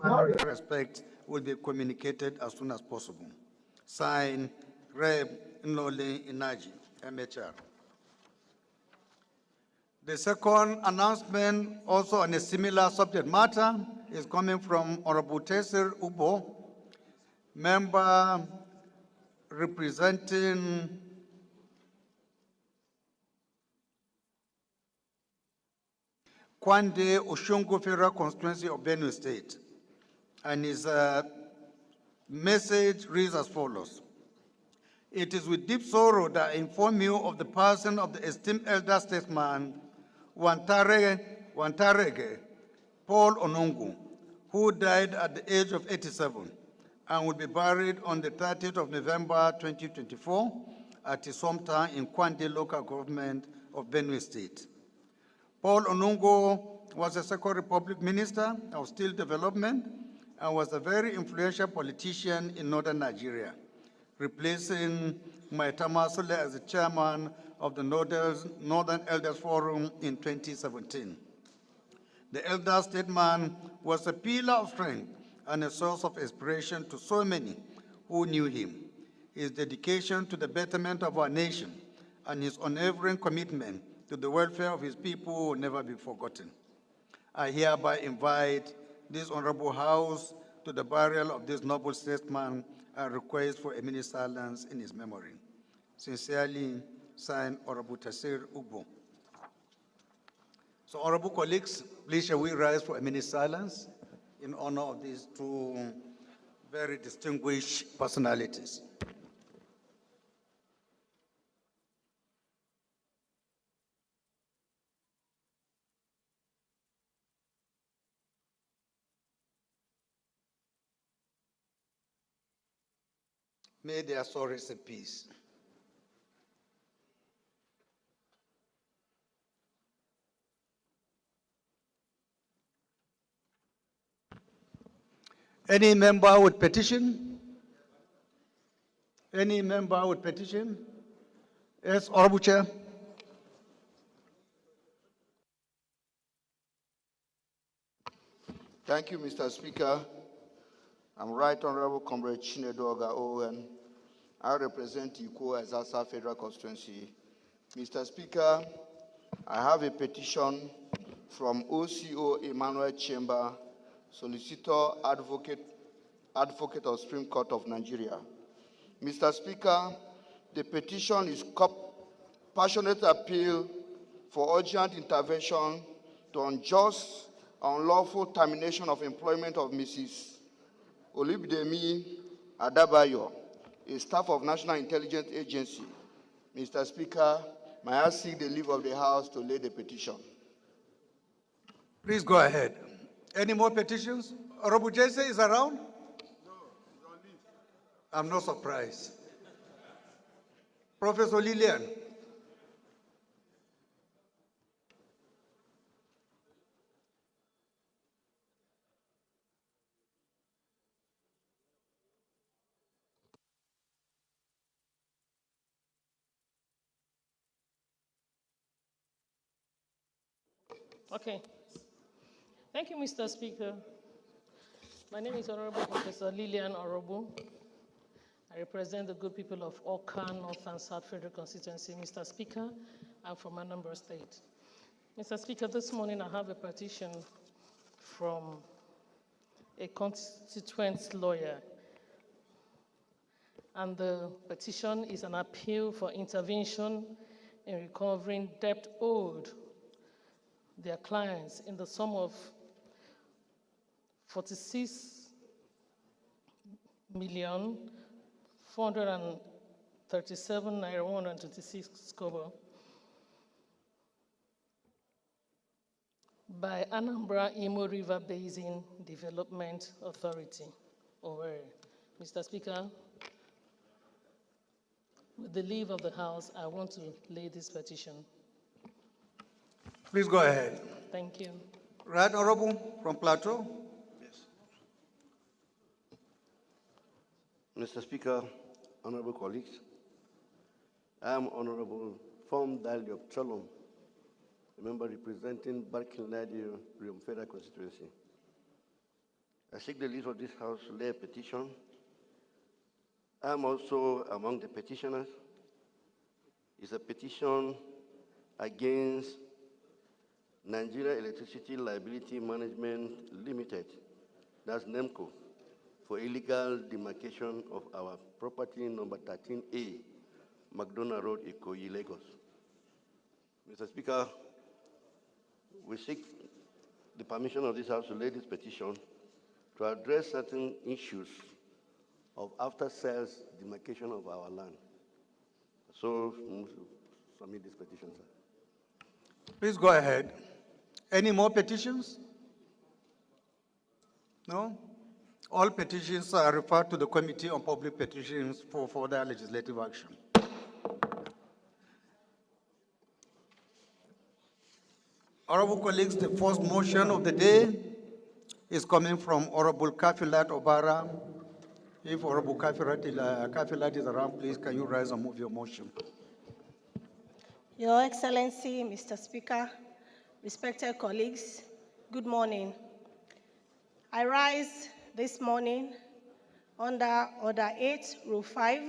respect will be communicated as soon as possible. Signed, Reb Noli Inaji, MHR. The second announcement, also on a similar subject matter, is coming from Honorable Tesir Ubo, member representing Kwande Oshungu Federal Constituency of Benue State. And his message reads as follows. It is with deep sorrow that I inform you of the passing of the esteemed elder statesman, Wantarege Paul Onungu, who died at the age of 87 and will be buried on the 30th of November 2024 at his hometown in Kwande local government of Benue State. Paul Onungu was a Second Republic Minister of Steel Development and was a very influential politician in northern Nigeria, replacing Maitama Sule as the chairman of the Northern Elders Forum in 2017. The elder statesman was a pillar of strength and a source of inspiration to so many who knew him. His dedication to the betterment of our nation and his unwavering commitment to the welfare of his people will never be forgotten. I hereby invite this honorable House to the burial of this noble statesman and request for a minute silence in his memory. Sincerely, signed, Honorable Tesir Ubo. So, honorable colleagues, please shall we rise for a minute silence in honor of these two very distinguished personalities. May their soul rest in peace. Any member with petition? Any member with petition? Yes, Honorable Chair. Thank you, Mr. Speaker. I'm Right Honorable Comrade Chinedu Oga Owen. I represent Iko Azasa Federal Constituency. Mr. Speaker, I have a petition from OCO Emmanuel Chamber, Solicitor Advocate of Supreme Court of Nigeria. Mr. Speaker, the petition is passionate appeal for urgent intervention to unjust, unlawful termination of employment of Mrs. Olubidemi Adabayo, a staff of National Intelligence Agency. Mr. Speaker, may I seek the leave of the House to lay the petition? Please go ahead. Any more petitions? Honorable Jesse is around? No, he's on leave. I'm not surprised. Professor Lillian. Okay. Thank you, Mr. Speaker. My name is Honorable Professor Lillian Orobu. I represent the good people of Oka, North and South Federal Constituency. Mr. Speaker, I'm from Anambra State. Mr. Speaker, this morning I have a petition from a constituent lawyer. And the petition is an appeal for intervention in recovering debt owed their clients in the sum of 46,437,126 by Anambra Imo River Basin Development Authority, Owerri. Mr. Speaker, with the leave of the House, I want to lay this petition. Please go ahead. Thank you. Right Honorable from Plateau. Yes. Mr. Speaker, honorable colleagues, I am Honorable Fom Daliop Chalom, a member representing Barkin Nadi Rium Federal Constituency. I seek the leave of this House to lay a petition. I am also among the petitioners. It's a petition against Nigeria Electricity Liability Management Limited, that's NEMCO, for illegal demarcation of our property number 13A, McDonald Road, Ikoyi, Lagos. Mr. Speaker, we seek the permission of this House to lay this petition to address certain issues of after-sales demarcation of our land. So, submit this petition, sir. Please go ahead. Any more petitions? No? All petitions are referred to the Committee on Public Petitions for further legislative action. Honorable colleagues, the first motion of the day is coming from Honorable Kafilat Obara. If Honorable Kafilat is around, please can you rise and move your motion? Your Excellency, Mr. Speaker, respected colleagues, good morning. I rise this morning under Order 8, Rule 5,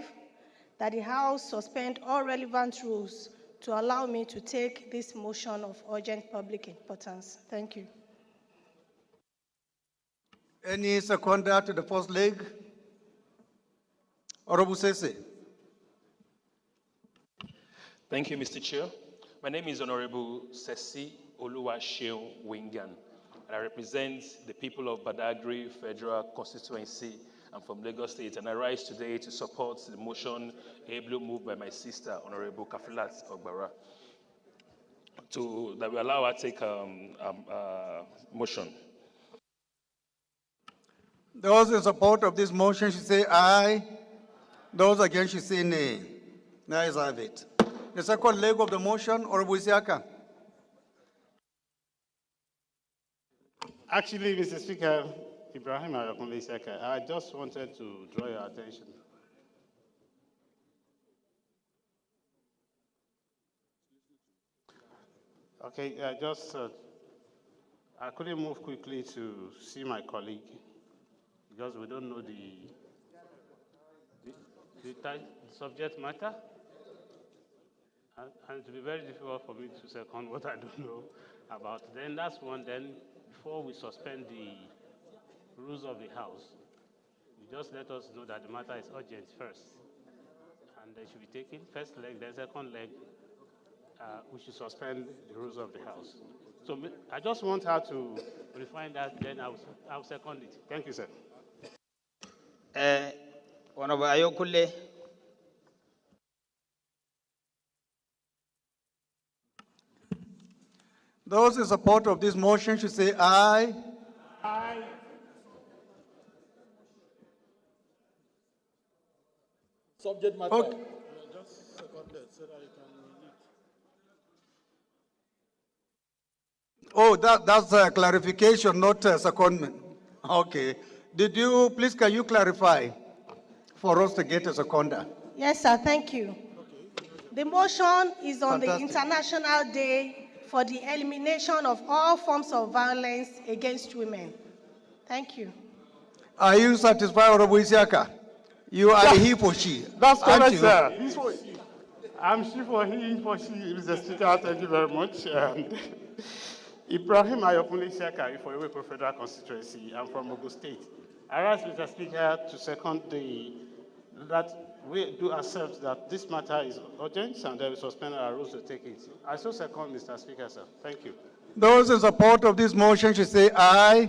that the House suspend all relevant rules to allow me to take this motion of urgent public importance. Thank you. Any seconder to the first leg? Honorable Sese. Thank you, Mr. Chair. My name is Honorable Sesi Oluwaseun Wingan, and I represent the people of Badagry Federal Constituency. I'm from Lagos State, and I rise today to support the motion ably moved by my sister, Honorable Kafilat Ogbara, that we allow her to take motion. Those in support of this motion should say aye. Those against should say nay. The ayes have it. The second leg of the motion, Honorable Isiaka. Actually, Mr. Speaker, Ibrahim Ayakunle Isiaka, I just wanted to draw your attention. Okay, I couldn't move quickly to see my colleague because we don't know the subject matter. And it will be very difficult for me to second what I don't know about. Then that's one. Then before we suspend the rules of the House, you just let us know that the matter is urgent first. And they should be taken first leg, then second leg, we should suspend the rules of the House. So I just want her to refine that, then I'll second it. Thank you, sir. Honorable Ayokule. Those in support of this motion should say aye. Aye. Subject matter. Okay. Just seconded so that you can lead. Oh, that's a clarification, not a secondment. Okay. Can you clarify for us to get a seconder? Yes, sir, thank you. The motion is on the Fantastic. International Day for the elimination of all forms of violence against women. Thank you. Are you satisfied, Honorable Isiaka? You are he for she. That's aren't correct, you? sir. I'm she for Mr. Speaker. Thank you very much. Ibrahim Ayakunle Isiaka for Iwepo Federal Constituency. I'm from Ogun State. I ask Mr. Speaker to second that we do accept that this matter is urgent and that we suspend our rules to take it. I so second, Mr. Speaker, sir. Thank you. Those in support of this motion should say aye.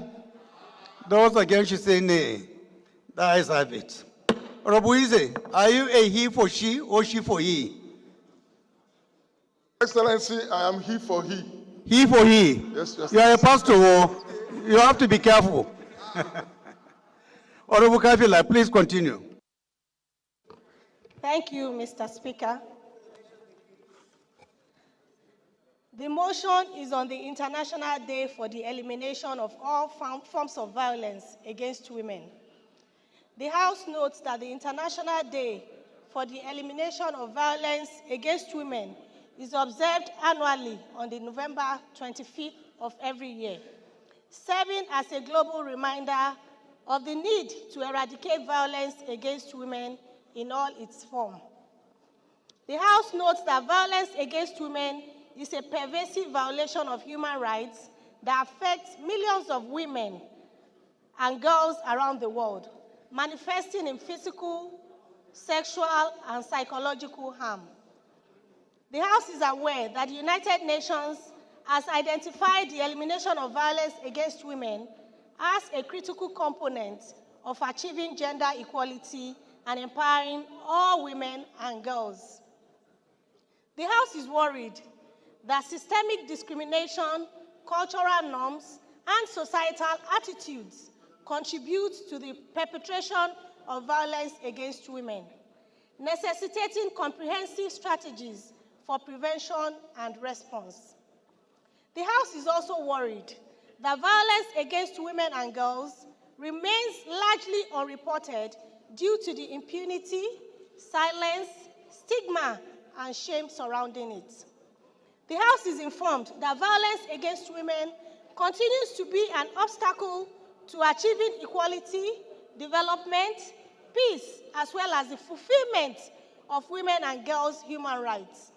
Those against should say nay. The ayes have it. Honorable Ize, are you a he for she or she for he? Excellency, I am he for he. He for he? Yes, yes. You are a pastor. Oh. You have to be careful. Honorable Kafila, please continue. Thank you, Mr. Speaker. The motion is on the International Day for the elimination of all forms of violence against women. The House notes that the International Day for the elimination of violence against women is observed annually on the November 25th of every year, serving as a global reminder of the need to eradicate violence against women in all its forms. The House notes that violence against women is a pervasive violation of human rights that affects millions of women and girls around the world, manifesting in physical, sexual, and psychological harm. The House is aware that the United Nations has identified the elimination of violence against women as a critical component of achieving gender equality and empowering all women and girls. The House is worried that systemic discrimination, cultural norms, and societal attitudes contribute to the perpetration of violence against women, necessitating comprehensive strategies for prevention and response. The House is also worried that violence against women and girls remains largely unreported due to the impunity, silence, stigma, and shame surrounding it. The House is informed that violence against women continues to be an obstacle to achieving equality, development, peace, as well as the fulfillment of women and girls' human rights.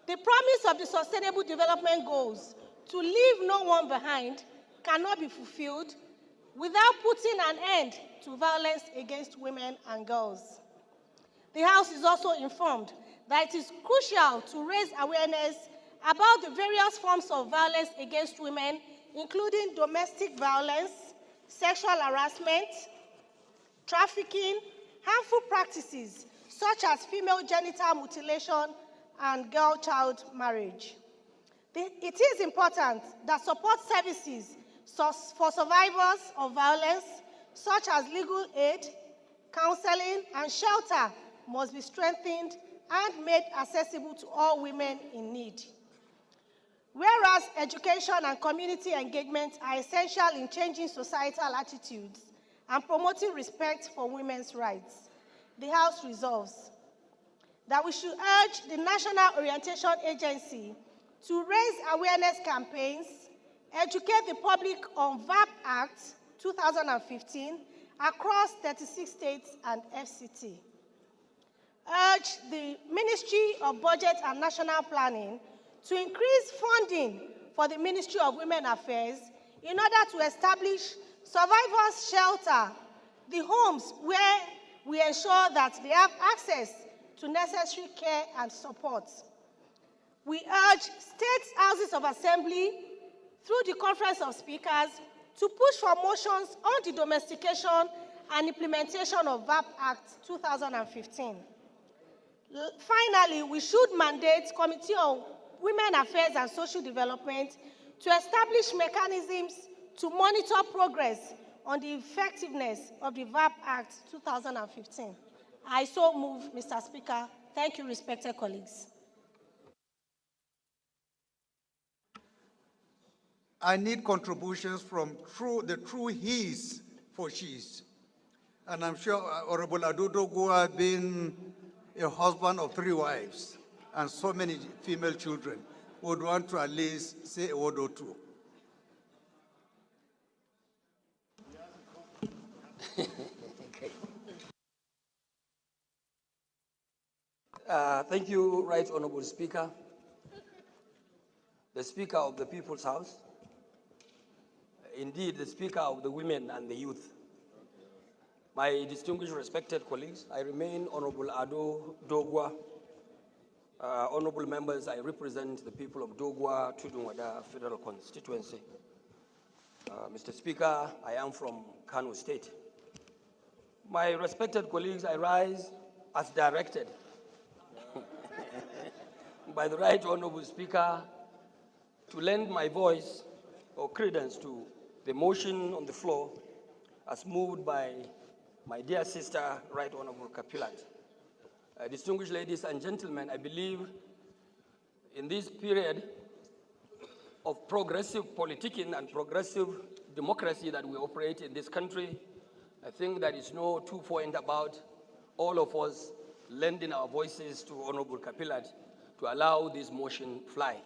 The promise of the Sustainable Development Goals to leave no one behind cannot be fulfilled without putting an end to violence against women and girls. The House is also informed that it is crucial to raise awareness about the various forms of violence against women, including domestic violence, sexual harassment, trafficking, harmful practices such as female genital mutilation and girl-child marriage. It is important that support services for survivors of violence, such as legal aid, counseling, and shelter, must be strengthened and made accessible to all women in need. Whereas education and community engagement are essential in changing societal attitudes and promoting respect for women's rights, the House resolves that we should urge the National Orientation Agency to raise awareness campaigns, educate the public on VAP Act 2015 across 36 states and FCT. Urge the Ministry of Budget and National Planning to increase funding for the Ministry of Women Affairs in order to establish survivors' shelter, the homes where we ensure that they have access to necessary care and support. We urge state houses of assembly through the Conference of Speakers to push for motions on the domestication and implementation of VAP Act 2015. Finally, we should mandate Committee on Women Affairs and Social Development to establish mechanisms to monitor progress on the effectiveness of the VAP Act 2015. I so move, Mr. Speaker. Thank you, respected colleagues. I need contributions from the true he's for she's. And I'm sure Honorable Adodogo, being a husband of 3 wives and so many female children, would want to at least say a word or two. Thank you, Right Honorable Speaker, the Speaker of the People's House, indeed the Speaker of the Women and the Youth. My distinguished respected colleagues, I remain Honorable Ado Dogwa. Honorable members, I represent the people of Dogwa, Tudunwada Federal Constituency. Mr. Speaker, I am from Kano State. My respected colleagues, I rise as directed by the Right Honorable Speaker to lend my voice or credence to the motion on the floor as moved by my dear sister, Right Honorable Kapilat. Distinguished ladies and gentlemen, I believe in this period of progressive politicking and progressive democracy that we operate in this country, I think there is no two-point about all of us lending our voices to Honorable Kapilat to allow this motion fly.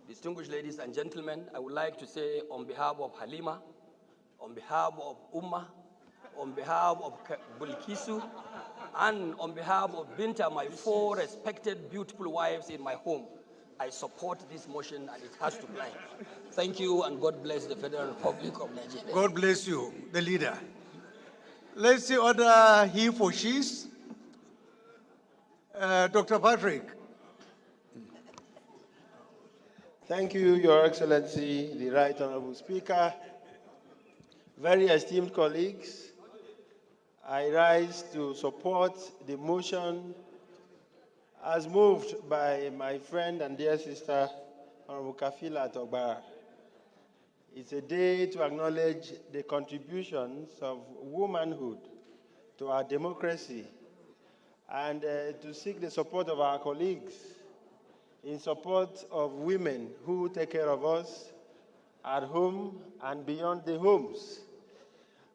Distinguished ladies and gentlemen, I would like to say on behalf of Halima, on behalf of Ummah, on behalf of Bulkisu, and on behalf of Binta, my 4 respected, beautiful wives in my home, I support this motion and it has to fly. Thank you and God bless the Federal Republic of Nigeria. God bless you, the leader. Let's see other he for she's. Dr. Patrick. Thank you, Your Excellency, the Right Honorable Speaker. Very esteemed colleagues, I rise to support the motion as moved by my friend and dear sister, Honorable Kafila Togbara. It's a day to acknowledge the contributions of womanhood to our democracy and to seek the support of our colleagues in support of women who take care of us at home and beyond the homes.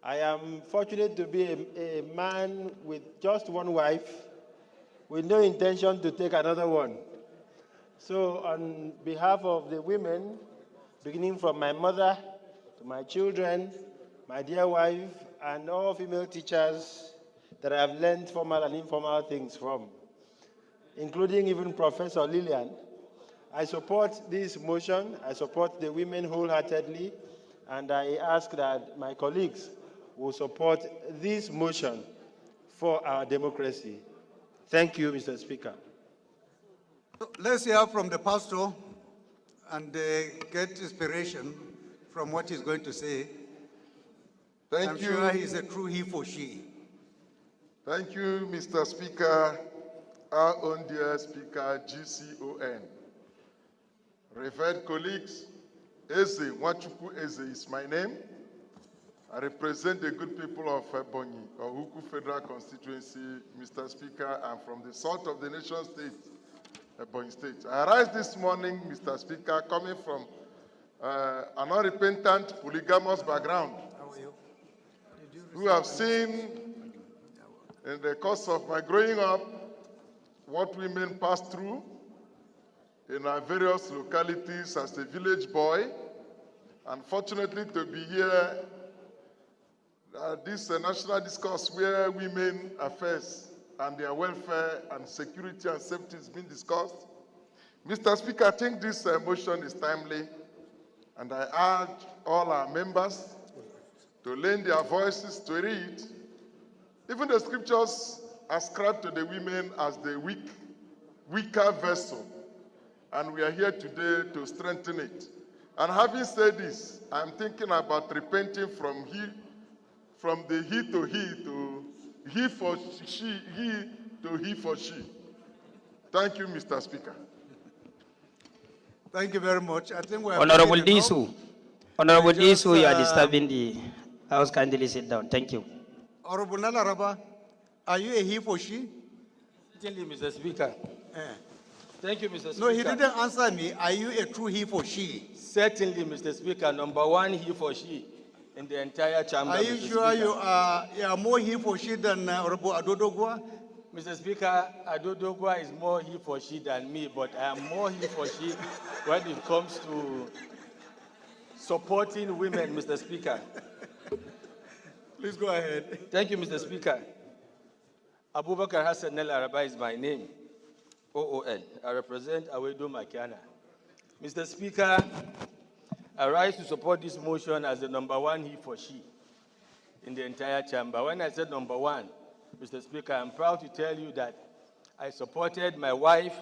I am fortunate to be a man with just one wife, with no intention to take another one. So on behalf of the women, beginning from my mother to my children, my dear wife, and all female teachers that I have learned formal and informal things from, including even Professor Lillian, I support this motion. I support the women wholeheartedly, and I ask that my colleagues will support this motion for our democracy. Thank you, Mr. Speaker. Let's hear from the pastor and get inspiration from what he's going to say. I'm sure he's a true he for she. Thank you, Mr. Speaker, our own dear Speaker, GCON. Revered colleagues, Eze, Nwachukwu Eze is my name. I represent the good people of Ebonyi, or Huku Federal Constituency. Mr. Speaker, I'm from the south of the nation state, Ebonyi State. I rise this morning, Mr. Speaker, coming from an unrepentant, polygamous background, who have seen in the course of my growing up what women pass through in our various localities as a village boy. Unfortunately, to be here this national discourse where women affairs and their welfare and security and safety is being discussed. Mr. Speaker, I think this motion is timely, and I urge all our members to lend their voices to read. Even the scriptures ascribe to the women as the weaker vessel, and we are here today to strengthen it. And having said this, I'm thinking about repenting from the he to he to he for she, he to he for she. Thank you, Mr. Speaker. Thank you very much. I think we are Honorable Disu, you are disturbing the House. Kindly sit down. Thank you. Honorable Nalaraba, are you a he for she? Certainly, Mr. Speaker. Thank you, Mr. Speaker. No, he didn't answer me. Are you a true he for she? Certainly, Mr. Speaker. Number one, he for she in the entire chamber. Are you Mr. sure Speaker. you are more he for she than Honorable Adodogwa? Mr. Speaker, Adodogwa is more he for she than me, but I am more he for she when it comes to supporting women, Mr. Speaker. Please go ahead. Thank you, Mr. Speaker. Abubakar Hassan Nel Araba is my name, OON. I represent Awedo Makiana. Mr. Speaker, I rise to support this motion as the number one he for she in the entire chamber. When I said number one, Mr. Speaker, I'm proud to tell you that I supported my wife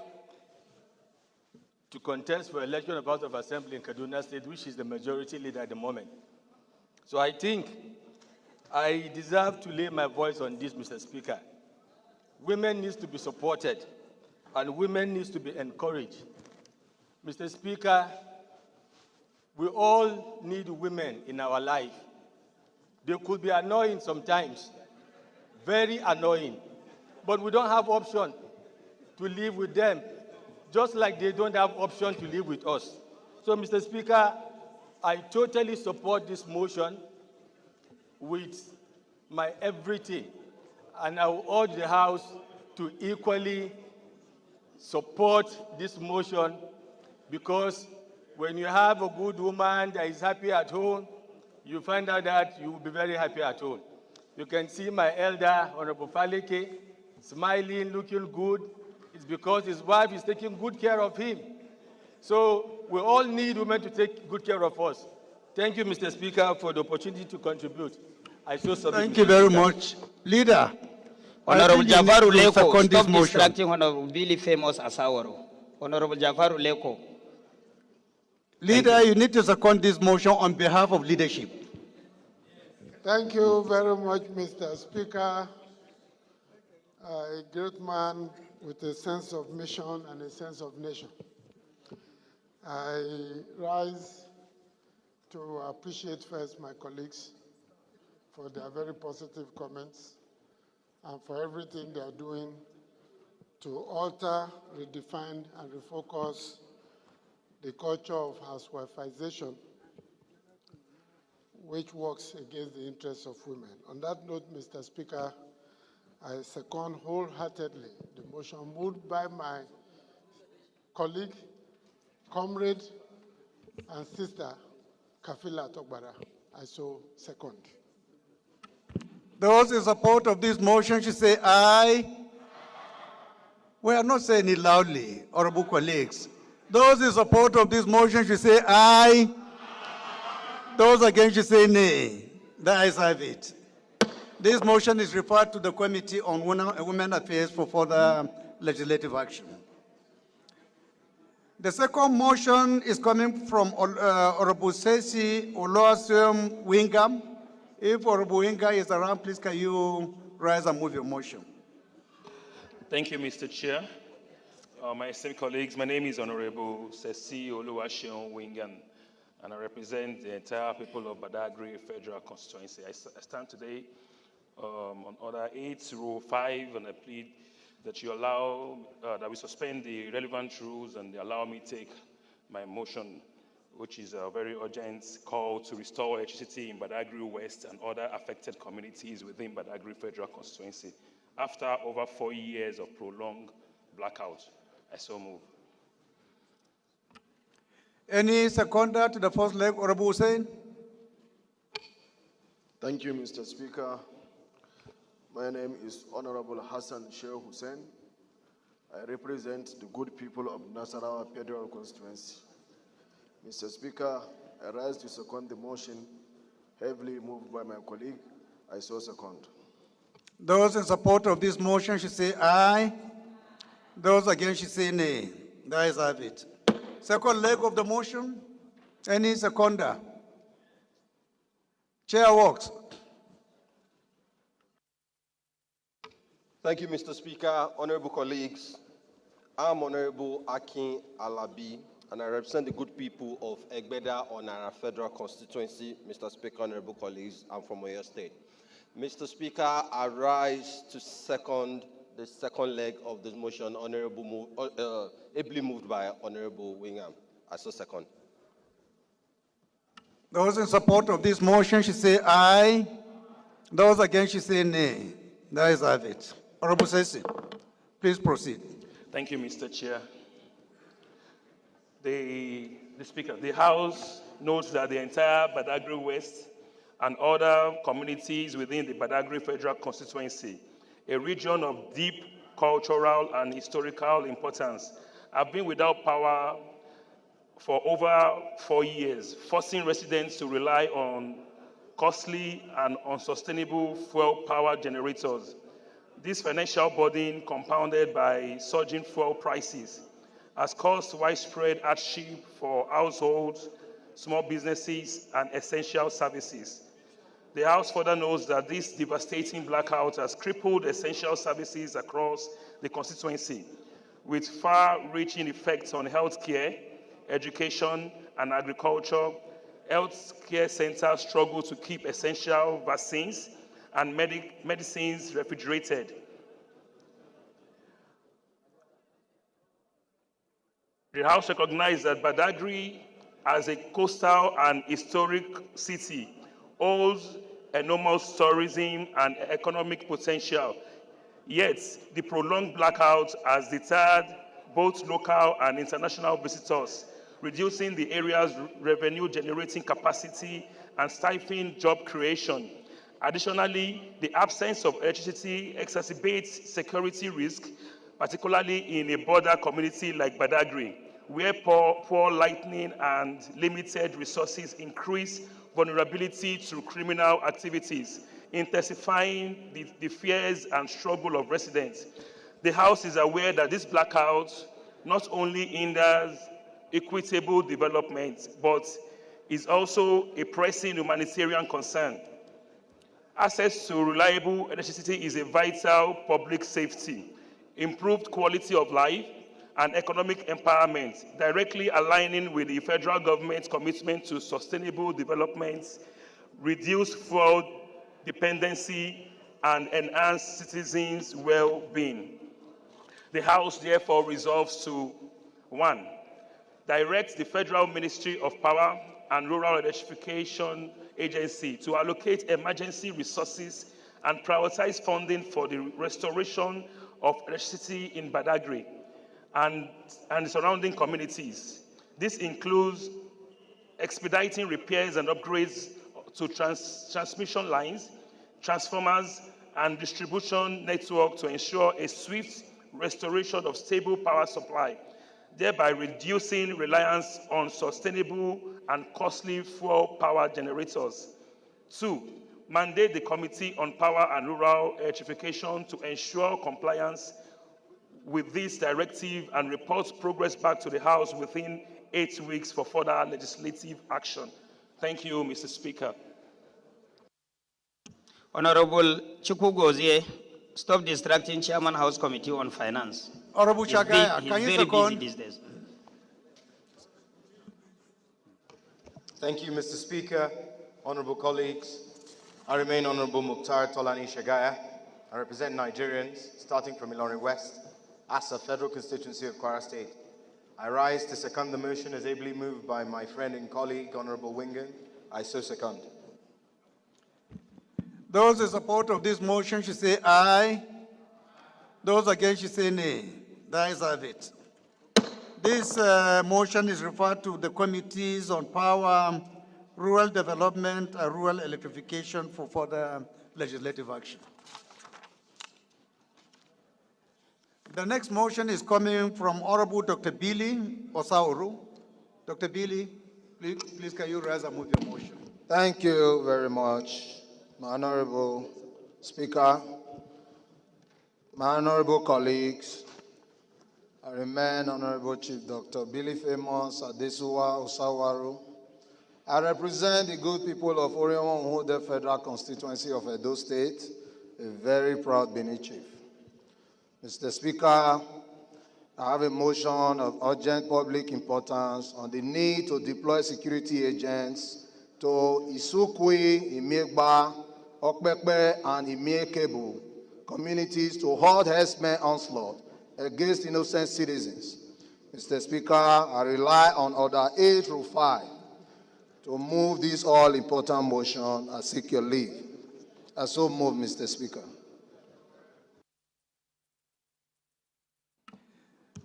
to contest for election of House of Assembly in Kaduna State, which is the majority leader at the moment. So I think I deserve to lay my voice on this, Mr. Speaker. Women need to be supported, and women need to be encouraged. Mr. Speaker, we all need women in our life. They could be annoying sometimes, very annoying, but we don't have option to live with them, just like they don't have option to live with us. So, Mr. Speaker, I totally support this motion with my everything, and I will urge the House to equally support this motion, because when you have a good woman that is happy at home, you find out that you will be very happy at home. You can see my elder, Honorable Faleke, smiling, looking good. It's because his wife is taking good care of him. So we all need women to take good care of us. Thank you, Mr. Speaker, for the opportunity to contribute. I so submit. Thank you very much. Leader. Honorable Jafaru Leko, stop motion. distracting Honorable Billy Famous Asawaro. Honorable Jafaru Leko. Leader, you need to second this motion on behalf of leadership. Thank you very much, Mr. Speaker. A great man with a sense of mission and a sense of nation. I rise to appreciate first my colleagues for their very positive comments and for everything they are doing to alter, redefine, and refocus the culture of housewifeization, which works against the interests of women. On that note, Mr. Speaker, I second wholeheartedly the motion moved by my colleague, comrade, and sister, Kafila Togbara. I so second. Those in support of this motion should say aye. We are not saying it loudly, honorable colleagues. Those in support of this motion should say aye. Those against should say nay. The ayes have it. This motion is referred to the Committee on Women Affairs for further legislative action. The second motion is coming from Honorable Sesi Oluwaseun Wingam. If Honorable Winga is around, please can you rise and move your motion? Thank you, Mr. Chair. My esteemed colleagues, my name is Honorable Sesi Oluwaseun Wingan, and I represent the entire people of Badagry Federal Constituency. I stand today on Order 8, Rule 5, and I plead that you allow, that we suspend the relevant rules and allow me to take my motion, which is a very urgent call to restore electricity in Badagry West and other affected communities within Badagry Federal Constituency after over 4 years of prolonged blackout. I so move. Any seconder to the first leg, Honorable Hussein? Thank you, Mr. Speaker. My name is Honorable Hassan Sheikh Hussein. I represent the good people of Nasarawa Federal Constituency. Mr. Speaker, I rise to second the motion heavily moved by my colleague. I so second. Those in support of this motion should say aye. Those against should say nay. The ayes have it. Second leg of the motion. Any seconder? Chair works. Thank you, Mr. Speaker. Honorable colleagues, I'm Honorable Akin Alabi, and I represent the good people of Egbeda on our federal constituency. Mr. Speaker, honorable colleagues, I'm from Oyo State. Mr. Speaker, I rise to second the second leg of this motion, ably moved by Honorable Wingham. I so second. Those in support of this motion should say aye. Those against should say nay. The ayes have it. Honorable Sesi, please proceed. Thank you, Mr. Chair. The Speaker, the House notes that the entire Badagry West and other communities within the Badagry Federal Constituency, a region of deep cultural and historical importance, have been without power for over 4 years, forcing residents to rely on costly and unsustainable fuel power generators. This financial burden, compounded by surging fuel prices, has caused widespread hardship for households, small businesses, and essential services. The House further notes that this devastating blackout has crippled essential services across the constituency, with far-reaching effects on healthcare, education, and agriculture. Healthcare centers struggle to keep essential vaccines and medicines refrigerated. The House recognizes that Badagry, as a coastal and historic city, holds enormous tourism and economic potential. Yet, the prolonged blackout has deterred both local and international visitors, reducing the area's revenue-generating capacity and stifling job creation. Additionally, the absence of electricity exacerbates security risk, particularly in a border community like Badagry, where poor lighting and limited resources increase vulnerability to criminal activities, intensifying the fears and struggle of residents. The House is aware that this blackout not only hinders equitable development, but is also a pressing humanitarian concern. Access to reliable electricity is a vital public safety, improved quality of life, and economic empowerment, directly aligning with the federal government's commitment to sustainable development, reduce fuel dependency, and enhance citizens' well-being. The House therefore resolves to 1. Direct the Federal Ministry of Power and Rural Electrification Agency to allocate emergency resources and prioritize funding for the restoration of electricity in Badagry and the surrounding communities. This includes expediting repairs and upgrades to transmission lines, transformers, and distribution network to ensure a swift restoration of stable power supply, thereby reducing reliance on sustainable and costly fuel power generators. 2, mandate the Committee on Power and Rural Electrification to ensure compliance with this directive and report progress back to the House within 8 weeks for further legislative action. Thank you, Mr. Speaker. Honorable Chukwugozie, stop distracting Chairman House Committee on Finance. Honorable Chagaya, he's can you very busy second? these days. Thank you, Mr. Speaker, honorable colleagues. I remain Honorable Mukhtar Tolani Shagaya. I represent Nigerians, starting from Ilorin West, Asa Federal Constituency of Kwara State. I rise to second the motion as ably moved by my friend and colleague, Honorable Wingan. I so second. Those in support of this motion should say aye. Those against should say nay. The ayes have it. This motion is referred to the Committees on Power, Rural Development, and Rural Electrification for further legislative action. The next motion is coming from Honorable Dr. Billy Osauru. Dr. Billy, please can you rise and move your motion? Thank you very much, my Honorable Speaker, my honorable colleagues. I remain Honorable Chief Dr. Billy Famous Adesuwa Osawaru. I represent the good people of Orion Federal Constituency of Edo State, a very proud Bini Chief. Mr. Speaker, I have a motion of urgent public importance on the need to deploy security agents to Isukwi, Imiegba, Okpekpe, and Imiekebu communities to halt herdsmen onslaught against innocent citizens. Mr. Speaker, I rely on Order 8 through 5 to move this all-important motion. I seek your leave. I so move, Mr. Speaker.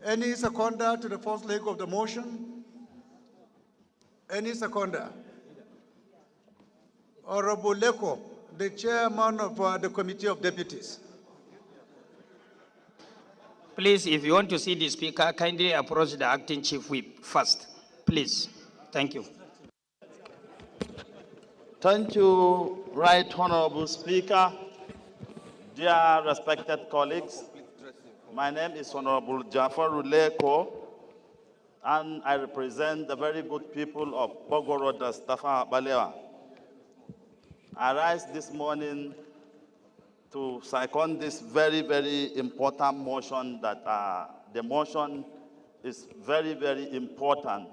Any seconder to the first leg of the motion? Any seconder? Honorable Leko, the chairman of the Committee of Deputies. Please, if you want to see the speaker, kindly approach the acting chief whip first. Please. Thank you. Thank you, Right Honorable Speaker. Dear respected colleagues, my name is Honorable Jafar Uleko, and I represent the very good people of Bogoro Dastafa Balewa. I rise this morning to second this very, very important motion that the motion is very, very important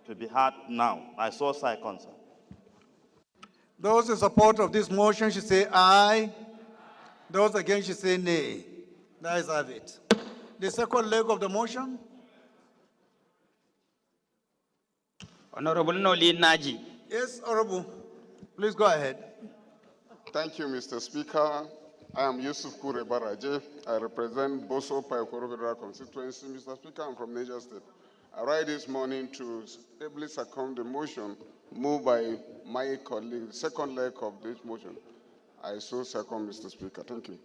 to be heard now. I so second, sir. Those in support of this motion should say aye. Those against should say nay. The ayes have it. The second leg of the motion. Honorable Noli Naji. Yes, Honorable. Please go ahead. Thank you, Mr. Speaker. I am Yusuf Kure Baraje. I represent Boso Payokoro Federal Constituency. Mr. Speaker, I'm from Niger State. I rise this morning to ably second the motion moved by my colleague, the second leg of this motion. I so second, Mr. Speaker. Thank you.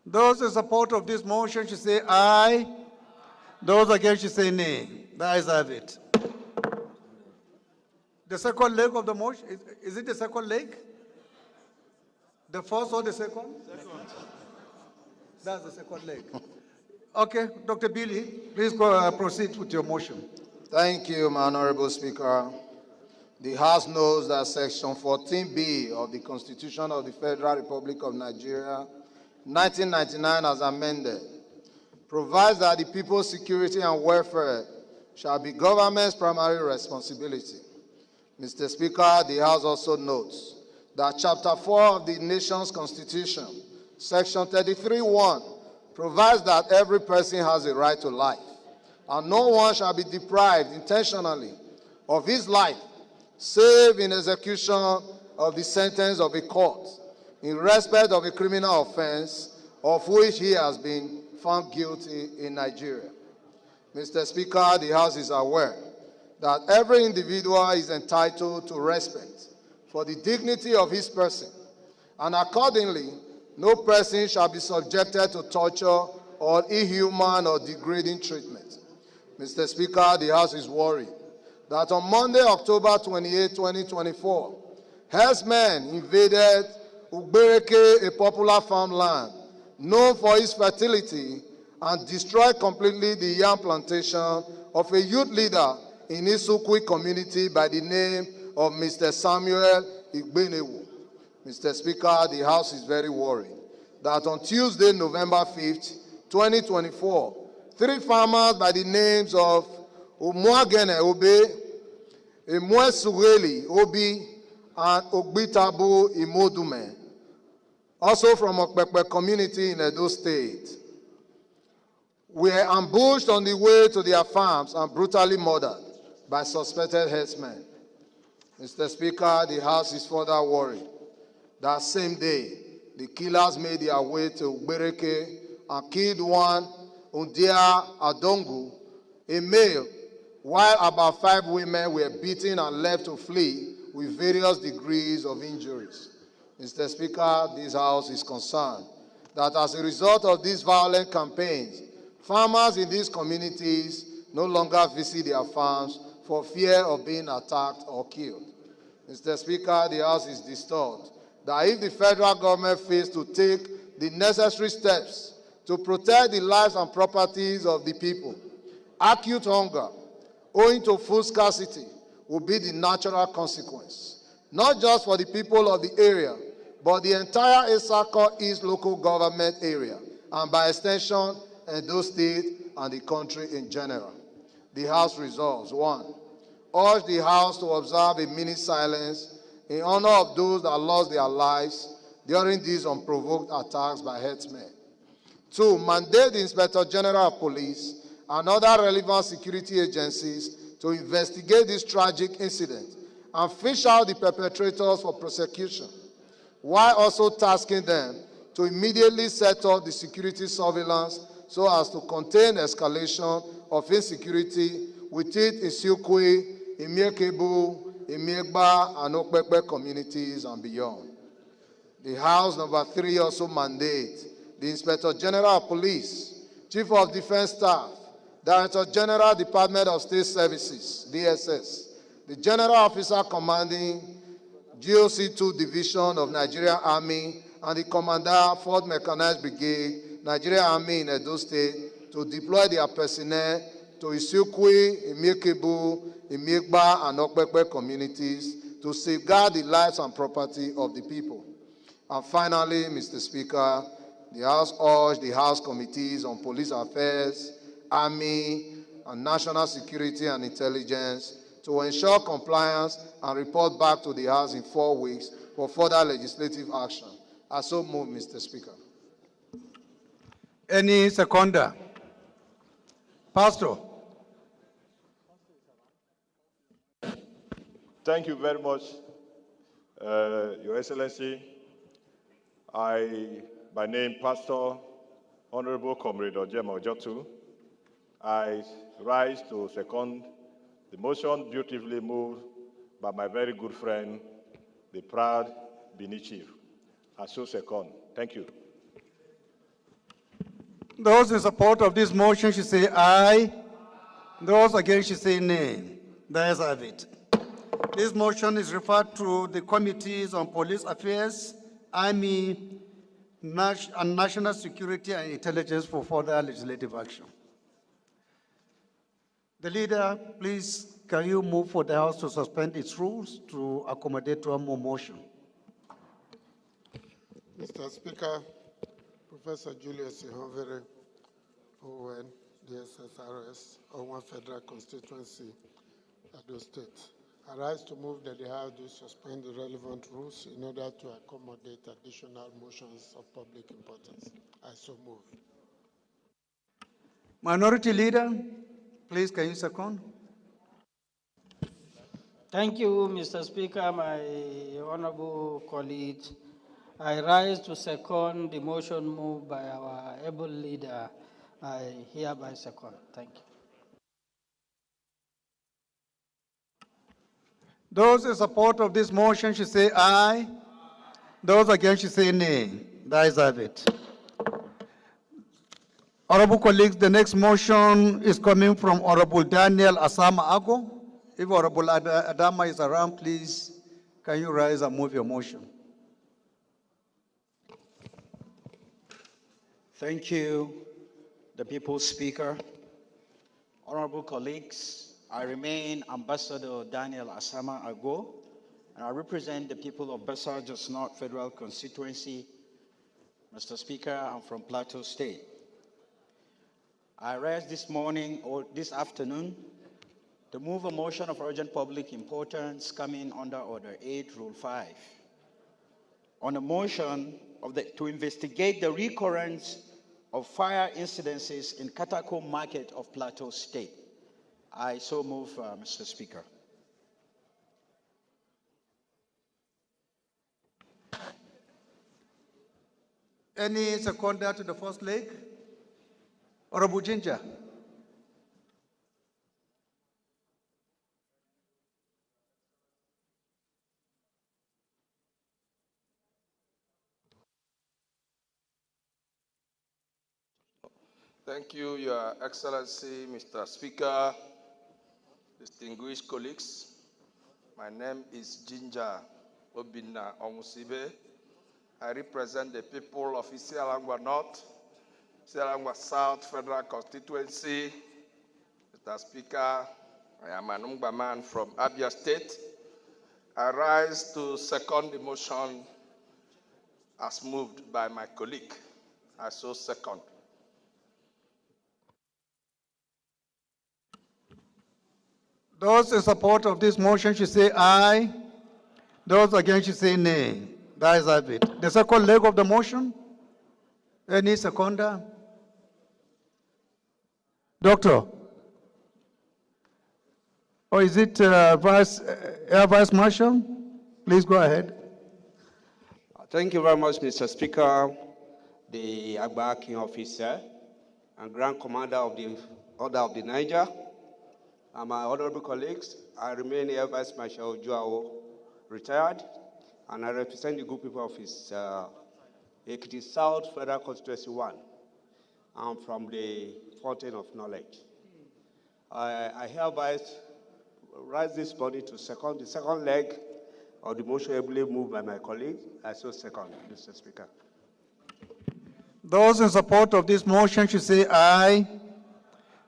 Those in support of this motion should say aye. Those against should say nay. The ayes have it. The second leg of the motion, is it the second leg? The first or the second? Second. That's the second leg. Okay, Dr. Billy, please proceed with your motion. Thank you, my Honorable Speaker. The House knows that Section 14B of the Constitution of the Federal Republic of Nigeria, 1999 as amended, provides that the people's security and welfare shall be government's primary responsibility. Mr. Speaker, the House also notes that Chapter 4 of the nation's Constitution, Section 33(1), provides that every person has a right to life, and no one shall be deprived intentionally of his life, save in execution of the sentence of a court, in respect of a criminal offense of which he has been found guilty in Nigeria. Mr. Speaker, the House is aware that every individual is entitled to respect for the dignity of his person, and accordingly, no person shall be subjected to torture or inhuman or degrading treatment. Mr. Speaker, the House is worried that on Monday, October 28, 2024, herdsmen invaded Ugbereke, a popular farmland known for its fertility, and destroyed completely the yam plantation of a youth leader in Isukwi community by the name of Mr. Samuel Igbenewu. Mr. Speaker, the House is very worried that on Tuesday, November 5th, 2024, 3 farmers by the names of Umuagene Obe, Emwesuweli Obi, and Ogbitabu Imodume, also from Okpekpe community in Edo State, were ambushed on the way to their farms and brutally murdered by suspected herdsmen. Mr. Speaker, the House is further worried that same day, the killers made their way to Ugbereke and killed one Undia Adongu, a male, while about 5 women were beaten and left to flee with various degrees of injuries. Mr. Speaker, this House is concerned that as a result of these violent campaigns, farmers in these communities no longer visit their farms for fear of being attacked or killed. Mr. Speaker, the House is disturbed that if the federal government fails to take the necessary steps to protect the lives and properties of the people, acute hunger, owing to food scarcity, will be the natural consequence, not just for the people of the area, but the entire Isako East local government area, and by extension, Edo State and the country in general. The House resolves: 1, urge the House to observe a minute silence in honor of those that lost their lives during these unprovoked attacks by herdsmen. 2, mandate the Inspector General of Police and other relevant security agencies to investigate this tragic incident and fish out the perpetrators for prosecution, while also tasking them to immediately set up the security surveillance so as to contain escalation of insecurity within Isiukwe, Imiekebu, Imiegba, and Okpekpe communities and beyond. The House, number 3, also mandates the Inspector General of Police, Chief of Defense Staff, Director General, Department of State Services, DSS, the General Officer Commanding GOC-2 Division of Nigerian Army, and the Commander, 4th Mechanized Brigade, Nigerian Army in Edo State, to deploy their personnel to Isiukwe, Imiekebu, Imiegba, and Okpekpe communities to safeguard the lives and property of the people. And finally, Mr. Speaker, the House urged the House Committees on Police Affairs, Army, and National Security and Intelligence to ensure compliance and report back to the House in 4 weeks for further legislative action. I so move, Mr. Speaker. Any seconder? Pastor. Thank you very much, Your Excellency. By name, Pastor Honorable Comrade Ojema Ojotu, I rise to second the motion beautifully moved by my very good friend, the proud Bini Chief. I so second. Thank you. Those in support of this motion should say aye. Those against should say nay. The ayes have it. This motion is referred to the Committees on Police Affairs, Army, and National Security and Intelligence for further legislative action. The leader, please, can you move for the House to suspend its rules to accommodate one more motion? Mr. Speaker, Professor Julius Ihovere, ON, DSSRS, Owan Federal Constituency, Edo State. I rise to move that the House do suspend the relevant rules in order to accommodate additional motions of public importance. I so move. Minority Leader, please, can you second? Thank you, Mr. Speaker, my honorable colleagues. I rise to second the motion moved by our able leader. I hereby second. Thank you. Those in support of this motion should say aye. Those against should say nay. The ayes have it. Honorable colleagues, the next motion is coming from Honorable Daniel Asama Ago. If Honorable Adama is around, please, can you rise and move your motion? Thank you, the People's Speaker. Honorable colleagues, I remain Ambassador Daniel Asama Ago, and I represent the people of Besa Jos North Federal Constituency. Mr. Speaker, I'm from Plateau State. I rise this morning or this afternoon to move a motion of urgent public importance coming under Order 8, Rule 5. On a motion to investigate the recurrence of fire incidences in Katako Market of Plateau State. I so move, Mr. Speaker. Any seconder to the first leg? Honorable Ginger. Thank you, Your Excellency, Mr. Speaker, distinguished colleagues. My name is Ginger Obinna Omusibe. I represent the people of Isialangwa North, Isialangwa South Federal Constituency. Mr. Speaker, I am an Ungba man from Abia State. I rise to second the motion as moved by my colleague. I so second. Those in support of this motion should say aye. Those against should say nay. The ayes have it. The second leg of the motion? Any seconder? Doctor? Or is it Air Vice Marshal? Please go ahead. Thank you very much, Mr. Speaker, the Agba King Officer and Grand Commander of the Order of the Niger, and my honorable colleagues. I remain Air Vice Marshal Joao, retired, and I represent the good people of his Ekiti South Federal Constituency 1. I'm from the Fountain of Knowledge. I hereby rise this morning to second the second leg of the motion ably moved by my colleague. I so second, Mr. Speaker. Those in support of this motion should say aye.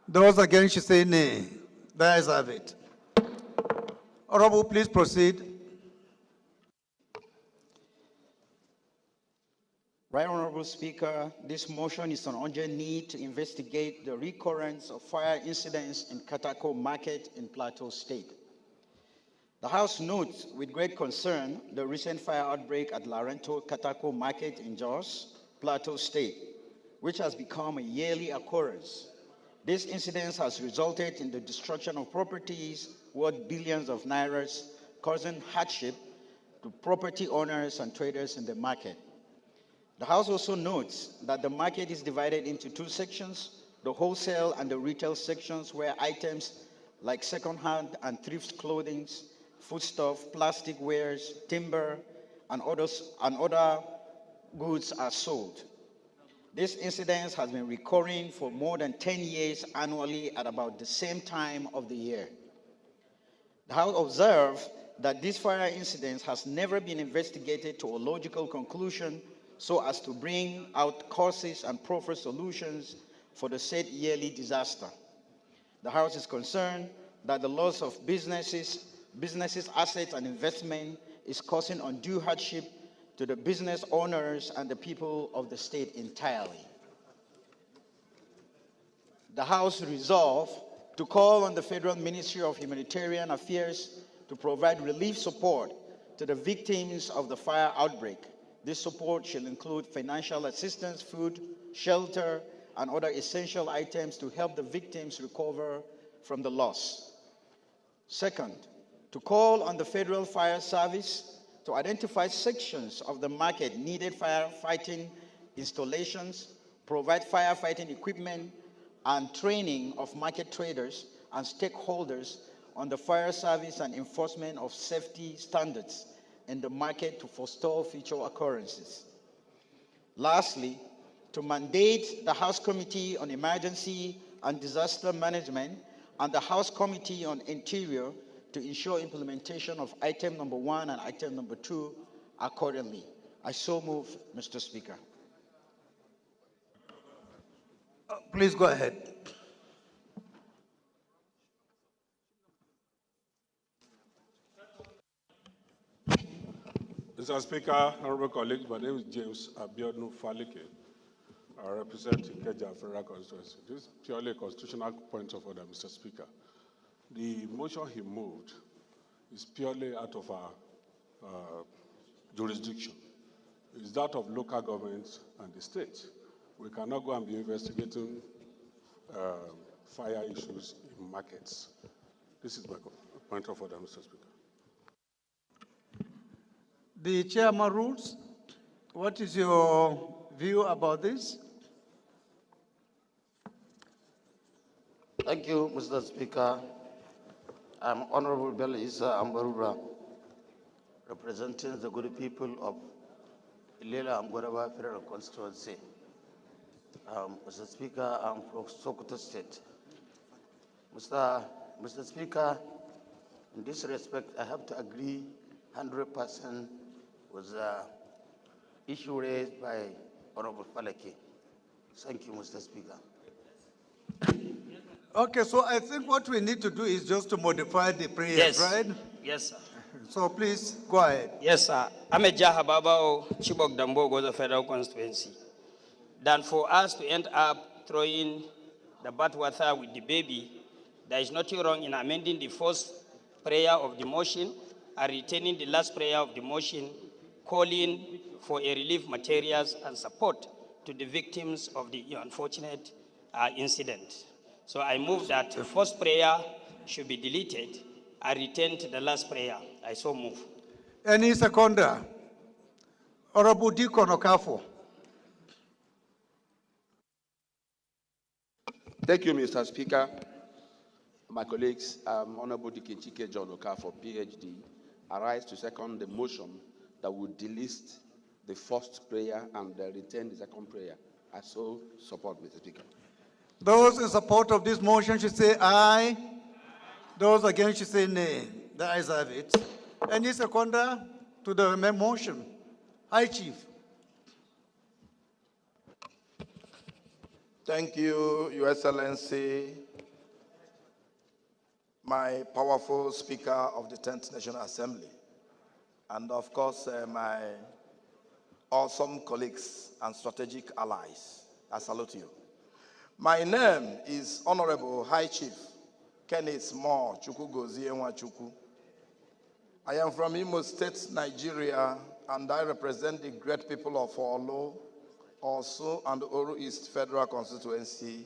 Those against should say nay. The ayes have it. Honorable, please proceed. Right Honorable Speaker, this motion is on urgent need to investigate the recurrence of fire incidents in Katako Market in Plateau State. The House notes with great concern the recent fire outbreak at Larento Katako Market in Jos, Plateau State, which has become a yearly occurrence. This incident has resulted in the destruction of properties worth billions of nairas, causing hardship to property owners and traders in the market. The House also notes that the market is divided into two sections, the wholesale and the retail sections, where items like second-hand and thrift clothing, foodstuff, plastic wares, timber, and other goods are sold. This incident has been recurring for more than 10 years annually at about the same time of the year. The House observed that this fire incident has never been investigated to a logical conclusion so as to bring out causes and proper solutions for the said yearly disaster. The House is concerned that the loss of businesses, assets, and investment is causing undue hardship to the business owners and the people of the state entirely. The House resolved to call on the Federal Ministry of Humanitarian Affairs to provide relief support to the victims of the fire outbreak. This support shall include financial assistance, food, shelter, and other essential items to help the victims recover from the loss. Second, to call on the Federal Fire Service to identify sections of the market needed firefighting installations, provide firefighting equipment, and training of market traders and stakeholders on the fire service and enforcement of safety standards in the market to forestall future occurrences. Lastly, to mandate the House Committee on Emergency and Disaster Management and the House Committee on Interior to ensure implementation of item number 1 and item number 2 accordingly. I so move, Mr. Speaker. Please go ahead. Mr. Speaker, honorable colleagues, my name is James Abiodun Falike. I represent Ikeja Federal Constituency. This is purely a constitutional point of order, Mr. Speaker. The motion he moved is purely out of our jurisdiction. It's that of local governments and the state. We cannot go and be investigating fire issues in markets. This is my point of order, Mr. Speaker. The chairman rules. What is your view about this? Thank you, Mr. Speaker. I'm Honorable Bello Issa Ambarura, representing the good people of Ilela Amgoraba Federal Constituency. Mr. Speaker, I'm from Sokoto State. Mr. Speaker, in this respect, I have to agree 100% with the issue raised by Honorable Falake. Thank you, Mr. Speaker. Okay, so I think what we need to do is just to modify the prayers, right? Yes, sir. So please, go ahead. Yes, sir. I'm a Jahababao Chibok Dambo the Federal Constituency. Than for us to end up throwing the bathwater with the baby, there is nothing wrong in amending the first prayer of the motion and retaining the last prayer of the motion, calling for a relief materials and support to the victims of the unfortunate incident. So I move that the first prayer should be deleted and retain to the last prayer. I so move. Any seconder? Honorable Deacon Okafo. Thank you, Mr. Speaker. My colleagues, Honorable Deacon Chike John Okafo, PhD, I rise to second the motion that would delist the first prayer and retain the second prayer. I so support, Mr. Speaker. Those in support of this motion should say aye. Those against should say nay. The ayes have it. Any seconder to the motion? High Chief. Thank you, Your Excellency, my powerful Speaker of the 10th National Assembly, and of course, my awesome colleagues and strategic allies. I salute you. My name is Honorable High Chief Kenneth Moore Chukwugozie Nwachukwu. I am from Imo State, Nigeria, and I represent the great people of Olo, Osu, and Oru East Federal Constituency.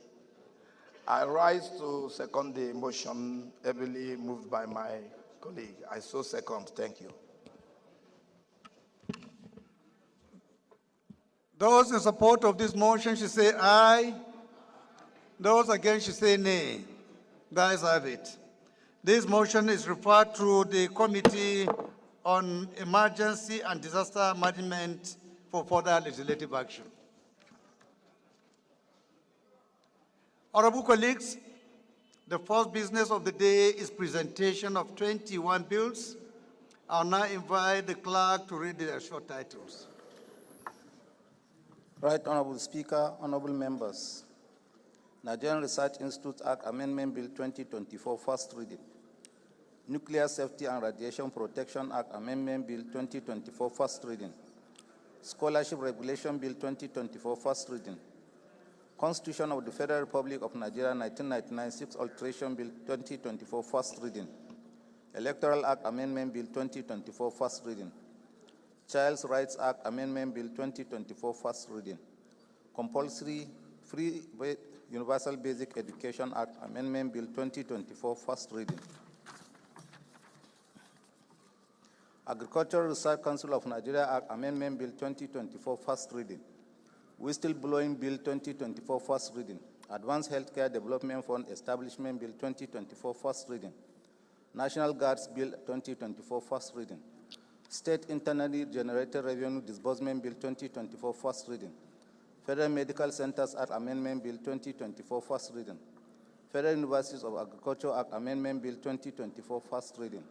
I rise to second the motion heavily moved by my colleague. I so second. Thank you. Those in support of this motion should say aye. Those against should say nay. The ayes have it. This motion is referred to the Committee on emergency and disaster management for further legislative action. Honorable colleagues, the first business of the day is presentation of 21 bills. I'll now invite the clerk to read their short titles. Right Honorable Speaker, honorable members. Nigerian Research Institute Act Amendment Bill 2024, first reading. Nuclear Safety and Radiation Protection Act Amendment Bill 2024, first reading. Scholarship Regulation Bill 2024, first reading. Constitution of the Federal Republic of Nigeria 1999, 6 Alteration Bill 2024, first reading. Electoral Act Amendment Bill 2024, first reading. Child's Rights Act Amendment Bill 2024, first reading. Compulsory Free Universal Basic Education Act Amendment Bill 2024, first reading. Agricultural Research Council of Nigeria Act Amendment Bill 2024, first reading. Whistleblowing Bill 2024, first reading. Advanced Healthcare Development Fund Establishment Bill 2024, first reading. National Guards Bill 2024, first reading. State Internally Generated Revenue Disbursement Bill 2024, first reading. Federal Medical Centers Act Amendment Bill 2024, first reading. Federal Universities of Agriculture Act Amendment Bill 2024, first reading.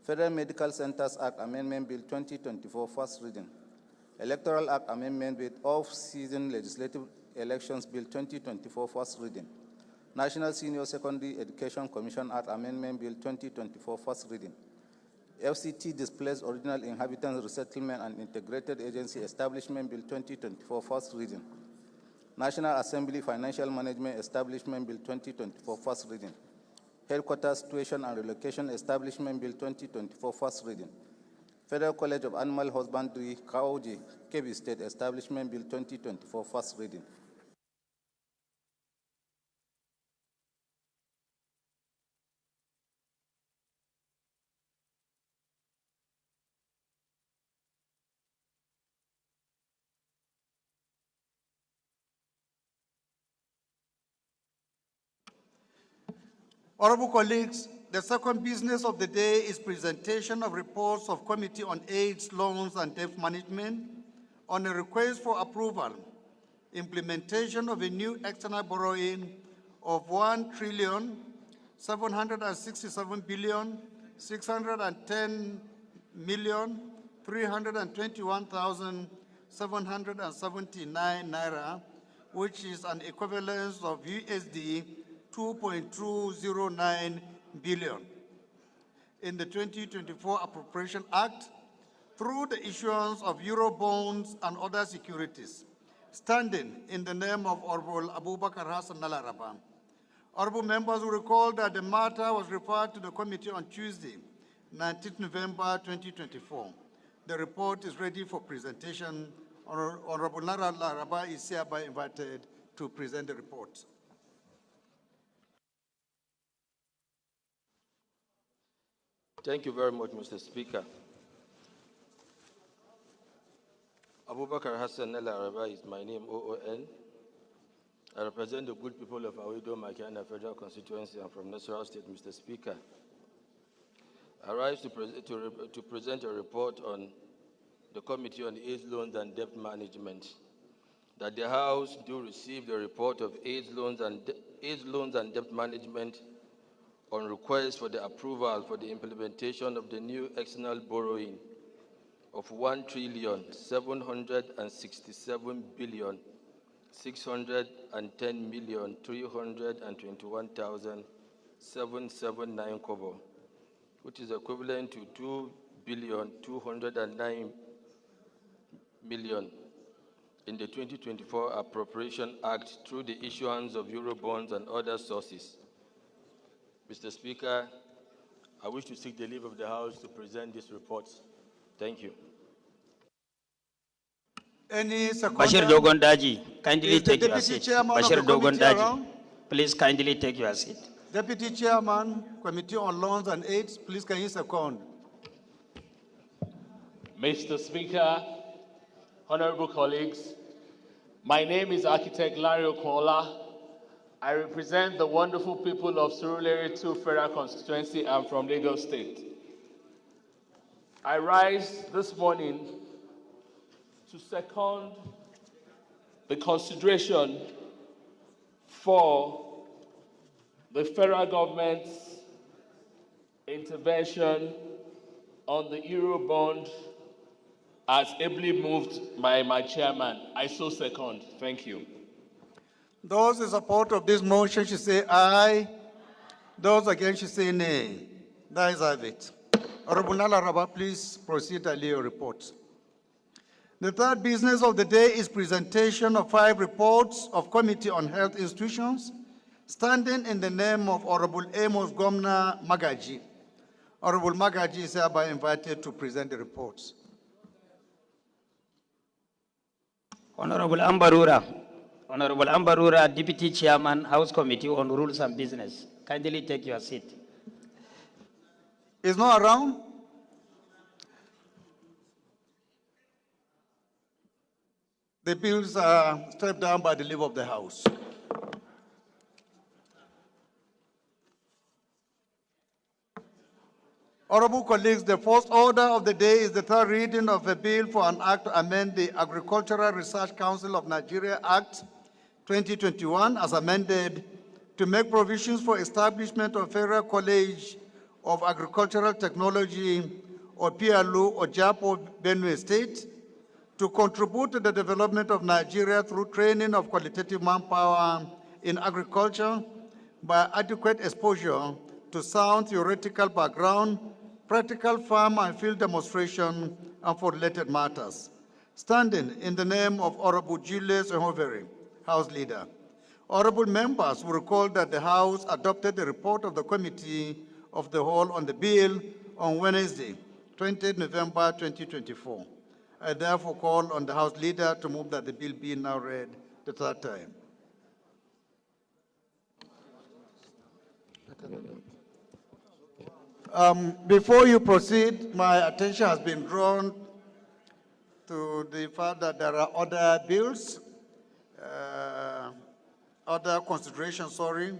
Federal Medical Centers Act Amendment Bill 2024, first reading. Electoral Act Amendment with Off-Season Legislative Elections Bill 2024, first reading. National Senior Secondary Education Commission Act Amendment Bill 2024, first reading. FCT Displaced Original Inhabitants Resettlement and Integrated Agency Establishment Bill 2024, first reading. National Assembly Financial Management Establishment Bill 2024, first reading. Headquarters Situation and Relocation Establishment Bill 2024, first reading. Federal College of Animal Husbandry, Kaoji, Kebbi State Establishment Bill 2024, first reading. Honorable colleagues, the second business of the day is presentation of reports of Committee on AIDS, Loans and Debt Management on a request for approval, implementation of a new external borrowing of 1,767,610,321,779 naira, which is an equivalence of USD 2.209 billion in the 2024 Appropriation Act through the issuance of Euro bonds and other securities, standing in the name of Honorable Abubakar Hassan Nalaraba. Honorable members will recall that the matter was referred to the committee on Tuesday, 19th November 2024. The report is ready for presentation. Honorable Nalaraba is hereby invited to present the report. Thank you very much, Mr. Speaker. Abubakar Hassan Nalaraba is my name, OON. I represent the good people of Awido Makiana Federal Constituency. I'm from Nasarawa State, Mr. Speaker. I rise to present a report on the Committee on AIDS Loans and Debt Management, that the House do receive the report of AIDS loans and debt management on request for the approval for the implementation of the new external borrowing of 1,767,610,321,779 kobo, which is equivalent to 2,209,000,000 in the 2024 Appropriation Act through the issuance of Eurobonds and other sources. Mr. Speaker, I wish to seek the leave of the House to present this report. Thank you. Any Bashir Dogondaji, kindly take your seat. Bashir Dogondaji, please kindly take your seat. Deputy Chairman, Committee on Loans and AIDS, please can you second? Mr. Speaker, honorable colleagues, my name is Architect Larry Okola. I represent the wonderful people of Surulere 2 Federal Constituency. I'm from Lagos State. I rise this morning to second the consideration for the federal government's intervention on the Eurobond as ably moved by my chairman. I so second. Thank you. Those in support of this motion should say aye. Those against should say nay. That is have it. Honorable Nalaraba, please proceed and lay your report. The third business of the day is presentation of 5 reports of Committee on Health Institutions, standing in the name of Honorable Amos Gomna Magaji. Honorable Magaji is hereby invited to present the reports. Honorable Ambarura, Deputy Chairman, House Committee on Rules and Business. Kindly take your seat. Is not around? The bills are stepped down by the leave of the House. Honorable colleagues, the first order of the day is the third reading of a bill for an act to amend the Agricultural Research Council of Nigeria Act 2021 as amended to make provisions for establishment of Federal College of Agricultural Technology or PLO or JAPO Benue State to contribute to the development of Nigeria through training of qualitative manpower in agriculture by adequate exposure to sound theoretical background, practical farm and field demonstration, and for related matters. Standing in the name of Honorable Julius Ehoveri, House Leader. Honorable members will recall that the House adopted the report of the Committee of the Whole on the bill on Wednesday, 20 November 2024. I therefore call on the House Leader to move that the bill be now read the third time. Before you proceed, my attention has been drawn to the fact that there are other bills, other considerations, sorry.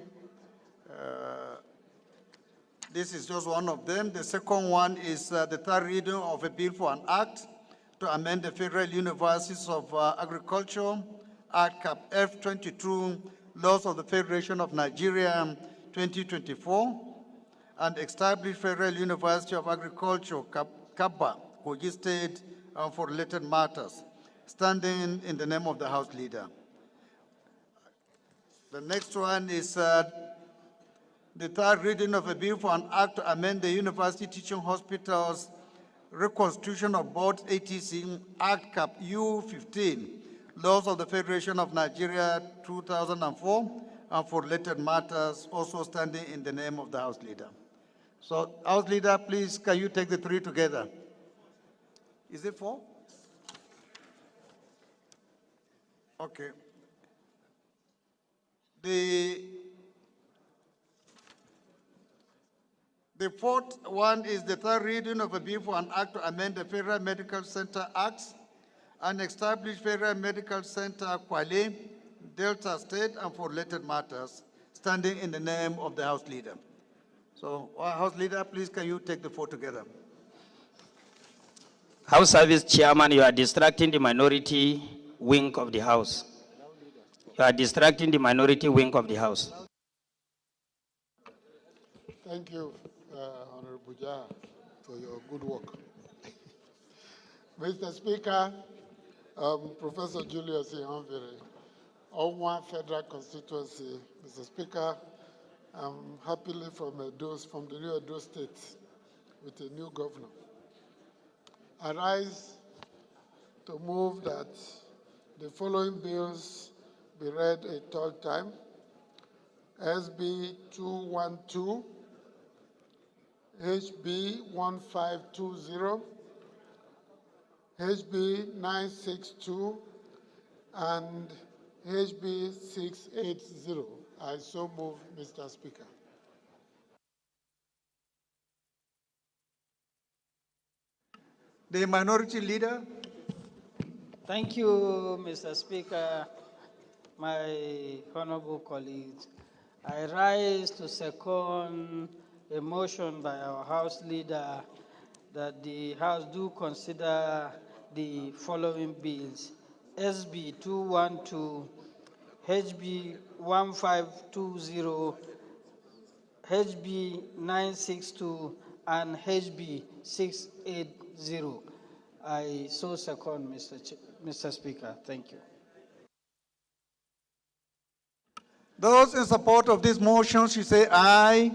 This is just one of them. The second one is the third reading of a bill for an act to amend the Federal Universities of Agriculture Act Cap F22, Laws of the Federation of Nigeria 2024, and establish Federal University of Agriculture, Kaba, Kogi State, for related matters, standing in the name of the House Leader. The next one is the third reading of a bill for an act to amend the University Teaching Hospitals Reconstitution of Boards ATC Act Cap U15, Laws of the Federation of Nigeria 2004, and for related matters, also standing in the name of the House Leader. So, House Leader, please, can you take the 3 together? Is it 4? Okay. The fourth one is the third reading of a bill for an act to amend the Federal Medical Center Act and establish Federal Medical Center Kwale, Delta State, and for related matters, standing in the name of the House Leader. So, House Leader, please, can you take the 4 together? House Service Chairman, you are distracting the minority wing of the House. You are distracting the minority wing of the House. Thank you, Honorable Jah, for your good work. Mr. Speaker, Professor Julius Ihonvere, Owan Federal Constituency. Mr. Speaker, I'm happily from the new Edo State with a new governor. I rise to move that the following bills be read a third time. SB 212, HB 1520, HB 962, and HB 680. I so move, Mr. Speaker. The Minority Leader. Thank you, Mr. Speaker, my honorable colleagues. I rise to second a motion by our House Leader that the House do consider the following bills: SB 212, HB 1520, HB 962, and HB 680. I so second, Mr. Speaker. Thank you. Those in support of this motion should say aye.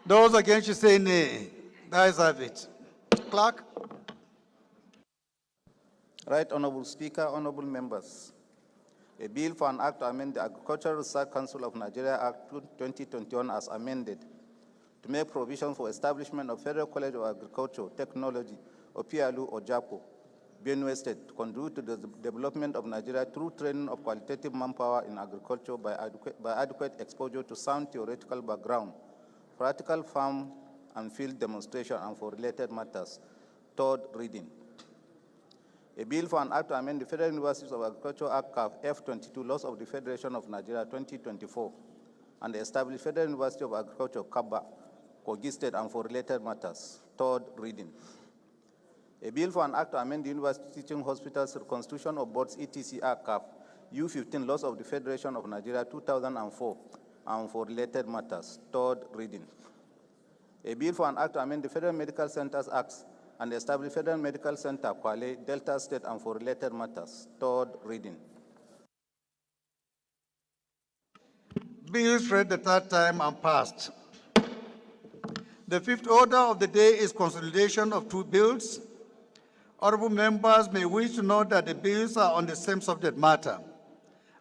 Those against should say nay. The ayes have it. Clerk. Right Honorable Speaker, honorable members. A bill for an act to amend the Agricultural Research Council of Nigeria Act 2021 as amended to make provision for establishment of Federal College of Agriculture, Technology, or PLU or JAPO, Benue State, to contribute to the development of Nigeria through training of qualitative manpower in agriculture by adequate exposure to sound theoretical background, practical farm and field demonstration, and for related matters. Third reading. A bill for an act to amend the Federal Universities of Agriculture Act F22, Laws of the Federation of Nigeria 2024, and the established Federal University of Agriculture, Kaba, Kogi State, and for related matters. Third reading. A bill for an act to amend the University Teaching Hospitals Reconstitution of Boards ETC Act U15, Laws of the Federation of Nigeria 2004, and for related matters. Third reading. A bill for an act to amend the Federal Medical Centers Act and establish Federal Medical Center, Kwale, Delta State, and for related matters. Third reading. Bills read the third time and passed. The fifth order of the day is consolidation of two bills. Honorable members may wish to note that the bills are on the same subject matter.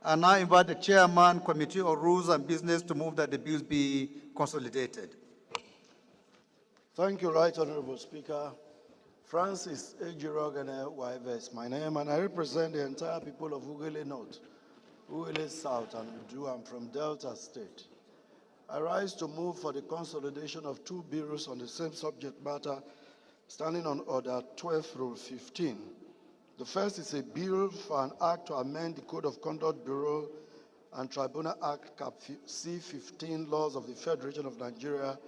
I now invite the Chairman, Committee on Rules and Business to move that the bills be consolidated. Thank you, Right Honorable Speaker. Francis Ejirogane Waives, my name, and I represent the entire people of Ugele North, Ugele South, and Udu. I'm from Delta State. I rise to move for the consolidation of two bills on the same subject matter, standing on Order 12, Rule 15. The first is a bill for an act to amend the Code of Conduct Bureau and Tribunal Act Cap C15, Laws of the Federation of Nigeria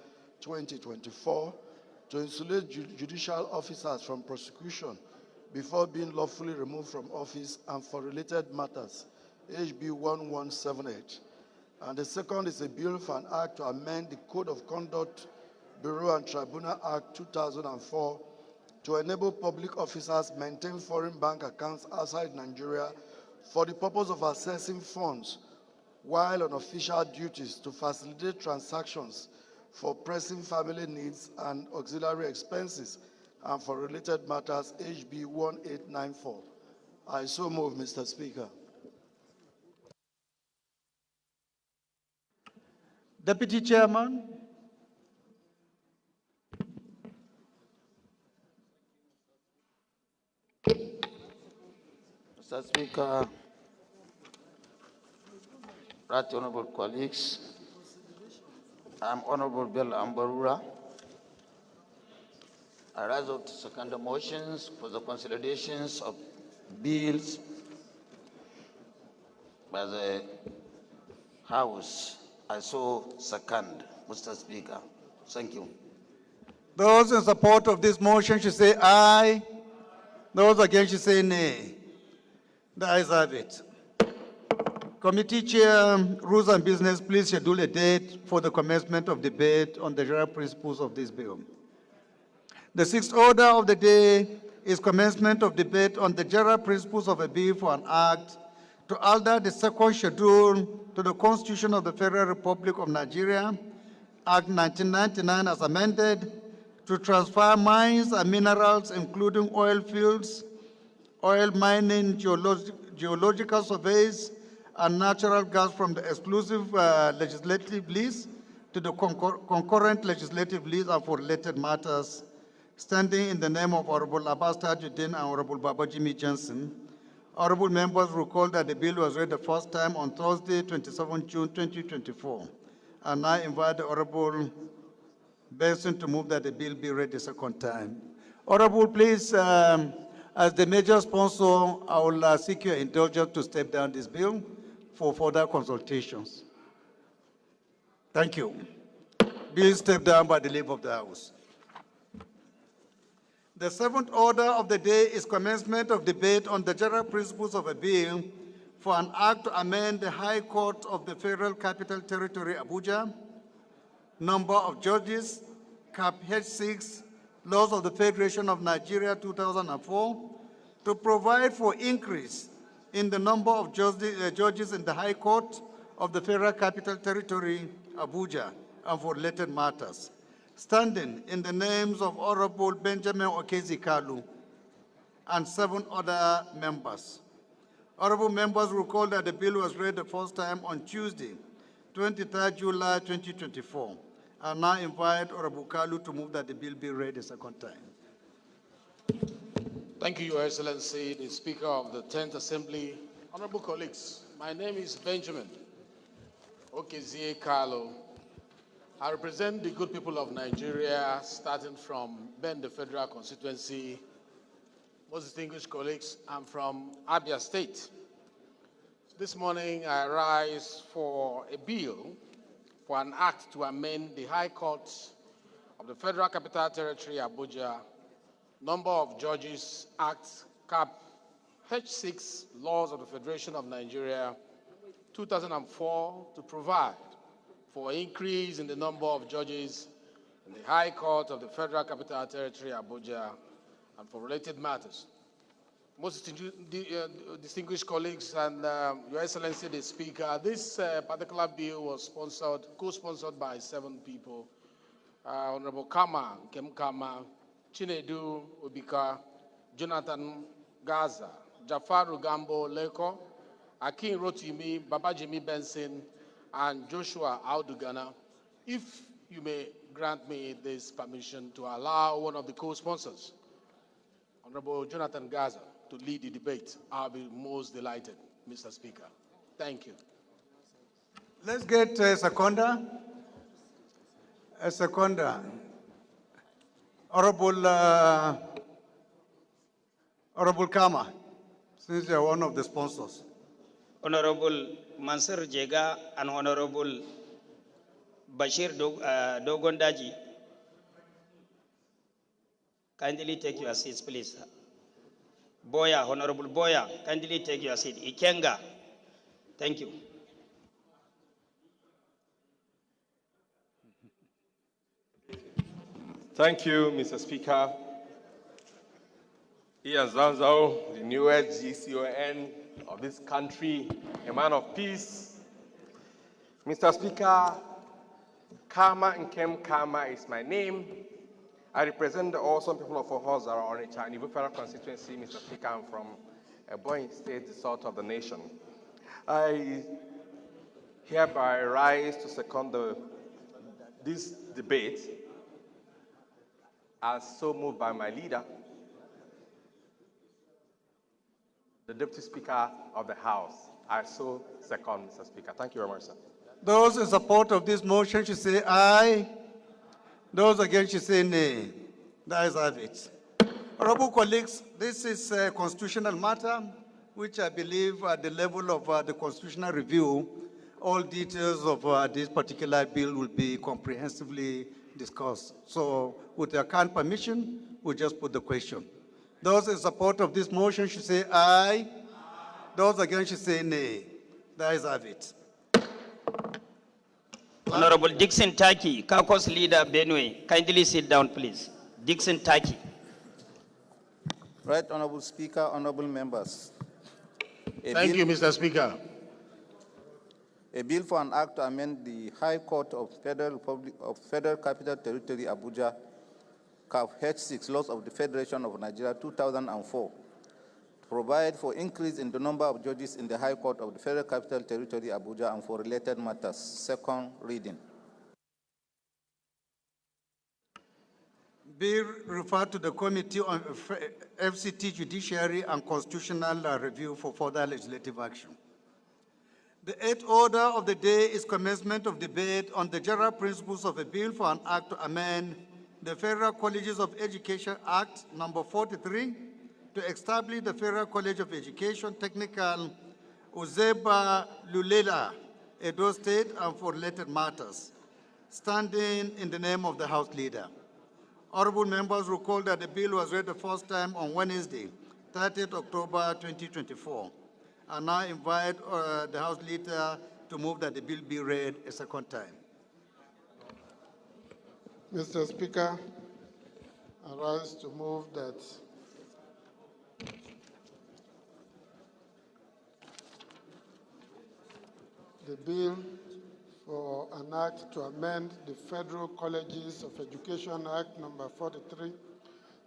2024, to insulate judicial officers from prosecution before being lawfully removed from office and for related matters, HB 1178. And the second is a bill for an act to amend the Code of Conduct Bureau and Tribunal Act 2004 to enable public officers maintain foreign bank accounts outside Nigeria for the purpose of accessing funds while on official duties to facilitate transactions for pressing family needs and auxiliary expenses, and for related matters, HB 1894. I so move, Mr. Speaker. Deputy Chairman. Mr. Speaker, right honorable colleagues, I'm Honorable Bill Ambarura. I rise up to second the motions for the consolidations of bills by the House. I so second, Mr. Speaker. Thank you. Those in support of this motion should say aye. Those against should say nay. The ayes have it. Committee Chair, Rules and Business, please schedule a date for the commencement of debate on the general principles of this bill. The sixth order of the day is commencement of debate on the general principles of a bill for an act to alter the second schedule to the Constitution of the Federal Republic of Nigeria, Act 1999 as amended, to transfer mines and minerals, including oil fields, oil mining, geological surveys, and natural gas from the exclusive legislative list to the concurrent legislative list and for related matters, standing in the name of Honorable Abbas Tajuddin and Honorable Babajimi Johnson. Honorable members recall that the bill was read the first time on Thursday, 27 June 2024. And I invite the Honorable Benson to move that the bill be read the second time. Honorable, please, as the major sponsor, I will seek your indulgence to step down this bill for further consultations. Thank you. Bill stepped down by the leave of the House. The seventh order of the day is commencement of debate on the general principles of a bill for an act to amend the High Court of the Federal Capital Territory, Abuja, number of judges, Cap H6, Laws of the Federation of Nigeria 2004, to provide for increase in the number of judges in the High Court of the Federal Capital Territory, Abuja, and for related matters, standing in the names of Honorable Benjamin Okezi Kalu and 7 other members. Honorable members recall that the bill was read the first time on Tuesday, 23 July 2024. I now invite Honorable Kalu to move that the bill be read a second time. Thank you, Your Excellency, the Speaker of the 10th Assembly. Honorable colleagues, my name is Benjamin Okezie Kalu. I represent the good people of Nigeria, starting from Ben, the Federal Constituency. Most distinguished colleagues, I'm from Abia State. This morning, I rise for a bill for an act to amend the High Court of the Federal Capital Territory, Abuja, Number of Judges Act, Cap H6, Laws of the Federation of Nigeria, 2004, to provide for increase in the number of judges in the High Court of the Federal Capital Territory, Abuja, and for related matters. Most distinguished colleagues and Your Excellency the Speaker, this particular bill was co-sponsored by 7 people. Honorable Kama, Kem Kama, Chinedu Obika, Jonathan Gaza, Jafaru Gambo Leko, Akin Rotimi, Babajimi Benson, and Joshua Audugana. If you may grant me this permission to allow one of the co-sponsors, Honorable Jonathan Gaza, to lead the debate, I'll be most delighted, Mr. Speaker. Thank you. Let's get a seconder. A seconder. Honorable Kama, since you're one of the sponsors. Honorable Mansur Jega and Honorable Bashir Dogondaji, kindly take your seats, please. Boya, Honorable Boya, kindly take your seat. Ikenga, thank you. Thank you, Mr. Speaker. Ian Zanzao, the newest GCON of this country, a man of peace. Mr. Speaker, Kama Nkem Kama is my name. I represent the awesome people of Ohoza or Onitsha in the Federal constituency, Mr. Speaker. I'm from Ebonyi State, the south of the nation. I hereby rise to second this debate as so moved by my leader, the Deputy Speaker of the House. I so second, Mr. Speaker. Thank you very much, sir. Those in support of this motion should say aye. Those against should say nay. That is have it. Honorable colleagues, this is a constitutional matter, which I believe at the level of the constitutional review, all details of this particular bill will be comprehensively discussed. So with your kind permission, we'll just put the question. Those in support of this motion should say aye. Those against should say nay. That is have it. Honorable Dixon Taki, caucus leader Benue, kindly sit down, please. Dixon Taki. Right, Honorable Speaker, honorable members. Thank you, Mr. Speaker. A bill for an act to amend the High Court of Federal Capital Territory, Abuja, Cap H6, Laws of the Federation of Nigeria 2004, to provide for increase in the number of judges in the High Court of the Federal Capital Territory, Abuja, and for related matters. Second reading. Bill referred to the Committee on FCT Judiciary and Constitutional Review for further legislative action. The eighth order of the day is commencement of debate on the general principles of a bill for an act to amend the Federal Colleges of Education Act number 43 to establish the Federal College of Education Technical Uzeba Lulela, Edo State, and for related matters, standing in the name of the House Leader. Honorable members recall that the bill was read the first time on Wednesday, 30th October 2024. I now invite the House Leader to move that the bill be read a second time. Mr. Speaker, I rise to move that the bill for an act to amend the Federal Colleges of Education Act number 43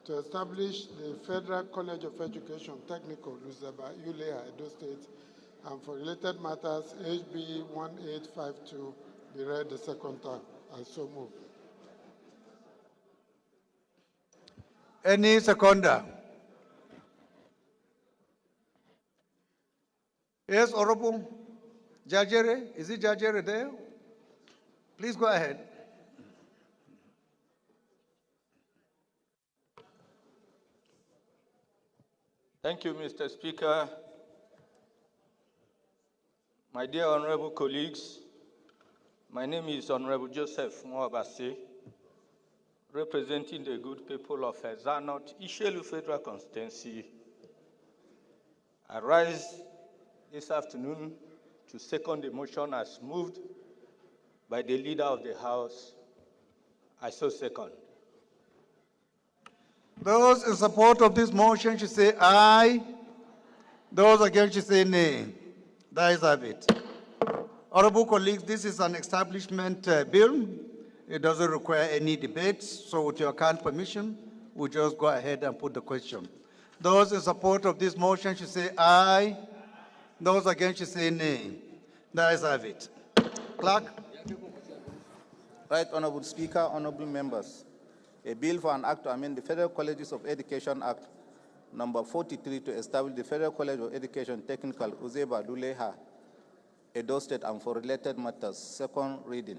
to establish the Federal College of Education Technical, Luzaba, Uleha, Edo State, and for related matters, HB 1852, be read the second time. I so move. Any seconder? Yes, Honorable Jajere, is it Jajere there? Please go ahead. Thank you, Mr. Speaker. My dear honorable colleagues, my name is Honorable Joseph Mwabase, representing the good people of Ezanot, Ishelu Federal Constituency. I rise this afternoon to second the motion as moved by the Leader of the House. I so second. Those in support of this motion should say aye. Those against should say nay. That is have it. Honorable colleagues, this is an establishment bill. It doesn't require any debate, so with your kind permission, we'll just go ahead and put the question. Those in support of this motion should say aye. Those against should say nay. That is have it. Clerk. Right, Honorable Speaker, honorable members. A bill for an act to amend the Federal Colleges of Education Act number 43 to establish the Federal College of Education Technical, Uzeba, Duleha, Edo State, and for related matters. Second reading.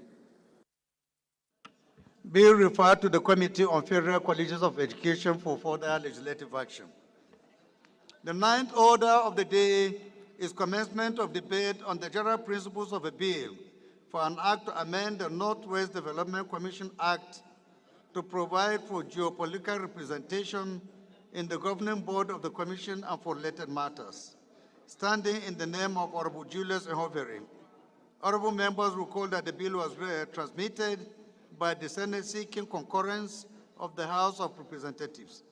Bill referred to the Committee on Federal Colleges of Education for further legislative action. The ninth order of the day is commencement of debate on the general principles of a bill for an act to amend the Northwest Development Commission Act to provide for geopolitical representation in the governing board of the Commission and for related matters. Standing in the name of Honorable Julius Ehoveri, honorable members recall that the bill was transmitted by the Senate seeking concurrence of the House of Representatives.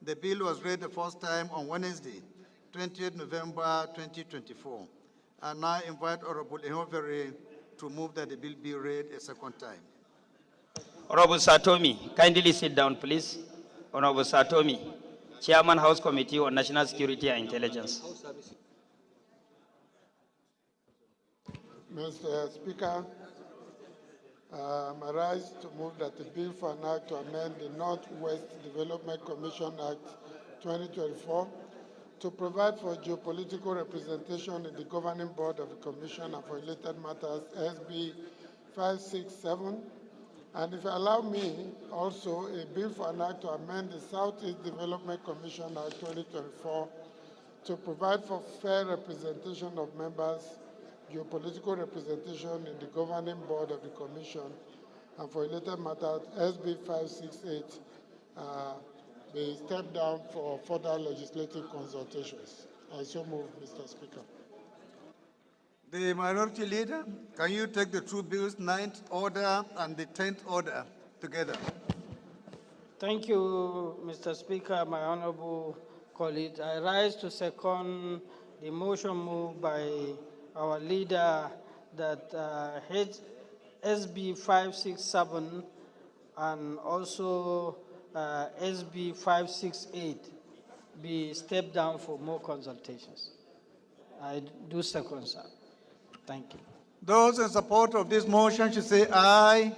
The bill was read the first time on Wednesday, 20th November 2024. I now invite Honorable Ehoveri to move that the bill be read a second time. Honorable Satomi, kindly sit down, please. Honorable Satomi, Chairman, House Committee on National Security and Intelligence. Mr. Speaker, I rise to move that the bill for an act to amend the Northwest Development Commission Act 2024 to provide for geopolitical representation in the governing board of the Commission and for related matters, SB 567. And if you allow me, also a bill for an act to amend the Southeast Development Commission Act 2024 to provide for fair representation of members, geopolitical representation in the governing board of the Commission, and for related matters, SB 568, be stepped down for further legislative consultations. I so move, Mr. Speaker. The Minority Leader, can you take the two bills, 9th order and the 10th order together? Thank you, Mr. Speaker, my honorable colleagues. I rise to second the motion moved by our leader that SB 567 and also SB 568 be stepped down for more consultations. I do second, sir. Thank you. Those in support of this motion should say aye.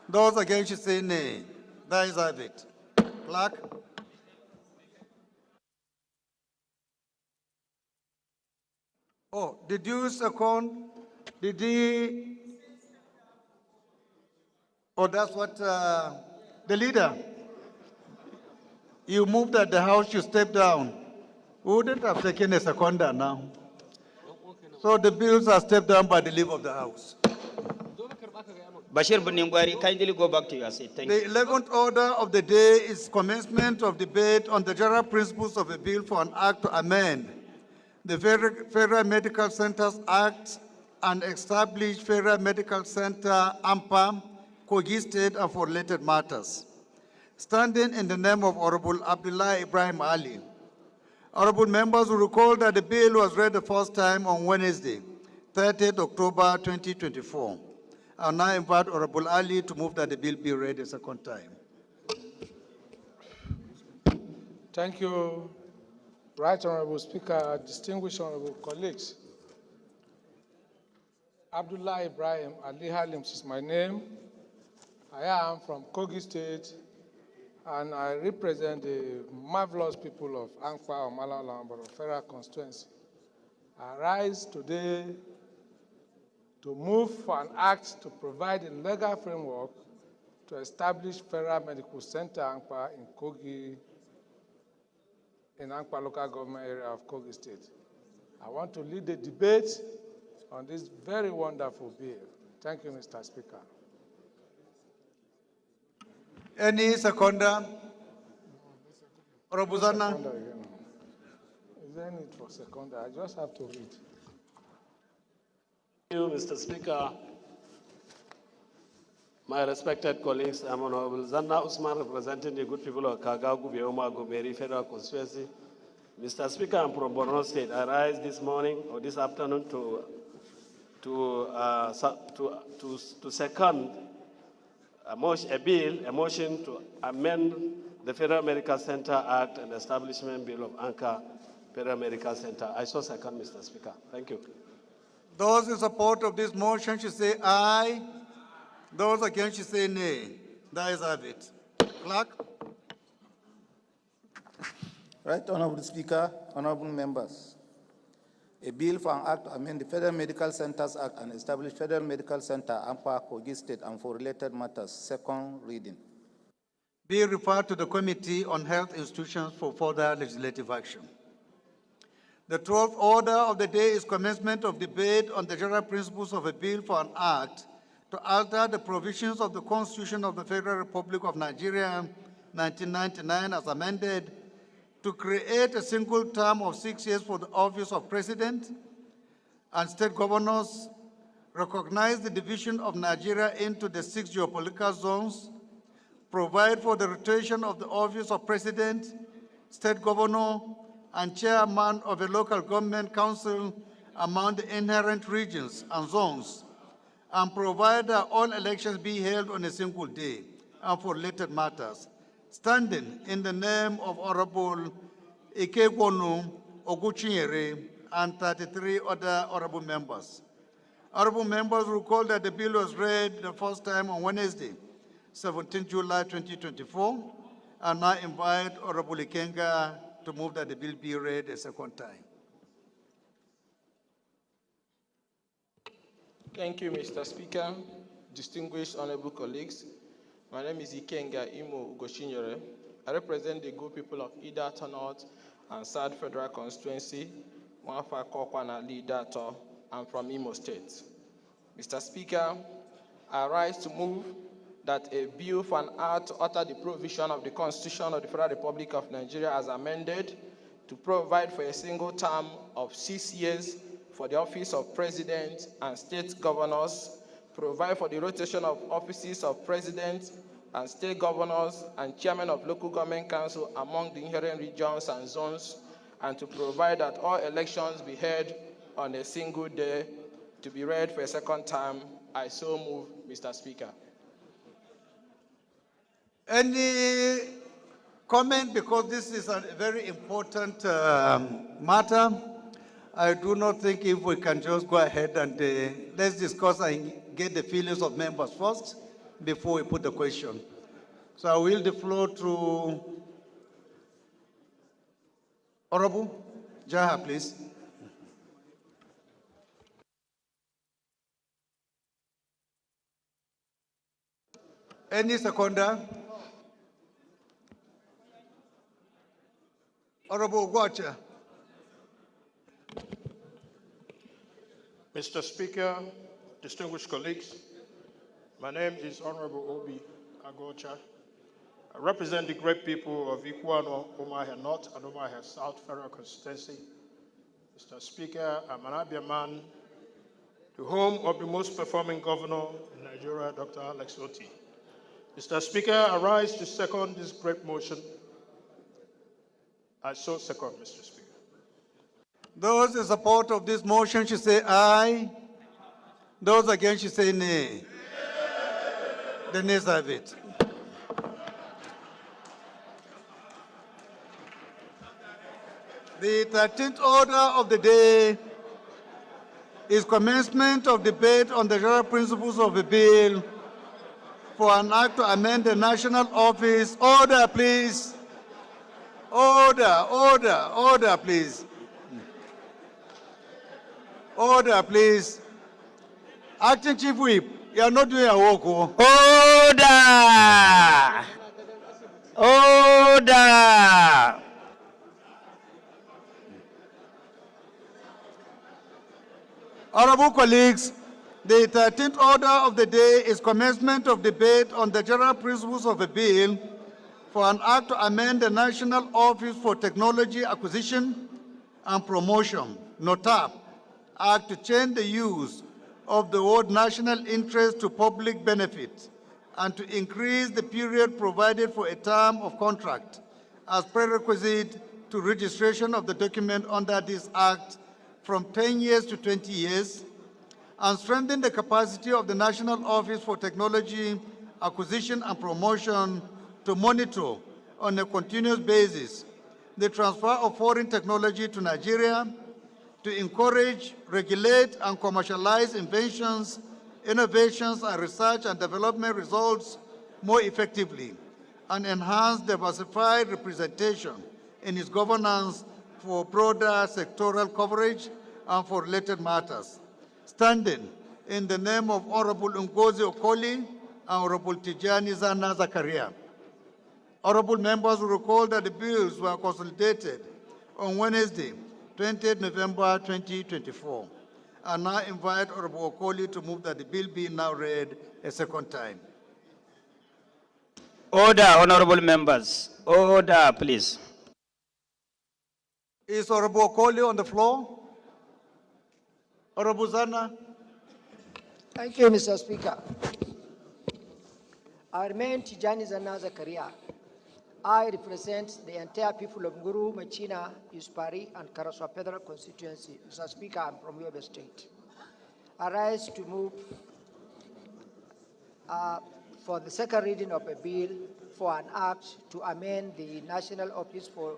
Those against should say nay. That is have it. Clerk. Oh, did you second? Did he? Oh, that's what the leader. You moved that the House should step down. We wouldn't have taken a seconder now. So the bills are stepped down by the leave of the House. Bashir Buningwari, kindly go back to your seat. Thank The you. 11th order of the day is commencement of debate on the general principles of a bill for an act to amend the Federal Medical Centers Act and establish Federal Medical Center, AMPA, Kogi State, and for related matters. Standing in the name of Honorable Abdullah Ibrahim Ali. Honorable members will recall that the bill was read the first time on Wednesday, 30th October 2024. I now invite Honorable Ali to move that the bill be read a second time. Thank you, Right Honorable Speaker, distinguished honorable colleagues. Abdullah Ibrahim Ali Halims is my name. I am from Kogi State, and I represent the marvelous people of Ankpa, Omala, Lamboro Federal Constituency. I rise today to move for an act to provide a legal framework to establish Federal Medical Center Ankpa in Kogi, in Ankpa local government area of Kogi State. I want to lead the debate on this very wonderful bill. Thank you, Mr. Speaker. Any seconder? Honorable Zana? Is there any need for seconder? I just have to read. Thank you, Mr. Speaker. My respected colleagues, I'm Honorable Zanna Usman, representing the good people of Kagagu, Bioma, Gomeri Federal Constituency. Mr. Speaker, I'm from Borno State. I rise this morning or this afternoon to second a motion to amend the Federal Medical Center Act and Establishment Bill of Anchor Federal Medical Center. I so second, Mr. Speaker. Thank you. Those in support of this motion should say aye. Those against should say nay. That is have it. Clerk? Right, Honorable Speaker, honorable members. A bill for an act to amend the Federal Medical Centers Act and establish Federal Medical Center, Ampa, Kogi State, and for related matters. Second reading. Be referred to the Committee on Health Institutions for further legislative action. The 12th order of the day is commencement of debate on the general principles of a bill for an act to alter the provisions of the Constitution of the Federal Republic of Nigeria, 1999, as amended, to create a single term of 6 years for the office of President and state governors, recognize the division of Nigeria into the 6 geopolitical zones, provide for the rotation of the office of President, state governor, and chairman of a local government council among the inherent regions and zones, and provide that all elections be held on a single day and for related matters, standing in the name of Honorable Ikegwonu Oguchinyere and 33 other honorable members. Honorable members recall that the bill was read the first time on Wednesday, 17 July 2024, and I invite Honorable Ikenga to move that the bill be read a second time. Thank you, Mr. Speaker. Distinguished honorable colleagues, my name is Ikenga Imo Ugoshinyere. I represent the good people of Idato North and South Federal Constituency, Wafa Kokwana Lidato. I'm from Imo State. Mr. Speaker, I rise to move that a bill for an act to alter the provision of the Constitution of the Federal Republic of Nigeria as amended to provide for a single term of 6 years for the office of President and state governors, provide for the rotation of offices of President and state governors and chairmen of local government council among the inherent regions and zones, and to provide that all elections be held on a single day to be read for a second time. I so move, Mr. Speaker. Any comment? Because this is a very important matter. I do not think if we can just go ahead and let's discuss and get the feelings of members first before we put the question. So I will the floor to Honorable Jaha, please. Any seconder? Honorable Gwacha. Mr. Speaker, distinguished colleagues, My name is Honorable Obi Agocha. I represent the great people of Ikuano, Omahia North and Omahia South Federal Constituency. Mr. Speaker, I'm an Abia man, the home of the most performing governor in Nigeria, Dr. Alex Oti. Mr. Speaker, I rise to second this great motion. I so second, Mr. Speaker. Those in support of this motion should say aye. Those against should say nay. The nays have it. The 13th order of the day is commencement of debate on the general principles of the bill for an act to amend the national office. Order, please. Order, please. Order, please. Acting Chief Whip, you are not doing your work. Order! Honorable colleagues, the 13th order of the day is commencement of debate on the general principles of a bill for an act to amend the National Office for Technology Acquisition and Promotion, NOTAP, Act to change the use of the word national interest to public benefit and to increase the period provided for a term of contract as prerequisite to registration of the document under this Act from 10 years to 20 years, and strengthen the capacity of the National Office for Technology Acquisition and Promotion to monitor on a continuous basis the transfer of foreign technology to Nigeria, to encourage, regulate, and commercialize inventions, innovations, and research and development results more effectively, and enhance diversified representation in its governance for broader sectoral coverage and for related matters. Standing in the name of Honorable Ngozi Okoli and Honorable Tijani Zana Zakaria. Honorable members will recall that the bills were consolidated on Wednesday, 20th November 2024. I now invite Honorable Okoli to move that the bill be now read a second time. Order, honorable members. Order, please. Is Honorable Okoli on the floor? Honorable Zana? Thank you, Mr. Speaker. I remain Tijani Zana Zakaria. I represent the entire people of Nguru, Machina, Yuspari, and Karaswa Federal Constituency. Mr. Speaker, I'm from Yobe State. I rise to move for the second reading of a bill for an act to amend the National Office for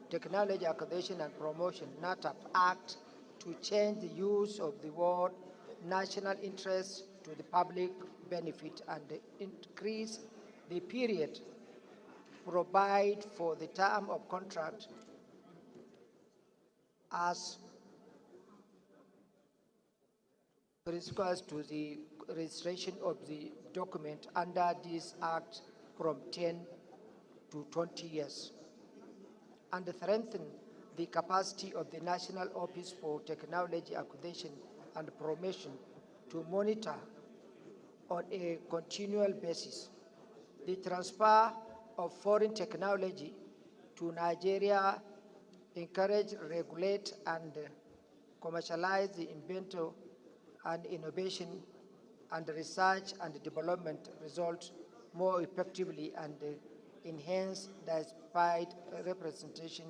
Technology Acquisition and Promotion, NATAP Act, to change the use of the word national interest to the public benefit and increase the period provide for the term of contract as regards to the registration of the document under this act from 10 to 20 years, and strengthen the capacity of the National Office for Technology Acquisition and Promotion to monitor on a continual basis the transfer of foreign technology to Nigeria, encourage, regulate, and commercialize the inventor and innovation and research and development results more effectively, and enhance diversified representation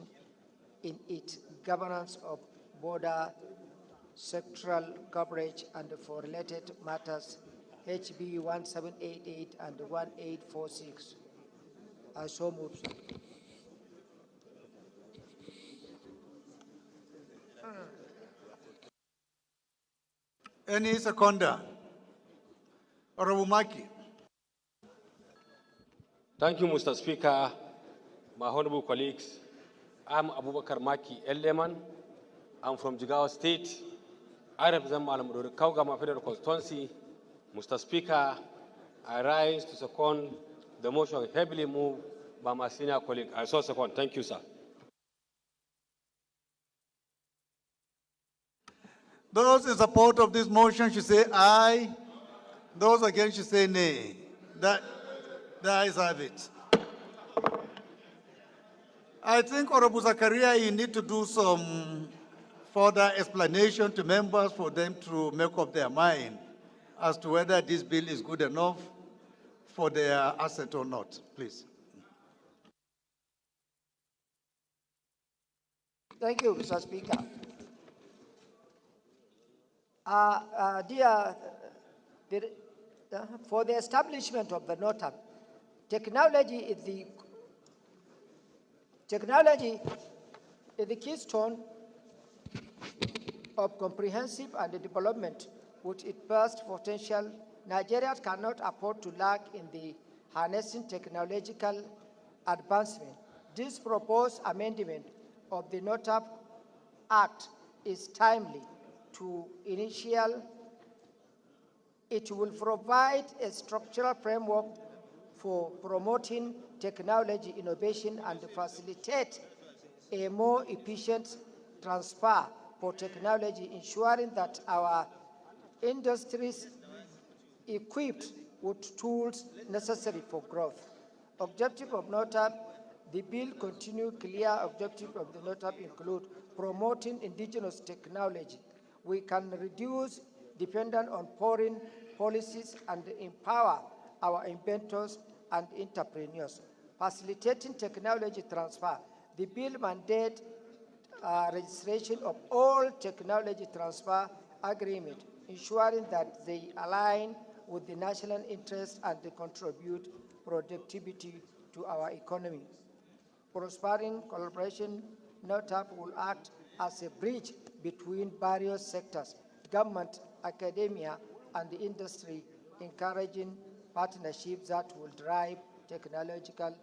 in its governance of border sectoral coverage and for related matters, HB 1788 and 1846. I so move. Any seconder? Honorable Maki. Thank you, Mr. Speaker. My honorable colleagues, I'm Abubakar Maki Elleman. I'm from Jigawa State. I represent Malamudori Kaugama Federal Constituency. Mr. Speaker, I rise to second the motion heavily moved by my senior colleague. I so second. Thank you, sir. Those in support of this motion should say aye. Those against should say nay. The ayes have it. I think, Honorable Zakaria, you need to do some further explanation to members for them to make up their mind as to whether this bill is good enough for their asset or not, please. Thank you, Mr. Speaker. For the establishment of the NOTAP, technology is the keystone of comprehensive and development. With its vast potential, Nigeria cannot afford to lag in the harnessing technological advancement. This proposed amendment of the NOTAP Act is timely to initial. It will provide a structural framework for promoting technology innovation and facilitate a more efficient transfer for technology, ensuring that our industries equipped with tools necessary for growth. Objective of NOTAP, the bill continue clear objective of the NOTAP include promoting indigenous technology. We can reduce dependence on foreign policies and empower our inventors and entrepreneurs. Facilitating technology transfer. The bill mandates registration of all technology transfer agreements, ensuring that they align with the national interest and they contribute productivity to our economy. Prospering collaboration, NOTAP will act as a bridge between various sectors, government, academia, and the industry, encouraging partnerships that will drive technological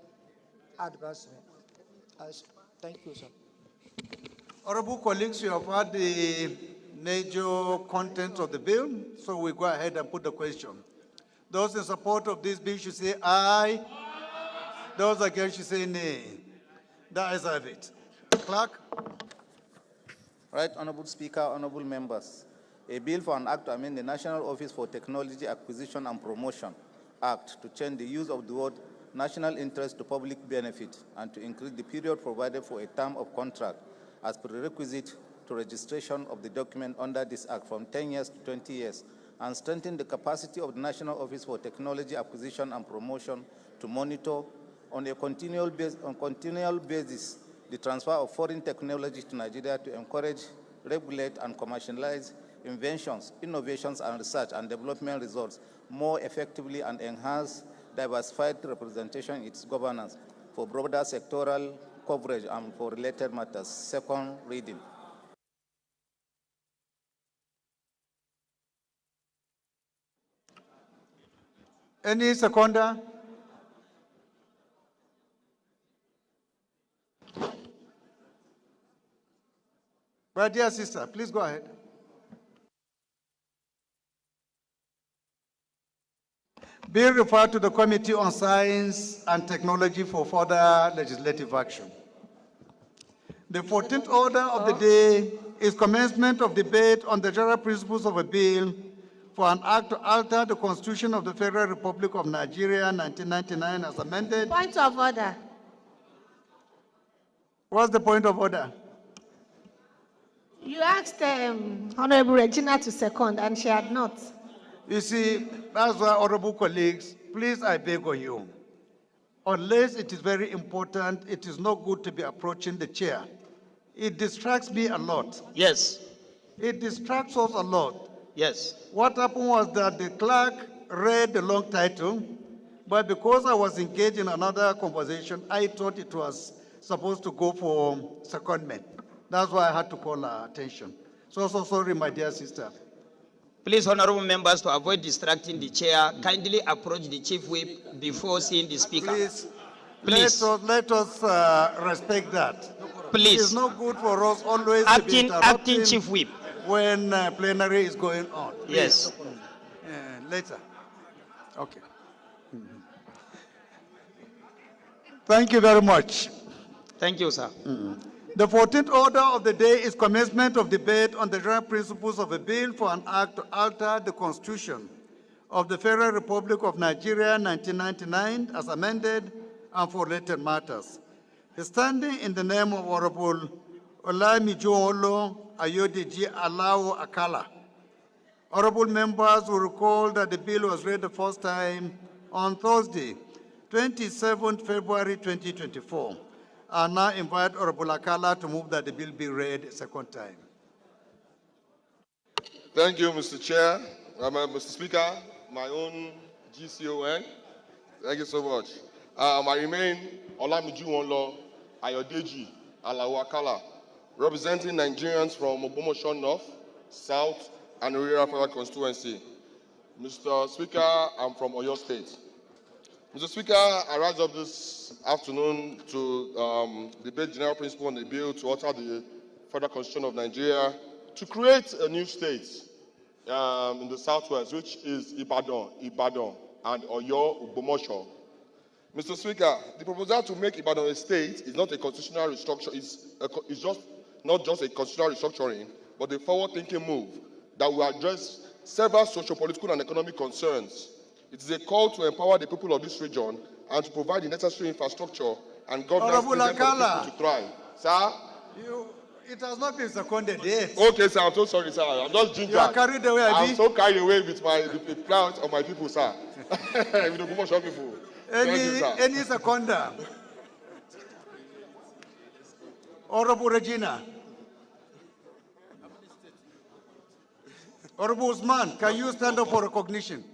advancement. Thank you, sir. Honorable colleagues, you have heard the major content of the bill, so we go ahead and put the question. Those in support of this bill should say aye. Those against should say nay. The ayes have it. Clerk. Right, Honorable Speaker, honorable members. A bill for an act to amend the National Office for Technology Acquisition and Promotion Act to change the use of the word national interest to public benefit and to increase the period provided for a term of contract as prerequisite to registration of the document under this act from 10 years to 20 years and strengthen the capacity of the National Office for Technology Acquisition and Promotion to monitor on a continual basis the transfer of foreign technology to Nigeria to encourage, regulate, and commercialize inventions, innovations, and research and development results more effectively and enhance diversified representation in its governance for broader sectoral coverage and for related matters. Second reading. Any seconder? My dear sister, please go ahead. Bill referred to the Committee on Science and Technology for further legislative action. The 14th order of the day is commencement of debate on the general principles of a bill for an act to alter the Constitution of the Federal Republic of Nigeria, 1999, as amended. Point of order. What's the point of order? You asked Honorable Regina to second, and she had not. You see, that's why, honorable colleagues, please, I beg of you, unless it is very important, it is not good to be approaching the chair. It distracts me a lot. Yes. It distracts us a lot. Yes. What happened was that the clerk read the long title, but because I was engaged in another conversation, I thought it was supposed to go for secondment. That's why I had to call her attention. So sorry, my dear sister. Please, honorable members, to avoid distracting the chair, kindly approach the chief whip before seeing the speaker. Please. Let us respect that. Please. It is not good for us always to be interrupting acting chief whip when plenary is going on. Please. Yes. Later. Okay. Thank you very much. Thank you, sir. The 14th order of the day is commencement of debate on the general principles of a bill for an act to alter the Constitution of the Federal Republic of Nigeria 1999 as amended and for related matters. Standing in the name of Honorable Olamijo Ayodeji Alao Akala. Honorable members will recall that the bill was read the first time on Thursday, 27 February 2024. I now invite Honorable Akala to move that the bill be read a second time. Thank you, Mr. Chair. Mr. Speaker, my own GCON. Thank you so much. I remain Olamijo Ayodeji Alao Akala, representing Nigerians from Ogbomoso North, South, and Rural Federal Constituency. Mr. Speaker, I'm from Oyo State. Mr. Speaker, I rise up this afternoon to debate general principle on the bill to alter the Federal Constitution of Nigeria to create a new state in the Southwest, which is Ibadan, and Oyo Ogbomoso. Mr. Speaker, the proposal to make Ibadan a state is not a constitutional restructure. It's just not just a constitutional restructuring, but a forward-thinking move that will address several socio-political and economic concerns. It is a call to empower the people of this region and to provide the necessary infrastructure and governance needed for the people to thrive. Sir? It has not been seconded yet. Okay, sir, I'm so sorry, sir. I'm just ginger. You are carried away, I'm so carried away with the crowd of my people, sir. With the Ogbomoso people. Thank you, sir. Any seconder? Honorable Regina. Honorable Usman, can you stand up for recognition?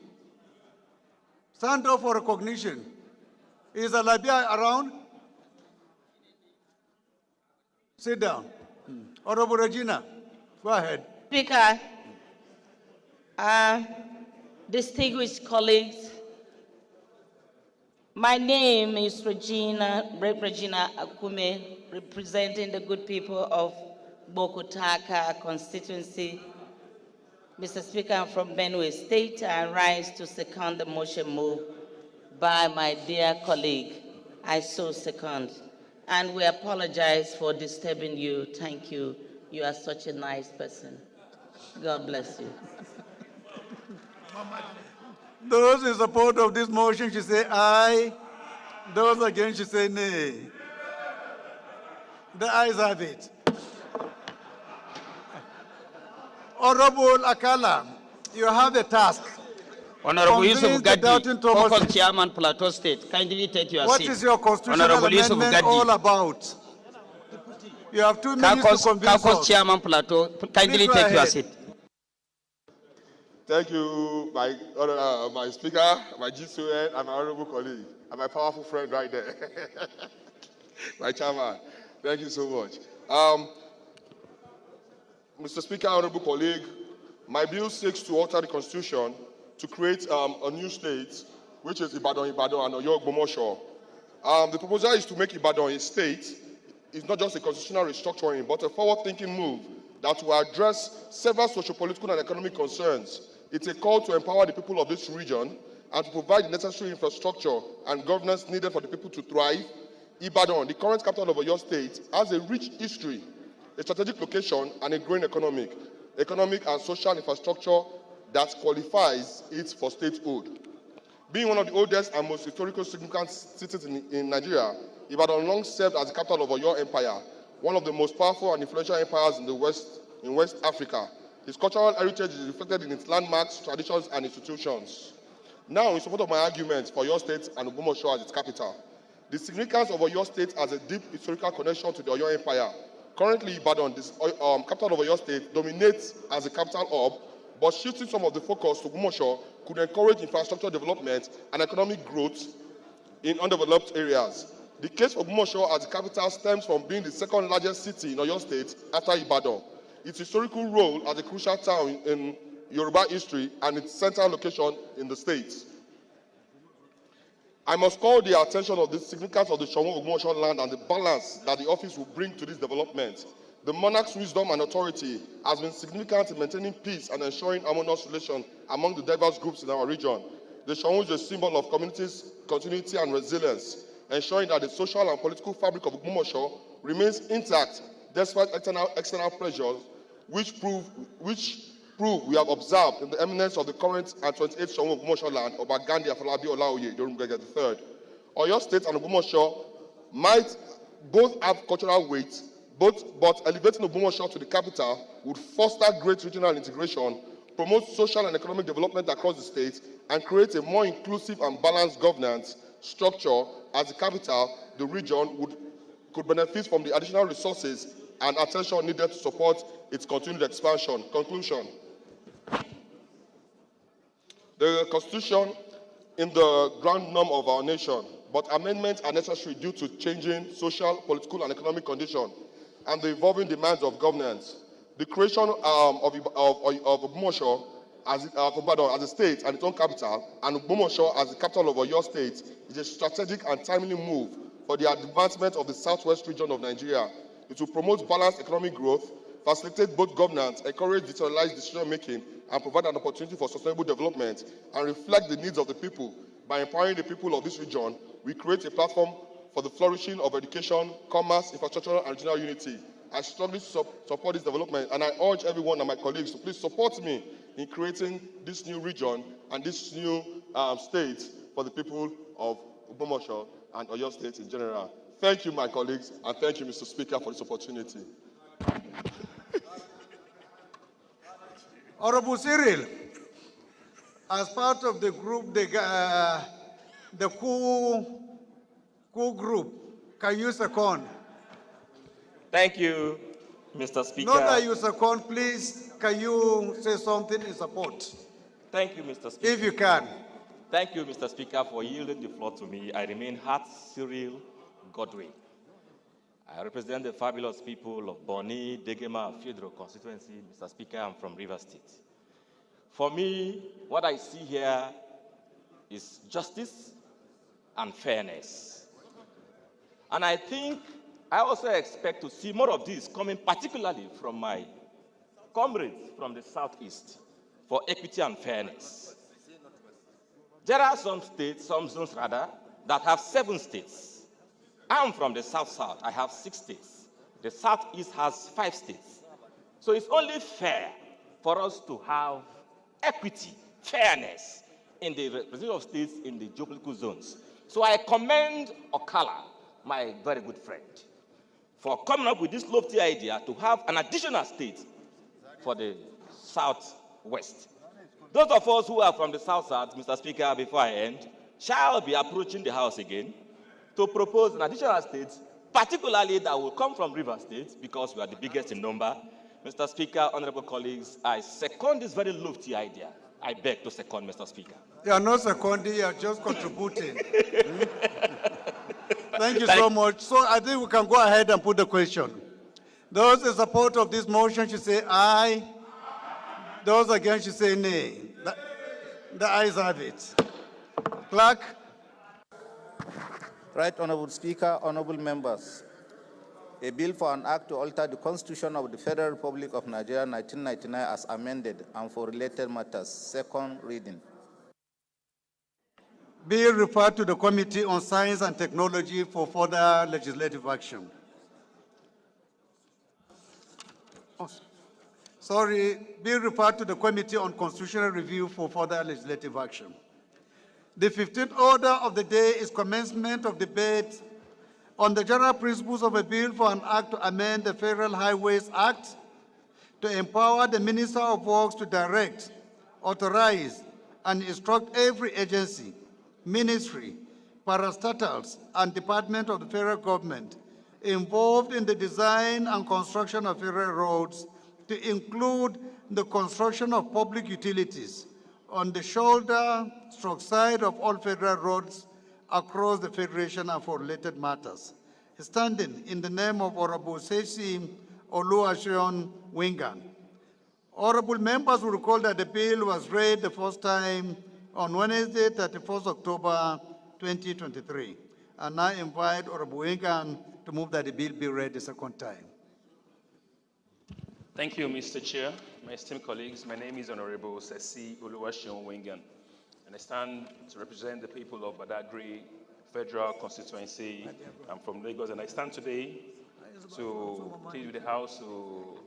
Stand up for recognition. Is Alabia around? Sit down. Honorable Regina, go ahead. Speaker, distinguished colleagues, my name is Regina Akume, representing the good people of Bokutaka constituency. Mr. Speaker, I'm from Benue State. I rise to second the motion moved by my dear colleague. I so second. And we apologize for disturbing you. Thank you. You are such a nice person. God bless you. Those in support of this motion should say aye. Those against should say nay. The ayes have it. Honorable Akala, you have a task. Honorable Convince Yusuf the Gaddi, doubting Thomas- Caucus Chairman, Plateau State, kindly take your What seat. is your constitutional Honorable Yusuf amendment Gaddi, all about? You have 2 minutes to convince Caucus us. Chairman, Plateau, kindly Please go take your ahead. seat. Thank you, my speaker, my GCON, and my honorable colleague, and my powerful friend right there, my chairman. Thank you so much. Mr. Speaker, honorable colleague, my bill seeks to alter the constitution to create a new state, which is Ibadan, and Oyo Ogbomoso. The proposal is to make Ibadan a state. It's not just a constitutional restructuring, but a forward-thinking move that will address several socio-political and economic concerns. It's a call to empower the people of this region and to provide the necessary infrastructure and governance needed for the people to thrive. Ibadan, the current capital of Oyo State, has a rich history, a strategic location, and a growing economic and social infrastructure that qualifies it for statehood. Being one of the oldest and most historically significant cities in Nigeria, Ibadan long served as the capital of Oyo Empire, one of the most powerful and influential empires in West Africa. Its cultural heritage is reflected in its landmarks, traditions, and institutions. Now, in support of my argument for Oyo State and Ogbomoso as its capital, the significance of Oyo State has a deep historical connection to the Oyo Empire. Currently, Ibadan, this capital of Oyo State, dominates as a capital hub, but shifting some of the focus to Ogbomoso could encourage infrastructure development and economic growth in undeveloped areas. The case for Ogbomoso as the capital stems from being the second largest city in Oyo State after Ibadan. Its historical role as a crucial town in Yoruba history and its central location in the state. I must call the attention of the significance of the Ogbomoso land and the balance that the office will bring to this development. The monarch's wisdom and authority has been significant in maintaining peace and ensuring harmonious relations among the diverse groups in our region. The Shawun is a symbol of community's continuity and resilience, ensuring that the social and political fabric of Ogbomoso remains intact despite external pressures, which prove we have observed in the eminence of the current and 28th Shawon Ogumosho land of Agandi Afolabi Olaoye Yorumgege III. Oyo State and Ogumosho might both have cultural weight, but elevating Ogumosho to the capital would foster great regional integration, promote social and economic development across the state, and create a more inclusive and balanced governance structure. As the capital, the region could benefit from the additional resources and attention needed to support its continued expansion. Conclusion. The Constitution is the ground norm of our nation, but amendments are necessary due to changing social, political, and economic conditions and the evolving demands of governance. The creation of Ogumosho as a state and its own capital, and Ogumosho as the capital of Oyo State, is a strategic and timely move for the advancement of the southwest region of Nigeria. It will promote balanced economic growth, facilitate both governance, encourage decentralized decision-making, and provide an opportunity for sustainable development, and reflect the needs of the people. By empowering the people of this region, we create a platform for the flourishing of education, commerce, infrastructure, and regional unity. I strongly support this development, and I urge everyone and my colleagues to please support me in creating this new region and this new state for the people of Ogumosho and Oyo State in general. Thank you, my colleagues, and thank you, Mr. Speaker, for this opportunity. Honorable Cyril, as part of the group, the coup group, can you second? Thank you, Mr. Speaker. Not that you second, please, can you say something in support? Thank you, Mr. Speaker. If you can. Thank you, Mr. Speaker, for yielding the floor to me. I remain Hart Cyril Godwin. I represent the fabulous people of Boni, Degema, Federal constituency. Mr. Speaker, I'm from Rivers State. For me, what I see here is justice and fairness. And I think I also expect to see more of this coming particularly from my comrades from the Southeast for equity and fairness. There are some states, some zones rather, that have 7 states. I'm from the South-South. I have 6 states. The Southeast has 5 states. So it's only fair for us to have equity, fairness in the representation of states in the geopolitical zones. So I commend Okala, my very good friend, for coming up with this lofty idea to have an additional state for the Southwest. Those of us who are from the South-South, Mr. Speaker, before I end, shall be approaching the House again to propose an additional state, particularly that will come from River State, because we are the biggest in number. Mr. Speaker, honorable colleagues, I second this very lofty idea. I beg to second, Mr. Speaker. You are not seconding, you are just contributing. Thank you so much. So I think we can go ahead and put the question. Those in support of this motion should say aye. Those against should say nay. The ayes have it. Clerk. Right, Honorable Speaker, honorable members. A bill for an act to alter the Constitution of the Federal Republic of Nigeria 1999 as amended and for related matters. Second reading. Bill referred to the Committee on Science and Technology for further legislative action. Bill referred to the Committee on Constitutional Review for further legislative action. The 15th order of the day is commencement of debate on the general principles of a bill for an act to amend the Federal Highways Act to empower the Minister of Works to direct, authorize, and instruct every agency, ministry, parastatals, and department of the federal government involved in the design and construction of federal roads to include the construction of public utilities on the shoulder/side of all federal roads across the Federation and for related matters. Standing in the name of Honorable Seisi Oluwaseun Wingan. Honorable members will recall that the bill was read the first time on Wednesday, 31st October 2023. And I invite Honorable Wingan to move that the bill be read the second time. Thank you, Mr. Chair. My esteemed colleagues, my name is Honorable Seisi Oluwaseun Wingan, and I stand to represent the people of Badagry Federal Constituency. I'm from Lagos, and I stand today to plead with the House to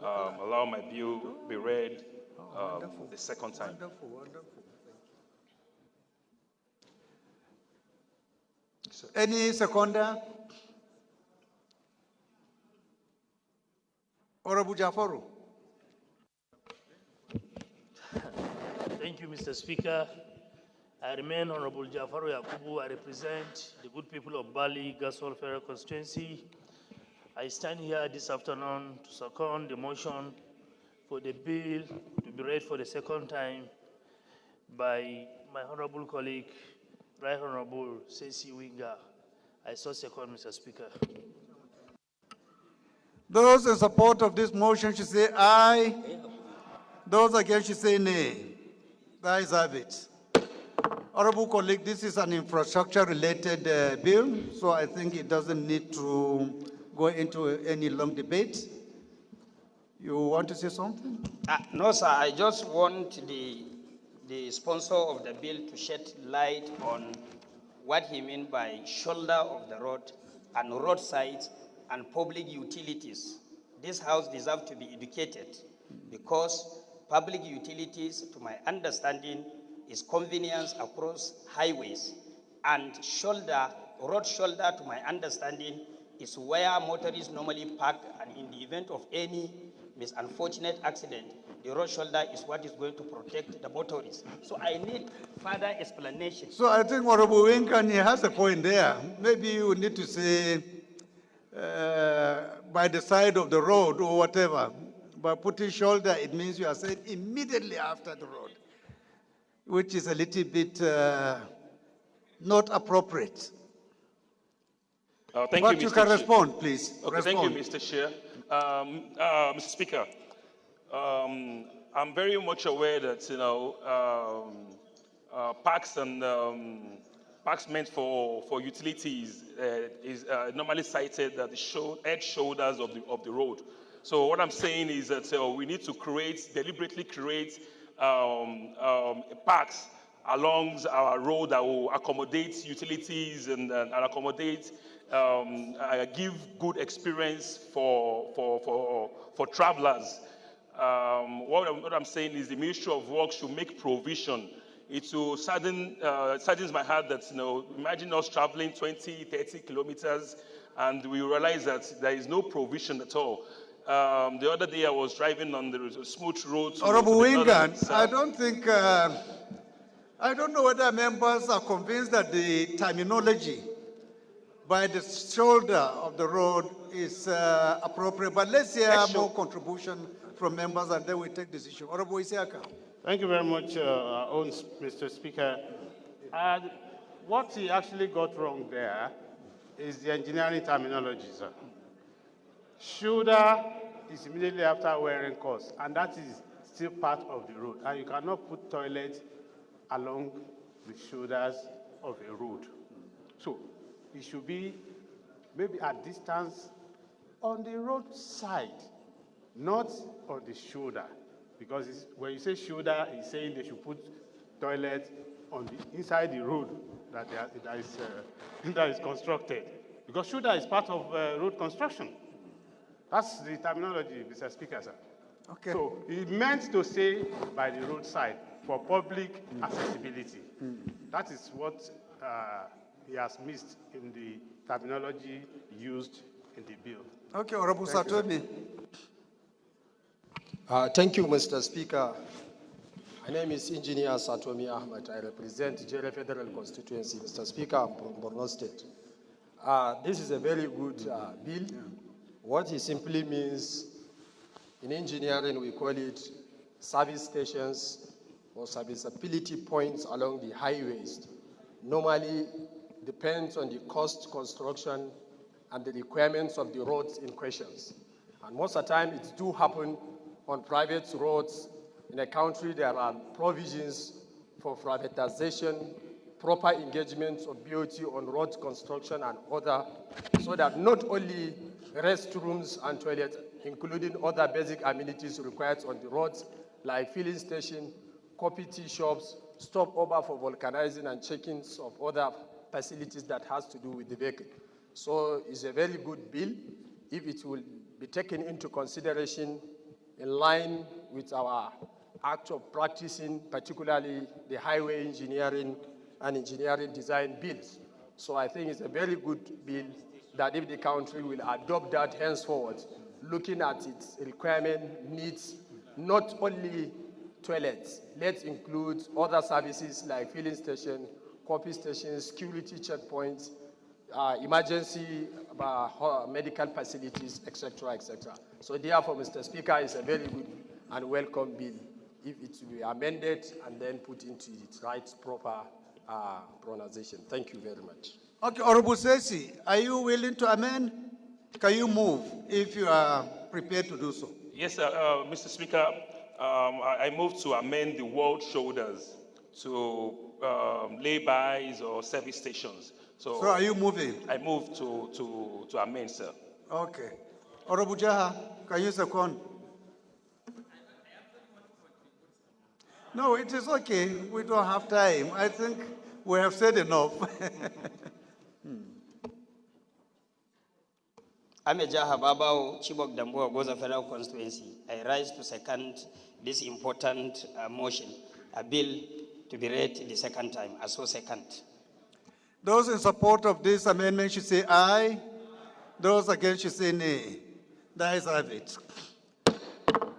allow my bill be read the second time. Wonderful, wonderful. Any seconder? Honorable Jafaru. Thank you, Mr. Speaker. I remain Honorable Jafaru Yakubu. I represent the good people of Bali, Gasol Federal Constituency. I stand here this afternoon to second the motion for the bill to be read for the second time by my honorable colleague, Right Honorable Ceci Winga. I so second, Mr. Speaker. Those in support of this motion should say aye. Those against should say nay. The ayes have it. Honorable colleague, this is an infrastructure-related bill, so I think it doesn't need to go into any long debate. You want to say something? No, sir. I just want the sponsor of the bill to shed light on what he means by shoulder of the road and roadsides and public utilities. This house deserves to be educated because public utilities, to my understanding, is convenience across highways, and shoulder, road shoulder, to my understanding, is where motorists normally park, and in the event of any unfortunate accident, the road shoulder is what is going to protect the motorists. So I need further explanation. So I think Honorable Winkan has a point there. Maybe you need to say by the side of the road or whatever. By putting shoulder, it means you are saying immediately after the road, which is a little bit not appropriate. Thank but you, you Mr. can Chair. respond, please. Okay, respond. thank you, Mr. Chair. Mr. Speaker, I'm very much aware that parks and parks meant for utilities is normally cited at the edge shoulders of the road. So what I'm saying is that we need to deliberately create parks along our road that will accommodate utilities and accommodate, give good experience for travelers. What I'm saying is the Ministry of Works should make provision. It will saddens my heart that, imagine us traveling 20, 30 kilometers and we realize that there is no provision at all. The other day I was driving on the smooth road to Honorable the northern Wingan, I don't think, I don't know whether members are convinced that the terminology by the shoulder of the road is appropriate, but let's hear more contribution from members and then we take decision. Honorable Isiaka. Thank you very much, Mr. Speaker. What he actually got wrong there is the engineering terminology, sir. Shoulder is immediately after wearing course, and that is still part of the road. And you cannot put toilets along the shoulders of a road. So it should be maybe a distance on the roadside, not on the shoulder. Because when you say shoulder, it's saying they should put toilet on the inside the road that is constructed. Because shoulder is part of road construction. That's the terminology, Mr. Speaker, sir. Okay. So he meant to say by the roadside for public accessibility. That is what he has missed in the terminology used in the bill. Okay, Honorable Satomi. Thank you, Mr. Speaker. My name is Engineer Satomi Ahmed. I represent Jere Federal Constituency. Mr. Speaker, I'm from Borno State. This is a very good bill. What it simply means, in engineering, we call it service stations or serviceability points along the highways. Normally depends on the cost, construction, and the requirements of the roads in questions. And most of the time, it do happen on private roads. In a country, there are provisions for privatization, proper engagement of BOT on road construction and other, so that not only restrooms and toilets, including other basic amenities required on the roads, like filling station, coffee tea shops, stopover for vulcanizing and check-ins of other facilities that has to do with the vehicle. So it's a very good bill if it will be taken into consideration in line with our act of practicing, particularly the highway engineering and engineering design bills. So I think it's a very good bill that if the country will adopt that henceforth, looking at its requirement needs, not only toilets, let's include other services like filling station, copy stations, security checkpoints, emergency medical facilities, etc., etc. So therefore, Mr. Speaker, it's a very good and welcome bill if it will be amended and then put into its right proper pronunciation. Thank you very much. Okay, Honorable Sesi, are you willing to amend? Can you move if you are prepared to do so? Yes, sir. Mr. Speaker, I move to amend the world shoulders to lay-bys or service stations. So are you moving? I move to amend, sir. Okay. Honorable Jaha, can you second? No, it is okay. We don't have time. I think we have said enough. I'm a Jaha Babao, Chibok Damboa, Goza Federal Constituency. I rise to second this important motion, a bill to be read the second time. I so second. Those in support of this amendment should say aye. Those against should say nay. The ayes have it.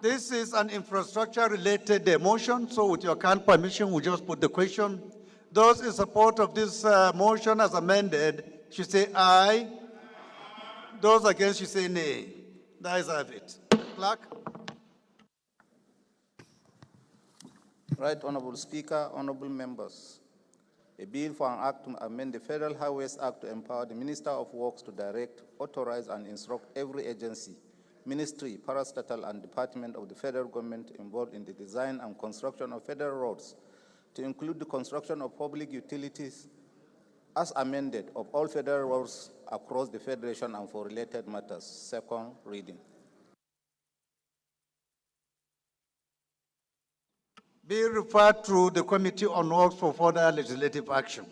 This is an infrastructure-related motion, so with your kind permission, we'll just put the question. Those in support of this motion as amended should say aye. Those against should say nay. The ayes have it. Clerk? Right, Honorable Speaker, honorable members. A bill for an act to amend the Federal Highways Act to empower the Minister of Works to direct, authorize, and instruct every agency, ministry, parastatal, and department of the federal government involved in the design and construction of federal roads, to include the construction of public utilities as amended of all federal roads across the Federation and for related matters. Second reading. Be referred to the Committee on Works for further legislative action.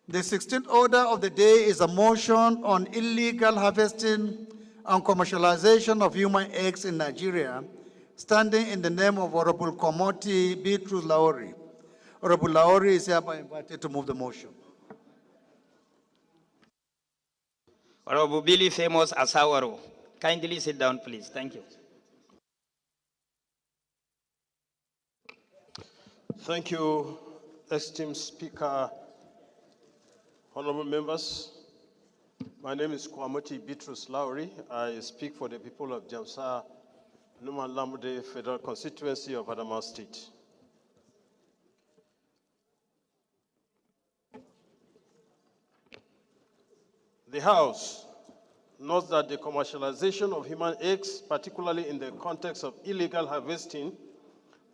The 16th order of the day is a motion on illegal harvesting and commercialization of human eggs in Nigeria, standing in the name of Honorable Komoti Bitrus Laori. Honorable Laori is hereby invited to move the motion. Honorable Billy Famous Asawaro, kindly sit down, please. Thank you. Thank you, esteemed Speaker, honorable members. My name is Kwamoti Bitrus Lauri. I speak for the people of Jamsa Numan Lamude Federal Constituency of Adamawa State. The House notes that the commercialization of human eggs, particularly in the context of illegal harvesting,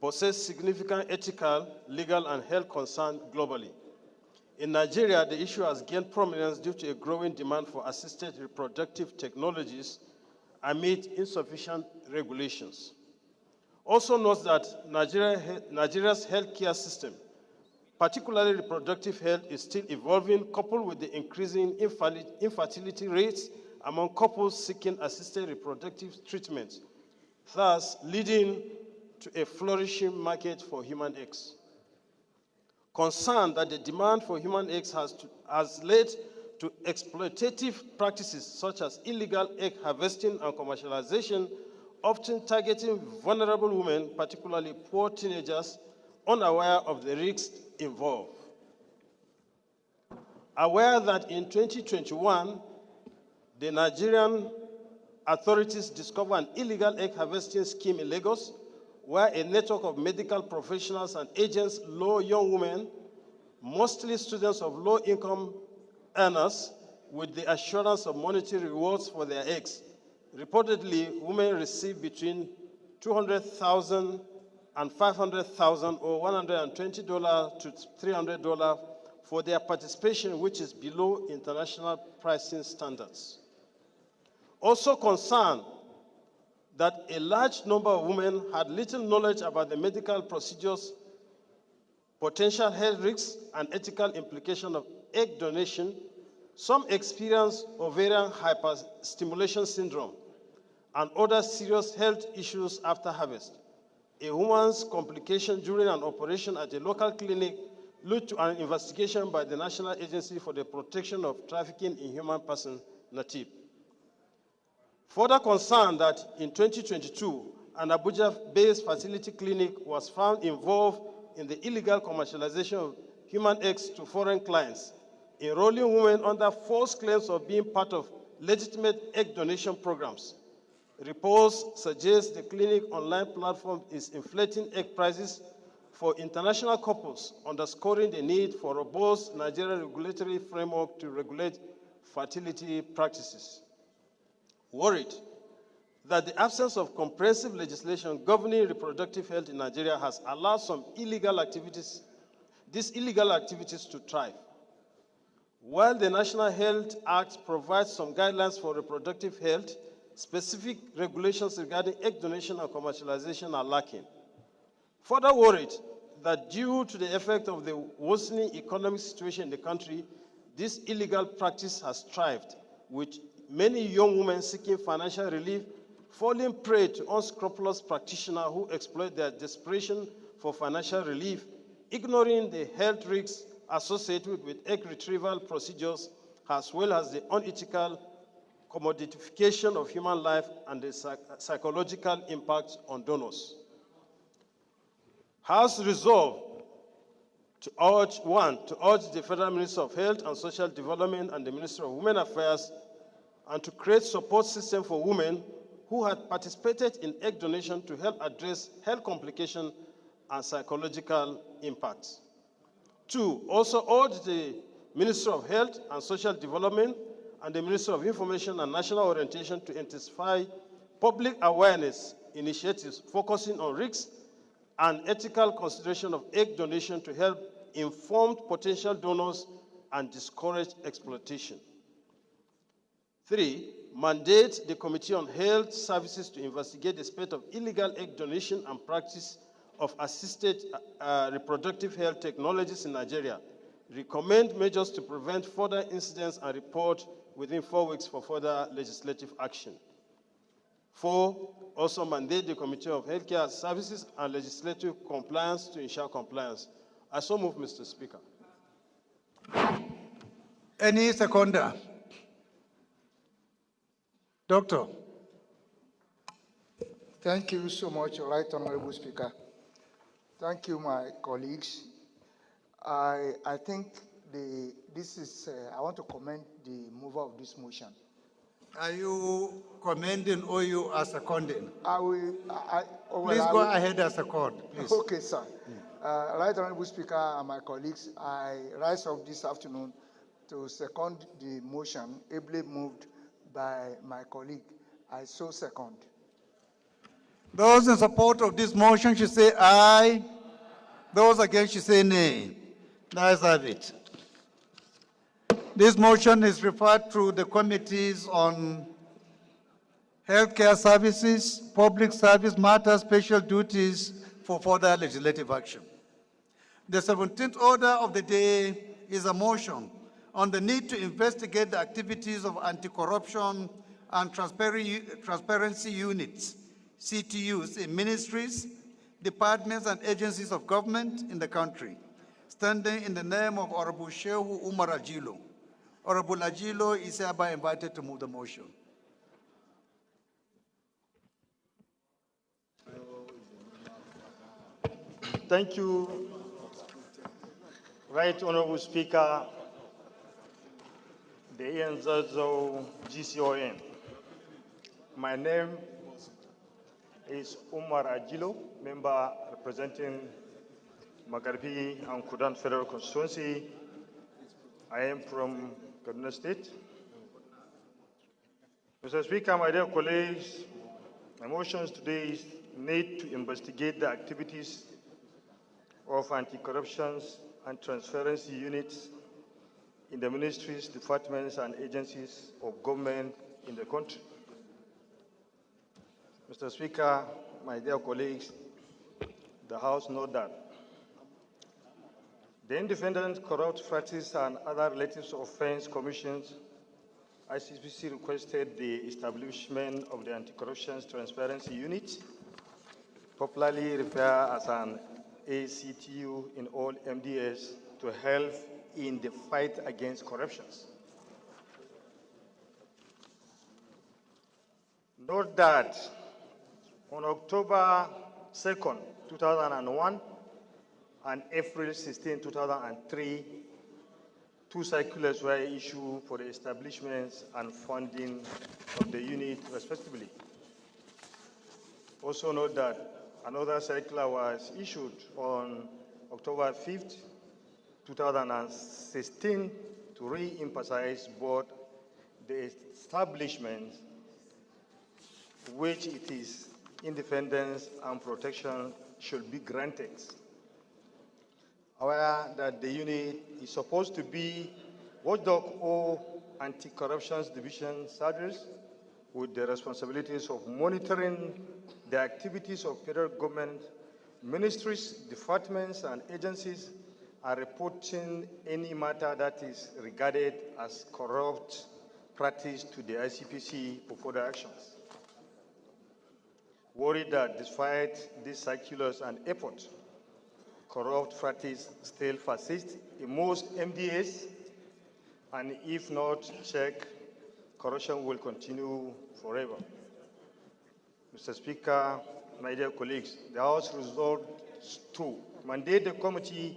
possess significant ethical, legal, and health concerns globally. In Nigeria, the issue has gained prominence due to a growing demand for assisted reproductive technologies amid insufficient regulations. Also notes that Nigeria's healthcare system, particularly reproductive health, is still evolving, coupled with the increasing infertility rates among couples seeking assisted reproductive treatment, thus leading to a flourishing market for human eggs. Concerned that the demand for human eggs has led to exploitative practices such as illegal egg harvesting and commercialization, often targeting vulnerable women, particularly poor teenagers, unaware of the risks involved. Aware that in 2021, the Nigerian authorities discovered an illegal egg harvesting scheme in Lagos, where a network of medical professionals and agents lure young women, mostly students of low-income earners, with the assurance of monetary rewards for their eggs. Reportedly, women receive between $200,000 and $500,000 or $120 to $300 for their participation, which is below international pricing standards. Also concerned that a large number of women had little knowledge about the medical procedures, potential health risks, and ethical implications of egg donation. Some experience ovarian hyperstimulation syndrome and other serious health issues after harvest. a woman's complication during an operation at a local clinic led to an investigation by the National Agency for the Protection of Trafficking in Human Persons, NATIP. Further concerned that in 2022, an Abuja-based fertility clinic was found involved in the illegal commercialization of human eggs to foreign clients, enrolling women under false claims of being part of legitimate egg donation programs. Reports suggest the clinic online platform is inflating egg prices for international couples, underscoring the need for a robust Nigerian regulatory framework to regulate fertility practices. Worried that the absence of comprehensive legislation governing reproductive health in Nigeria has allowed these illegal activities to thrive. While the National Health Act provides some guidelines for reproductive health, specific regulations regarding egg donation and commercialization are lacking. Further worried that due to the effect of the worsening economic situation in the country, this illegal practice has thrived, with many young women seeking financial relief falling prey to unscrupulous practitioners who exploit their desperation for financial relief, ignoring the health risks associated with egg retrieval procedures, as well as the unethical commodification of human life and the psychological impact on donors. Has resolved to urge the Federal Ministry of Health and Social Development and the Ministry of Women Affairs and to create support system for women who had participated in egg donation to help address health complications and psychological impacts. 2, also urge the Ministry of Health and Social Development and the Ministry of Information and National Orientation to intensify public awareness initiatives focusing on risks and ethical consideration of egg donation to help inform potential donors and discourage exploitation. 3, mandate the Committee on Health Services to investigate the spate of illegal egg donation and practice of assisted reproductive health technologies in Nigeria. Recommend measures to prevent further incidents and report within 4 weeks for further legislative action. 4, also mandate the Committee of Healthcare Services and Legislative Compliance to ensure compliance. I so move, Mr. Speaker. Any seconder? Doctor. Thank you so much, Right Honorable Speaker. Thank you, my colleagues. I think I want to commend the mover of this motion. Are you commending or you are seconding? Please go ahead as second, please. Okay, sir. Right Honorable Speaker and my colleagues, I rise up this afternoon to second the motion ably moved by my colleague. I so second. Those in support of this motion should say aye. Those against should say nay. Let's have it. This motion is referred to the committees on healthcare services, public service matters, special duties for further legislative action. The 17th order of the day is a motion on the need to investigate the activities of anti-corruption and transparency units, CTUs, in ministries, departments, and agencies of government in the country, standing in the name of Honorable Shehu Umar Ajilo. Honorable Ajilo is hereby invited to move the motion. Thank you, Right Honorable Speaker, the ENZO GCON. My name is Umar Ajilo, member representing Magharibi and Kudan Federal Constituency. I am from Kaduna State. Mr. Speaker, my dear colleagues, my motions today is need to investigate the activities of anti-corruption and transparency units in the ministries, departments, and agencies of government in the country. Mr. Speaker, my dear colleagues, the House knows that the Independent Corrupt Practice and Other Related Offense Commissions, ICPC, requested the establishment of the Anti-Corruption Transparency Unit popularly referred as an ACTU in all MDS, to help in the fight against corruptions. Note that on October 2nd, 2001 and April 16, 2003, two circulars were issued for the establishment and funding of the unit, respectively. Also note that another circular was issued on October 5th, 2016 to re-emphasize both the establishment, which it is independence and protection should be granted. Aware that the unit is supposed to be watchdog or anti-corruption division service with the responsibilities of monitoring the activities of federal government, ministries, departments, and agencies, and reporting any matter that is regarded as corrupt practice to the ICPC for further actions. Worried that despite these circulars and efforts, corrupt practice still persists in most MDAs, and if not checked, corruption will continue forever. Mr. Speaker, my dear colleagues, the House resolved to mandate the Committee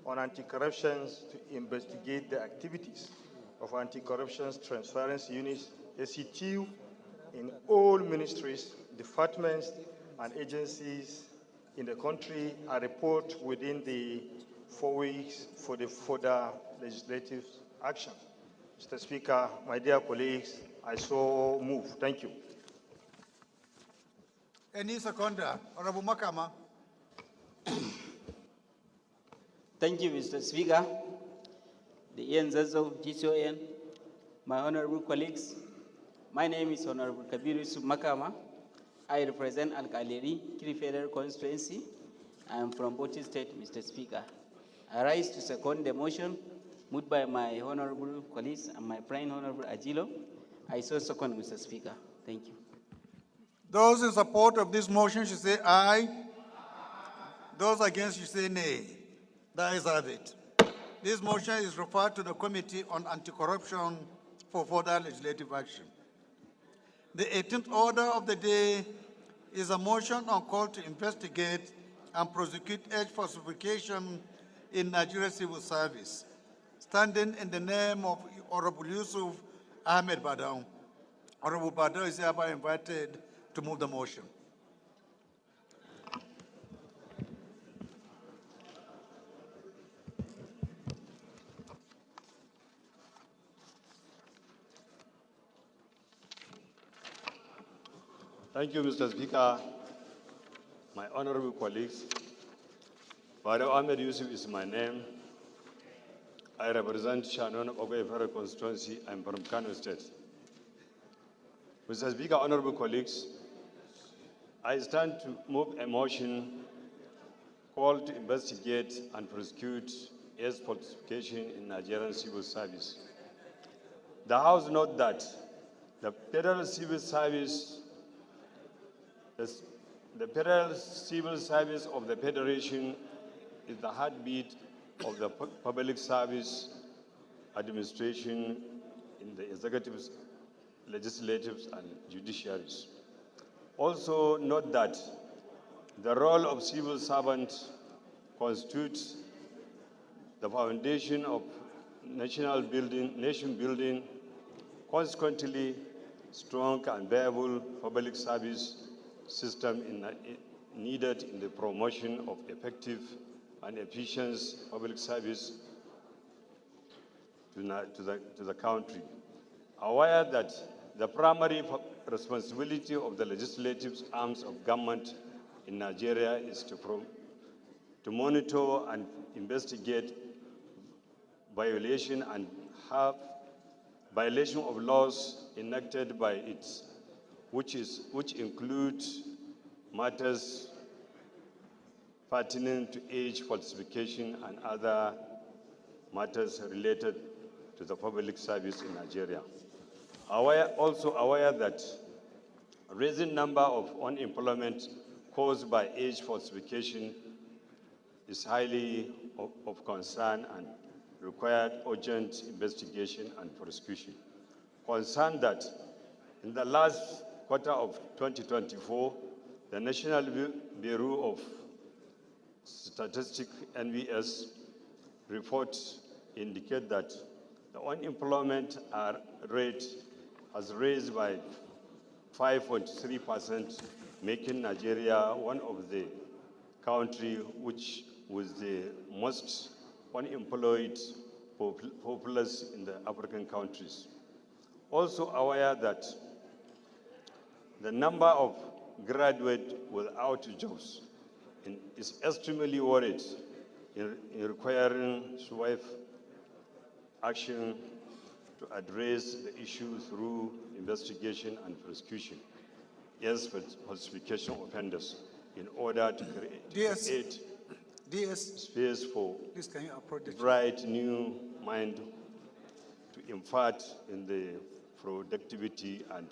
on Anti-Corruption to investigate the activities of Anti-Corruption Transparency Units, ACTU, in all ministries, departments, and agencies in the country, and report within the 4 weeks for the further legislative action. Mr. Speaker, my dear colleagues, I so move. Thank you. Any seconder? Honorable Makama. Thank you, Mr. Speaker. The ENZO, GCON, my honorable colleagues, my name is Honorable Kabiru Makama. I represent Al-Kaleri, Kiri Federal Constituency. I am from Bauchi State, Mr. Speaker. I rise to second the motion moved by my honorable colleagues and my prime honorable Ajilo. I so second, Mr. Speaker. Thank you. Those in support of this motion should say aye. Those against should say nay. The ayes have it. This motion is referred to the Committee on Anti-Corruption for further legislative action. The 18th order of the day is a motion on call to investigate and prosecute age falsification in Nigeria Civil Service. Standing in the name of Honorable Yusuf Ahmed Badao. Honorable Badao is hereby invited to move the motion. Thank you, Mr. Speaker. My honorable colleagues, Badao Ahmed Yusuf is my name. I represent Shannon Ogwe Federal Constituency. I'm from Kano State. Mr. Speaker, honorable colleagues, I stand to move a motion called to investigate and prosecute age falsification in Nigerian civil service. The House notes that the Federal Civil Service the Federal Civil Service of the Federation is the heartbeat of the public service administration in the executives, legislatives, and judiciaries. Also note that the role of civil servants constitutes the foundation of nation building, consequently, strong and viable public service system needed in the promotion of effective and efficient public service to the country. Aware that the primary responsibility of the legislative arms of government in Nigeria is to monitor and investigate violation of laws enacted by it, which include matters pertaining to age falsification and other matters related to the public service in Nigeria. Also aware that a rising number of unemployment caused by age falsification is highly of concern and required urgent investigation and prosecution. Concerned that in the last quarter of 2024, the National Bureau of Statistics, NBS, report indicate that the unemployment rate has raised by 5.3%, making Nigeria one of the countries which was the most unemployed populace in the African countries. Also aware that the number of graduates without jobs is extremely worried in requiring swift action to address the issue through investigation and prosecution against falsification offenders in order to create space for bright new mind to impart in the productivity and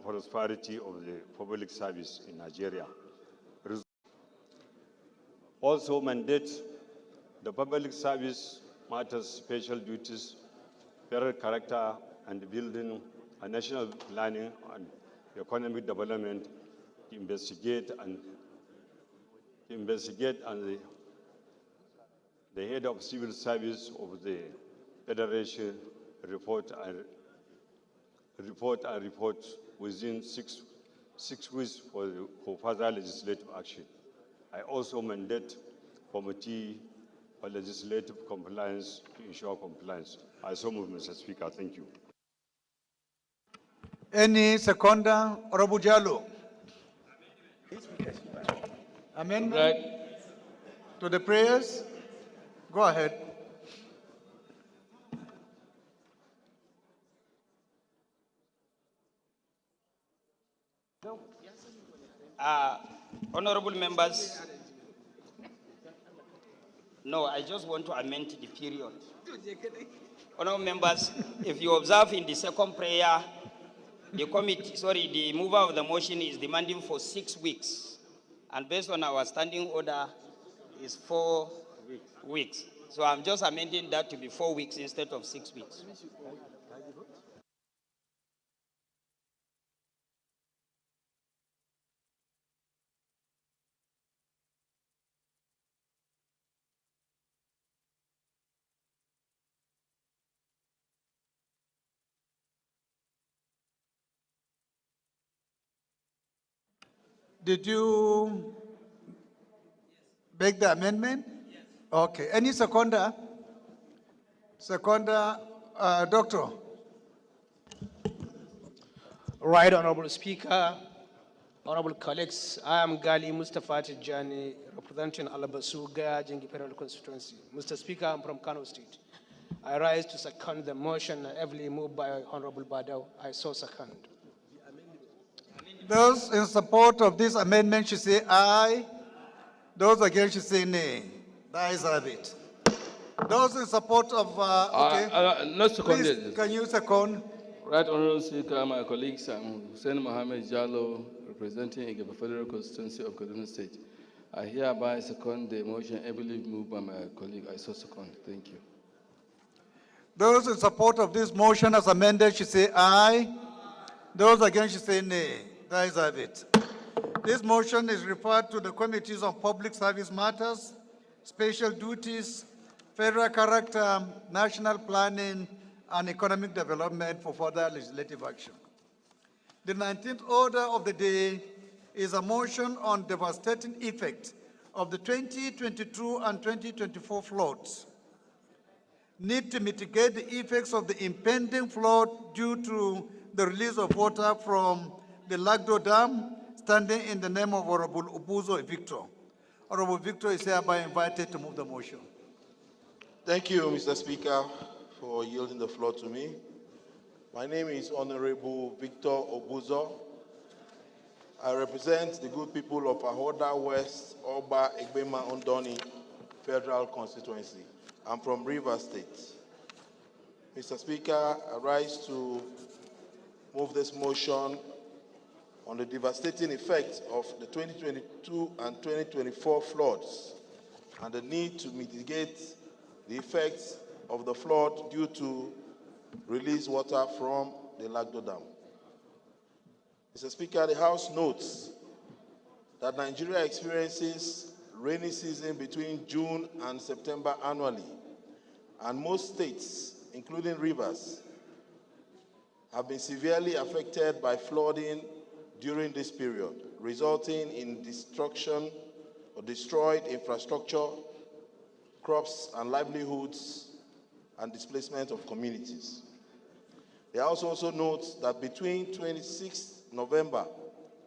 prosperity of the public service in Nigeria. Also mandate the public service matters special duties, federal character, and building a national planning and economic development to investigate and the head of civil service of the Federation report within six weeks for further legislative action. I also mandate committee for legislative compliance to ensure compliance. I so move, Mr. Speaker. Thank you. Any seconder? Honorable Jallo. Amendment to the prayers? Go ahead. Honorable members, no, I just want to amend the period. Honorable members, if you observe in the second prayer, the mover of the motion is demanding for 6 weeks. And based on our standing order, is 4 weeks. So I'm just amending that to be 4 weeks instead of 6 weeks. Did you make the amendment? Yes. Okay. Any seconder? Seconder, Doctor. Right, Honorable Speaker, Honorable colleagues, I am Gali Mustafa Tijani, representing Alabasuga, Jengi Federal Constituency. Mr. Speaker, I'm from Kano State. I rise to second the motion heavily moved by Honorable Badao. I so second. Those in support of this amendment should say aye. Those against should say nay. The ayes have it. Those in support of, not seconded. Please, can you second? Right, Honorable Speaker, my colleagues, I'm Hussein Mohammed Jallo, representing the Federal Constituency of Kaduna State. I hereby second the motion ably moved by my colleague. I so second. Thank you. Those in support of this motion as amended should say aye. Those against should say nay. The ayes have it. This motion is referred to the Committees on Public Service Matters, Special Duties, Federal Character, National Planning, and Economic Development for further legislative action. The 19th order of the day is a motion on devastating effect of the 2022 and 2024 floods. Need to mitigate the effects of the impending flood due to the release of water from the Lagdo Dam, standing in the name of Honorable Obuzo Victor. Honorable Victor is hereby invited to move the motion. Thank you, Mr. Speaker, for yielding the floor to me. My name is Honorable Victor Obuzo. I represent the good people of Ahoda West, Oba, Egbema, Ondoni Federal Constituency. I'm from Rivers State. Mr. Speaker, I rise to move this motion on the devastating effects of the 2022 and 2024 floods and the need to mitigate the effects of the flood due to released water from the Lagdo Dam. Mr. Speaker, the House notes that Nigeria experiences rainy season between June and September annually, and most states, including rivers, have been severely affected by flooding during this period, resulting in destruction or destroyed infrastructure, crops and livelihoods, and displacement of communities. The House also notes that between 26 November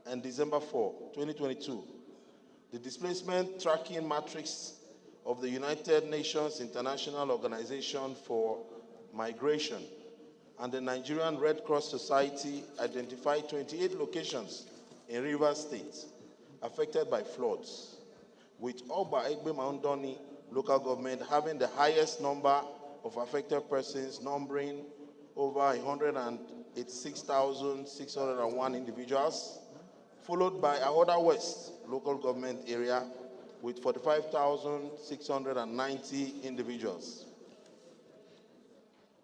and December 4, 2022, the displacement tracking matrix of the United Nations International Organization for Migration and the Nigerian Red Cross Society identified 28 locations in Rivers State affected by floods, with Oba Egbe Maundoni local government having the highest number of affected persons, numbering over 186,601 individuals, followed by Ahoda West local government area with 45,690 individuals.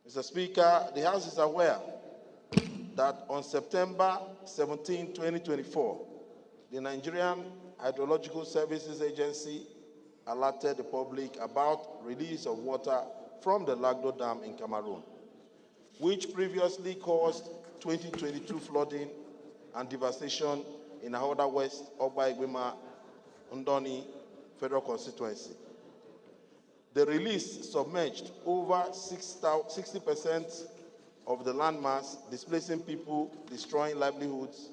Mr. Speaker, the House is aware that on September 17, 2024, the Nigerian Hydrological Services Agency alerted the public about release of water from the Lagdo Dam in Cameroon, which previously caused 2022 flooding and devastation in Ahoda West, Oba Egbema, Ndoni Federal Constituency. The release submerged over 60% of the landmass, displacing people, destroying livelihoods,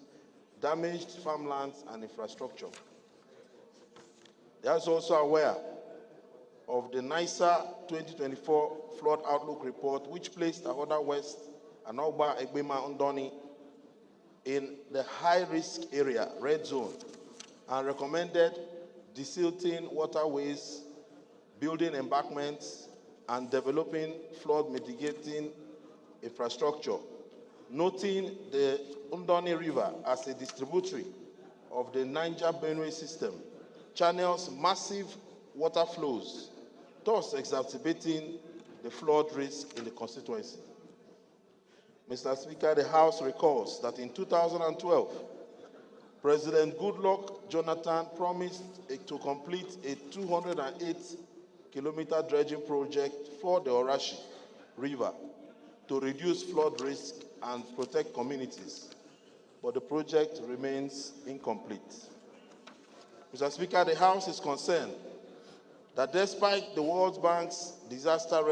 damaged farmlands and infrastructure. They are also aware of the NISA 2024 Flood Outlook Report, which placed Ahoda West and Oba Egbema Ndoni in the high-risk area, red zone, and recommended desilting waterways, building embankments, and developing flood mitigating infrastructure, noting the Ndoni River as a distributary of the Niger-Benue system, channels massive water flows, thus exacerbating the flood risk in the constituency. Mr. Speaker, the House recalls that in 2012, President Goodluck Jonathan promised to complete a 208-kilometer dredging project for the Orashi River to reduce flood risk and protect communities, but the project remains incomplete. Mr. Speaker, the House is concerned that despite the World Bank's disaster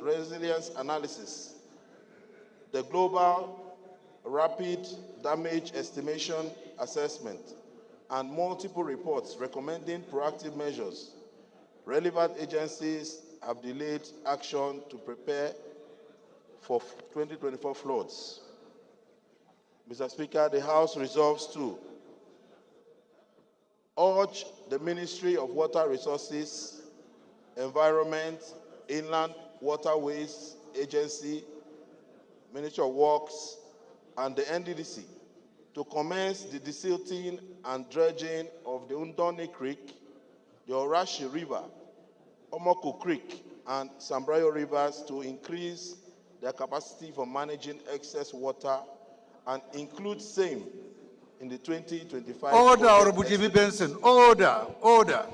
resilience analysis, the Global Rapid Damage Estimation Assessment, and multiple reports recommending proactive measures, relevant agencies have delayed action to prepare for 2024 floods. Mr. Speaker, the House resolves to urge the Ministry of Water Resources, Environment, Inland Waterways Agency, Ministry of Works, and the NDDC to commence the desilting and dredging of the Ndoni Creek, the Orashi River, Omoko Creek, and Sambrayo Rivers to increase their capacity for managing excess water and include same in the 2025. Order, Honorable Jimmy Benson. Order, order.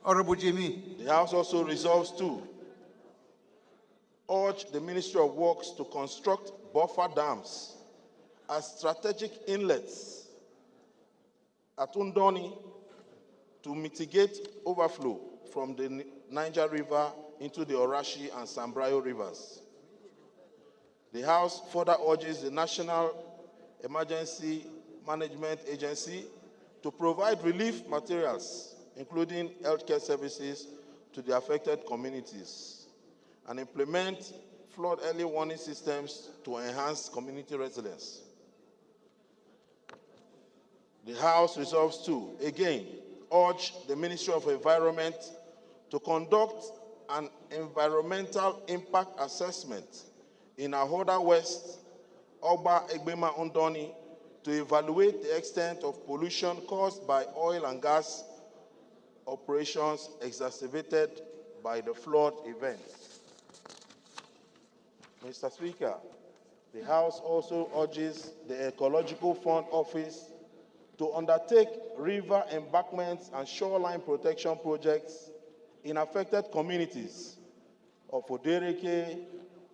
Honorable Jimmy. The House also resolves to urge the Ministry of Works to construct buffer dams as strategic inlets at Ndoni to mitigate overflow from the Niger River into the Orashi and Sambrayo rivers. The House further urges the National Emergency Management Agency to provide relief materials, including healthcare services, to the affected communities and implement flood early warning systems to enhance community resilience. The House resolves to, again, urge the Ministry of Environment to conduct an environmental impact assessment in Ahoda West, Oba Egbema Ndoni, to evaluate the extent of pollution caused by oil and gas operations exacerbated by the flood event. Mr. Speaker, the House also urges the Ecological Fund Office to undertake river embankments and shoreline protection projects in affected communities of Odereke,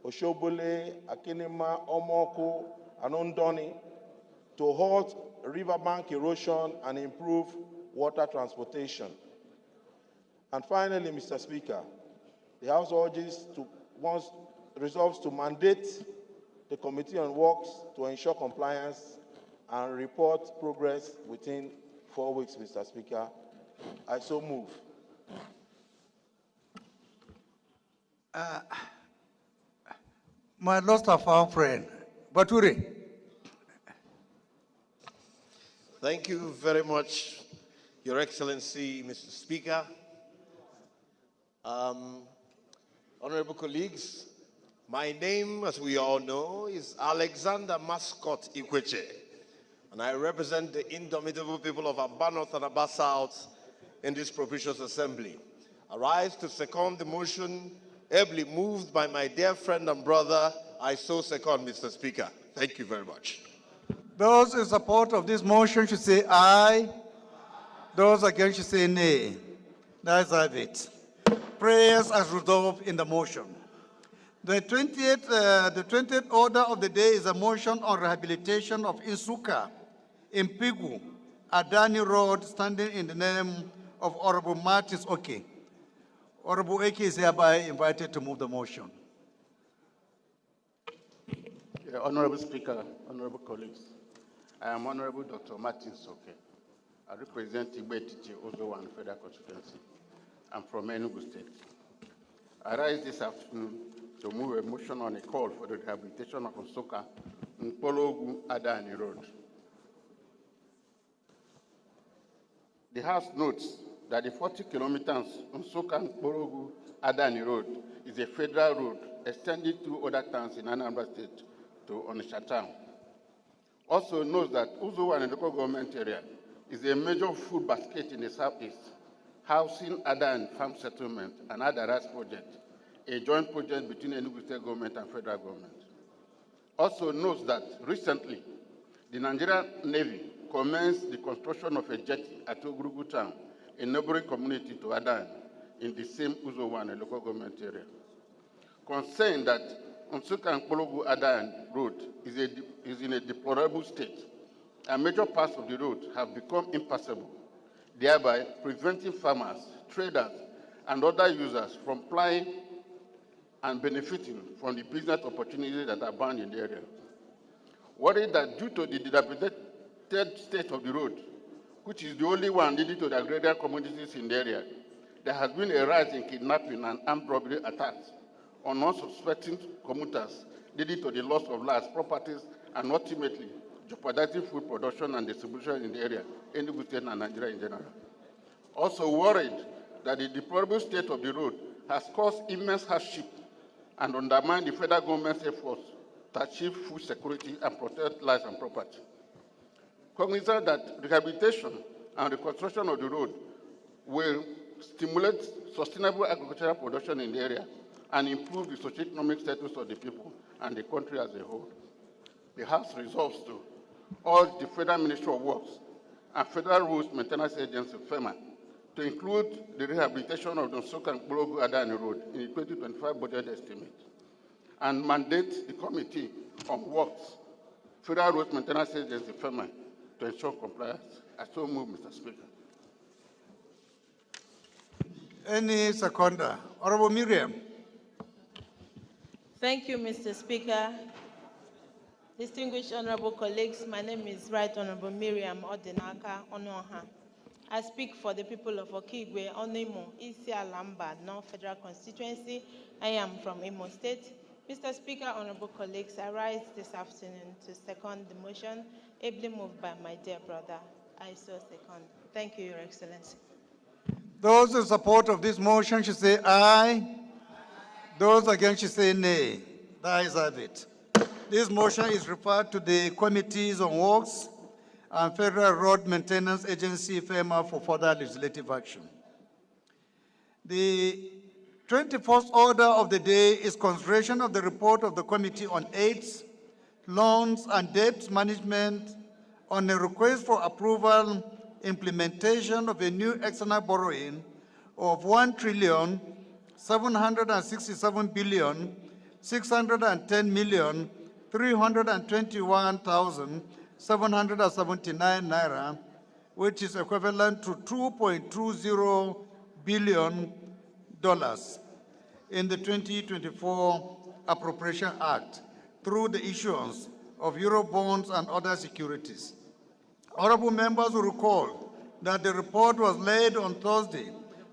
Oshobole, Akinima, Omoko, and Ondoni to halt riverbank erosion and improve water transportation. And finally, Mr. Speaker, the House resolves to mandate the Committee on Works to ensure compliance and report progress within 4 weeks, Mr. Speaker. I so move. My lost and found friend, Baturi. Thank you very much, Your Excellency, Mr. Speaker. Honorable colleagues, my name, as we all know, is Alexander Mascot Ikweche, and I represent the indomitable people of Aba North and Aba South in this propitious assembly. I rise to second the motion ably moved by my dear friend and brother. I so second, Mr. Speaker. Thank you very much. Those in support of this motion should say aye. Those against should say nay. That's it. Prayers as resolved in the motion. The 20th order of the day is a motion on rehabilitation of Insuka, Impigu, Adani Road, standing in the name of Honorable Martins Oke. Honorable Oke is hereby invited to move the motion. Honorable Speaker, honorable colleagues, I am Honorable Dr. Martins Oke. I represent Igbe-Etiti Ozo and Federal Constituency. I'm from Enugu State. I rise this afternoon to move a motion on a call for the rehabilitation of Nsoka Nkpologu Adani Road. The House notes that the 40 kilometers Nsoka Nkpologu Adani Road is a federal road extending through other towns in Anambra State to Onitsha town. Also notes that Uzo and the local government area is a major food basket in the southeast, housing Adan Farm Settlement and Adaras project, a joint project between Enugu State government and federal government. Also notes that recently, the Nigerian Navy commenced the construction of a jetty at Ogurugu town, a neighboring community to Adan, in the same Uzo and local government area. Concerned that Nsuka Nkpologu Adan Road is in a deplorable state, and major parts of the road have become impassable, thereby preventing farmers, traders, and other users from plying and benefiting from the business opportunities that are abound in the area. Worried that due to the dilapidated state of the road, which is the only one leading to the agrarian communities in the area, there has been a rise in kidnapping and armed robbery attacks on unsuspecting commuters, leading to the loss of lives, properties, and ultimately jeopardizing food production and distribution in the area, Enugu State and Nigeria in general. Also worried that the deplorable state of the road has caused immense hardship and undermined the federal government's efforts to achieve food security and protect lives and property. Cognizant that rehabilitation and reconstruction of the road will stimulate sustainable agricultural production in the area and improve the socio-economic status of the people and the country as a whole. The House resolves to urge the Federal Ministry of Works and Federal Roads Maintenance Agency, FEMA, to include the rehabilitation of the Nsoka Nkpologu Adani Road in the 2025 budget estimate, and mandate the Committee on Works, Federal Roads Maintenance Agency, FEMA, to ensure compliance. I so move, Mr. Speaker. Any seconder? Honorable Miriam. Thank you, Mr. Speaker. Distinguished honorable colleagues, my name is Right Honorable Miriam Odinaka Onoha. I speak for the people of Okigwe, Onimo, Isi Alamba, non-federal constituency. I am from Imo State. Mr. Speaker, honorable colleagues, I rise this afternoon to second the motion, ably moved by my dear brother. I so second. Thank you, Your Excellency. Those in support of this motion should say aye. Those against should say nay. The ayes have it. This motion is referred to the Committees on Works, and Federal Road Maintenance Agency, FEMA, for further legislative action. The 21st order of the day is consideration of the report of the Committee on AIDS, Loans and Debt Management on a request for approval, implementation of a new external borrowing of 1,767,610,321,779 naira, which is equivalent to $2.20 billion in the 2024 Appropriation Act through the issuance of Eurobonds and other securities. Honorable members will recall that the report was laid on Thursday,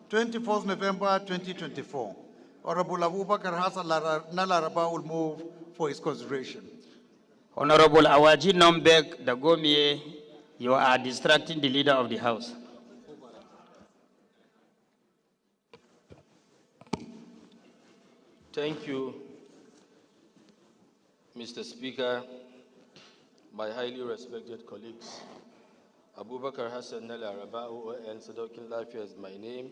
21st November 2024. Honorable Abubakar Hassan Nalaraba will move for his consideration. Honorable Awaji Nombek Dagomie, you are distracting the leader of the House. Thank you, Mr. Speaker, my highly respected colleagues. Abubakar Hassan Nalaraba, ON Sadokin Lafia is my name.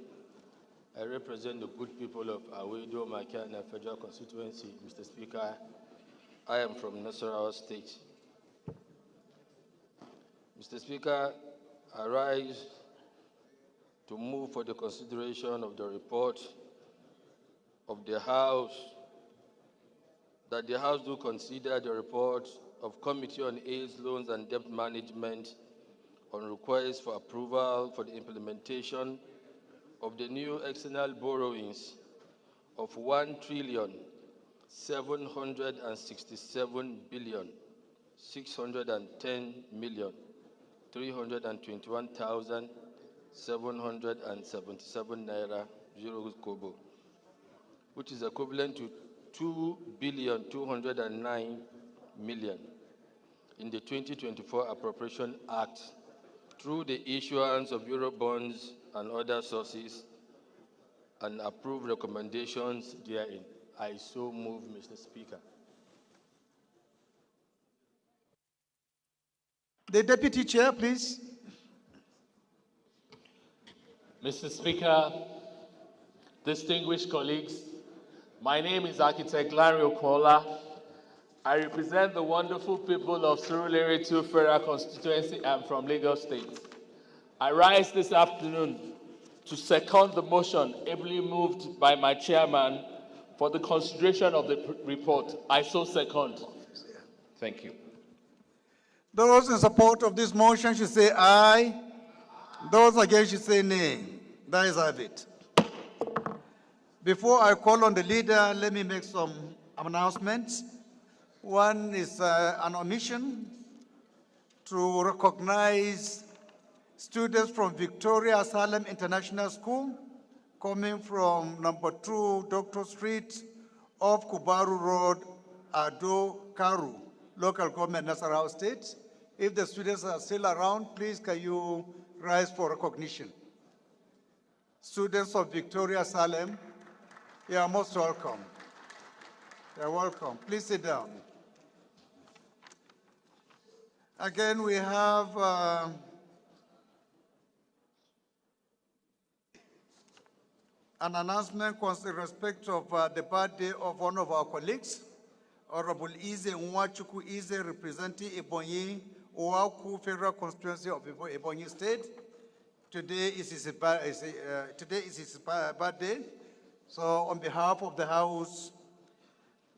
I represent the good people of Awedo Makana Federal Constituency. Mr. Speaker, I am from Nasarawa State. Mr. Speaker, I rise to move for the consideration of the report of the House, that the House do consider the report of Committee on AIDS, Loans and Debt Management on request for approval for the implementation of the new external borrowings of 1,767,610,321,777 naira 0 kobo, which is equivalent to 2,209,000,000 in the 2024 Appropriation Act through the issuance of Eurobonds and other sources, and approve recommendations therein. I so move, Mr. Speaker. The Deputy Chair, please. Mr. Speaker, distinguished colleagues, my name is Architect Larry Okola. I represent the wonderful people of Surulere 2 Federal Constituency and from Lagos State. I rise this afternoon to second the motion ably moved by my chairman for the consideration of the report. I so second. Thank you. Those in support of this motion should say aye. Those against should say nay. That is have it. Before I call on the leader, let me make some announcements. One is an omission to recognize students from Victoria Salem International School coming from number 2 Doctor Street off Kubaru Road, Ado Karu, local government, Nasarawa State. If the students are still around, please can you rise for recognition? Students of Victoria Salem, you are most welcome. You're welcome. Please sit down. Again, we have an announcement in respect of the birthday of one of our colleagues, Honorable Ize Nwachuku Ize, representing Ebonyi Owaku Federal Constituency of Ebonyi State. Today is his birthday. So on behalf of the House,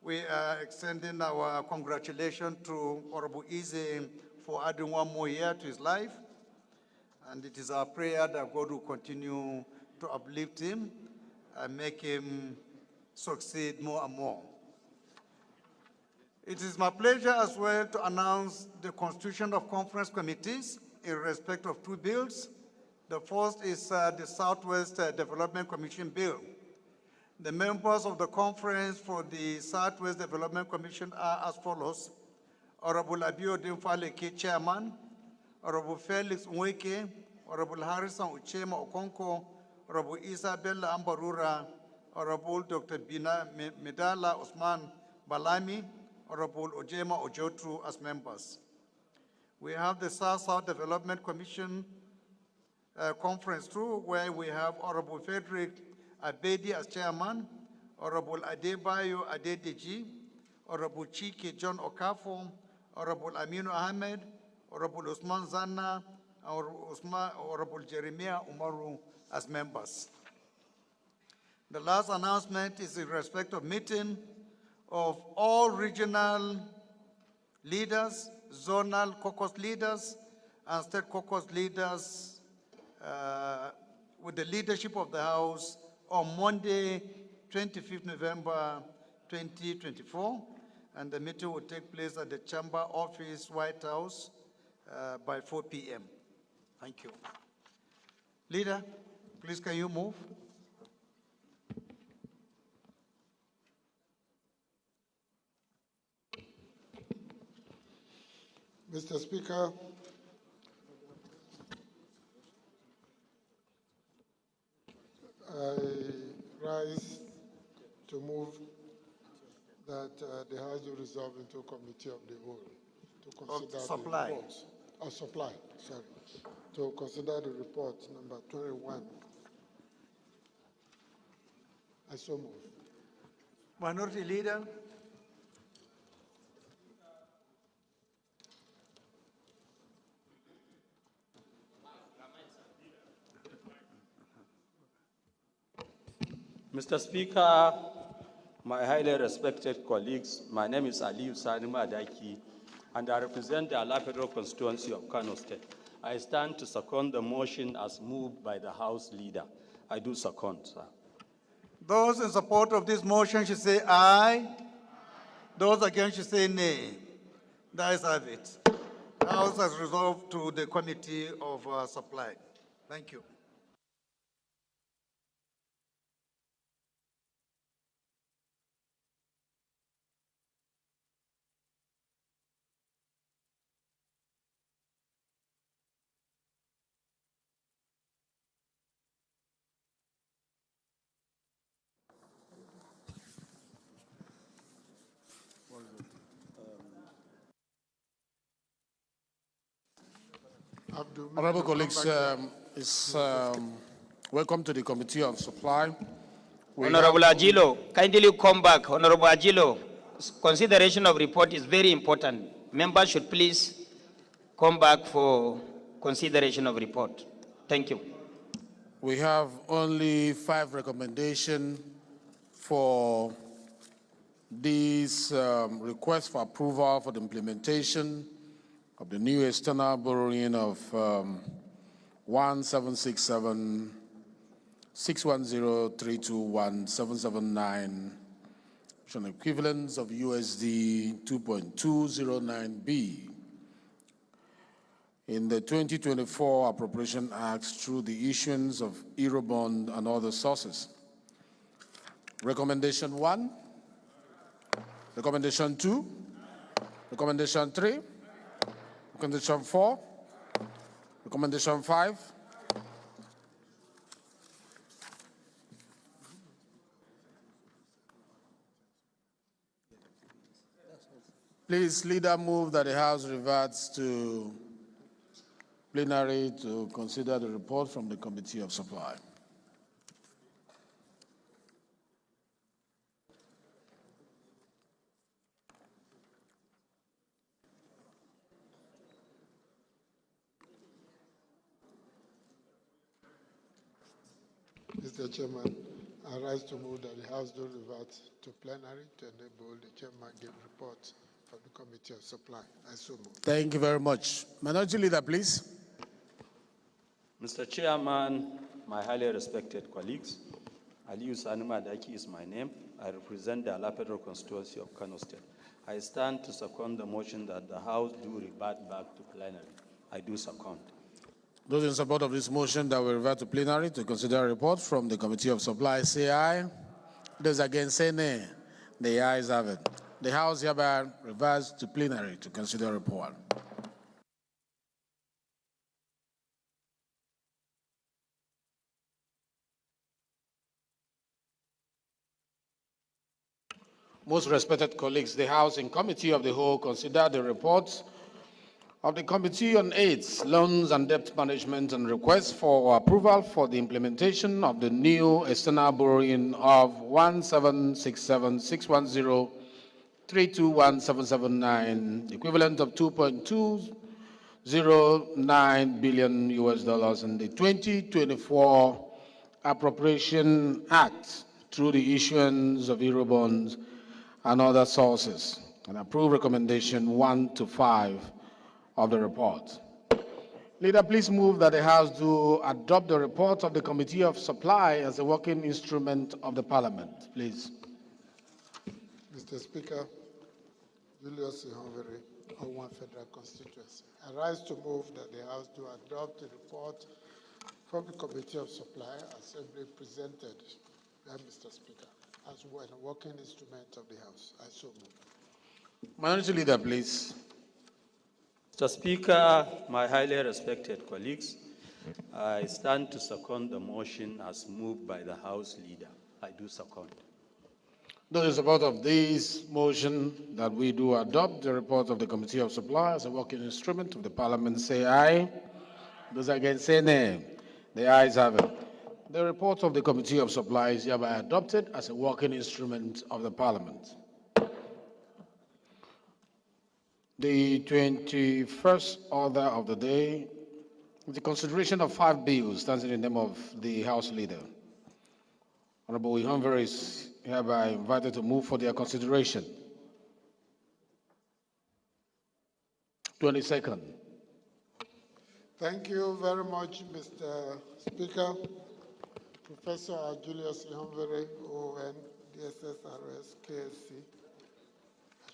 we are extending our congratulations to Honorable Ize for adding one more year to his life. And it is our prayer that God will continue to uplift him and make him succeed more and more. It is my pleasure as well to announce the constitution of conference committees in respect of 2 bills. The first is the Southwest Development Commission bill. The members of the conference for the Southwest Development Commission are as follows: Honorable Abiodun Faleke, Chairman; Honorable Felix Nweke; Honorable Harrison Uchema Okonko; Honorable Isabella Ambarura; Honorable Dr. Bina Medala Osman Balami; Honorable Ojema Ojotu as members. We have the South-South Development Commission Conference too, where we have Honorable Frederick Abedi as chairman, Honorable Adebayo Adedeji, Honorable Chike John Okafo, Honorable Aminu Ahmed, Honorable Usman Zanna, Honorable Jeremiah Umaru as members. The last announcement is in respect of meeting of all regional leaders, zonal caucus leaders, and state caucus leaders with the leadership of the House on Monday, 25th November 2024. And the meeting will take place at the Chamber Office, White House, by 4 p.m. Thank you. Leader, please can you move? Mr. Speaker, I rise to move that the House will resolve into a committee of the whole to consider supply. The report. Supply, sorry. To consider the report number 21. I so move. Minority Leader. Mr. Speaker, my highly respected colleagues, my name is Aliyu Sani Madaki, and I represent the Ala Federal constituency of Kano State. I stand to second the motion as moved by the House Leader. I do second, sir. Those in support of this motion should say aye. Those against should say nay. The ayes have it. The House has resolved to the Committee of Supply. Thank you. Honorable colleagues, welcome to the Committee on Supply. Honorable Agilo, kindly come back. Honorable Agilo, consideration of report is very important. Members should please come back for consideration of report. Thank you. We have only 5 recommendations for this request for approval for the implementation of the new external borrowing of 1767 610-321-779, which is an equivalence of USD 2.209B. In the 2024 Appropriation Act through the issuance of Eurobond and other sources. Recommendation 1, Recommendation 2, Recommendation 3, Recommendation 4, Recommendation 5, please, Leader, move that the House reverts to plenary to consider the report from the Committee of Supply. Mr. Chairman, I rise to move that the House do revert to plenary to enable the chairman give report from the Committee of Supply. I so move. Thank you very much. Minority Leader, please. Mr. Chairman, my highly respected colleagues, Aliyu Sani Madaki is my name. I represent the Ala Federal constituency of Kano State. I stand to second the motion that the House do revert back to plenary. I do second. Those in support of this motion that will revert to plenary to consider a report from the Committee of Supply say aye. Those against say nay. The ayes have it. The House hereby reverts to plenary to consider a report. Most respected colleagues, the House in Committee of the Whole considered the reports of the Committee on AIDS, Loans and Debt Management and request for approval for the implementation of the new external borrowing of 1767610321779, equivalent of 2.209 billion US dollars in the 2024 Appropriation Act through the issuance of Eurobonds and other sources, and approve recommendation 1 to 5 of the report. Leader, please move that the House do adopt the report of the Committee of Supply as a working instrument of the Parliament. Please. Mr. Speaker, Julius Ihonvere, Owan Federal Constituency. I rise to move that the House do adopt the report from the Committee of Supply as ably presented by Mr. Speaker as a working instrument of the House. I so move. Minority Leader, please. Mr. Speaker, my highly respected colleagues, I stand to second the motion as moved by the House Leader. I do second. Those in support of this motion that we do adopt the report of the Committee of Supply as a working instrument of the Parliament say aye. Those against say nay. The ayes have it. The report of the Committee of Supply is hereby adopted as a working instrument of the Parliament. The 21st order of the day, with the consideration of 5 bills, stands in the name of the House Leader. Honorable Ihonvere is hereby invited to move for their consideration. 22nd. Thank you very much, Mr. Speaker. Professor Julius Ihonvere, ON, DSSRS, KSC. I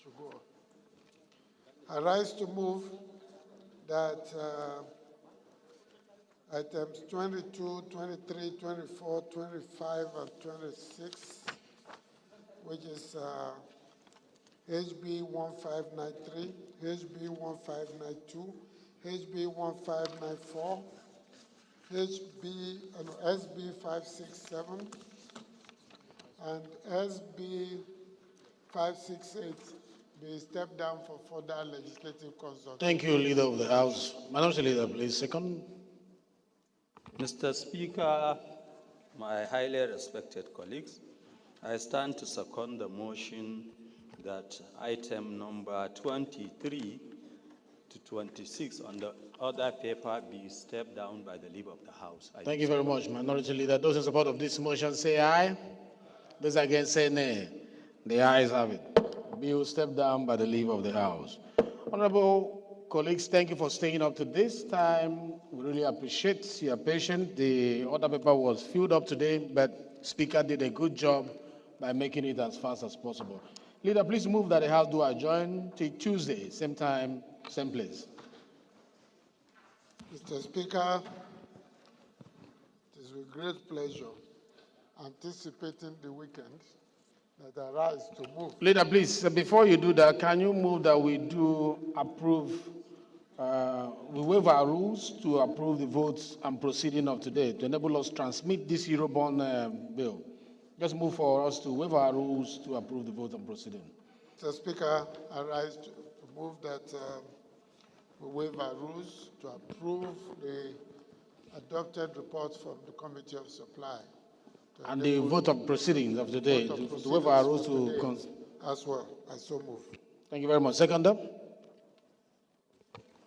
should go on. I rise to move that items 22, 23, 24, 25, and 26, which is HB 1593, HB 1592, HB 1594, SB 567, and SB 568 be stepped down for further legislative consultation. Thank you, Leader of the House. Minority Leader, please. Second. Mr. Speaker, my highly respected colleagues, I stand to second the motion that item number 23 to 26 on the other paper be stepped down by the leave of the House. Thank you very much, Minority Leader. Those in support of this motion say aye. Those against say nay. The ayes have it. Bill stepped down by the leave of the House. Honorable colleagues, thank you for staying up to this time. We really appreciate your patience. The order paper was filled up today, but Speaker did a good job by making it as fast as possible. Leader, please move that the House do adjourn till Tuesday, same time, same place. Mr. Speaker, it is with great pleasure, anticipating the weekend, that I rise to move. Leader, please, before you do that, can you move that we do approve, we waive our rules to approve the votes and proceeding of today to enable us to transmit this Eurobond bill? Just move for us to waive our rules to approve the vote and proceeding. Mr. Speaker, I rise to move that we waive our rules to approve the adopted reports from the Committee of Supply. And the vote of proceedings of the day, to waive our rules to... As well, I so move. Thank you very much. Seconder?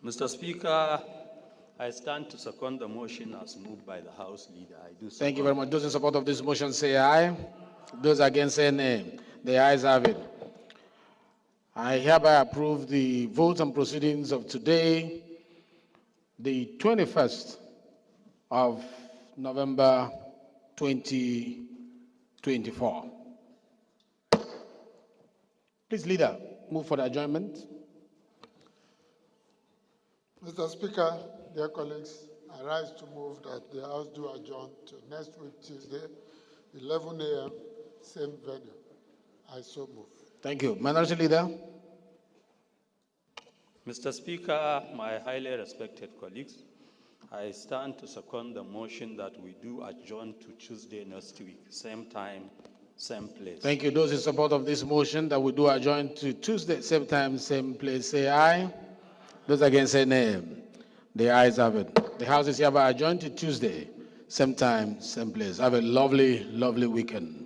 Mr. Speaker, I stand to second the motion as moved by the House Leader. I do second. Thank you very much. Those in support of this motion say aye. Those against say nay. The ayes have it. I hereby approve the votes and proceedings of today, the 21st of November 2024. Please, Leader, move for the adjournment. Mr. Speaker, dear colleagues, I rise to move that the House do adjourn to next week, Tuesday, 11 a.m., same venue. I so move. Thank you. Minority Leader. Mr. Speaker, my highly respected colleagues, I stand to second the motion that we do adjourn to Tuesday next week, same time, same place. Thank you. Those in support of this motion that we do adjourn to Tuesday, same time, same place, say aye. Those against say nay. The ayes have it. The House is hereby adjourned to Tuesday, same time, same place. Have a lovely, lovely weekend.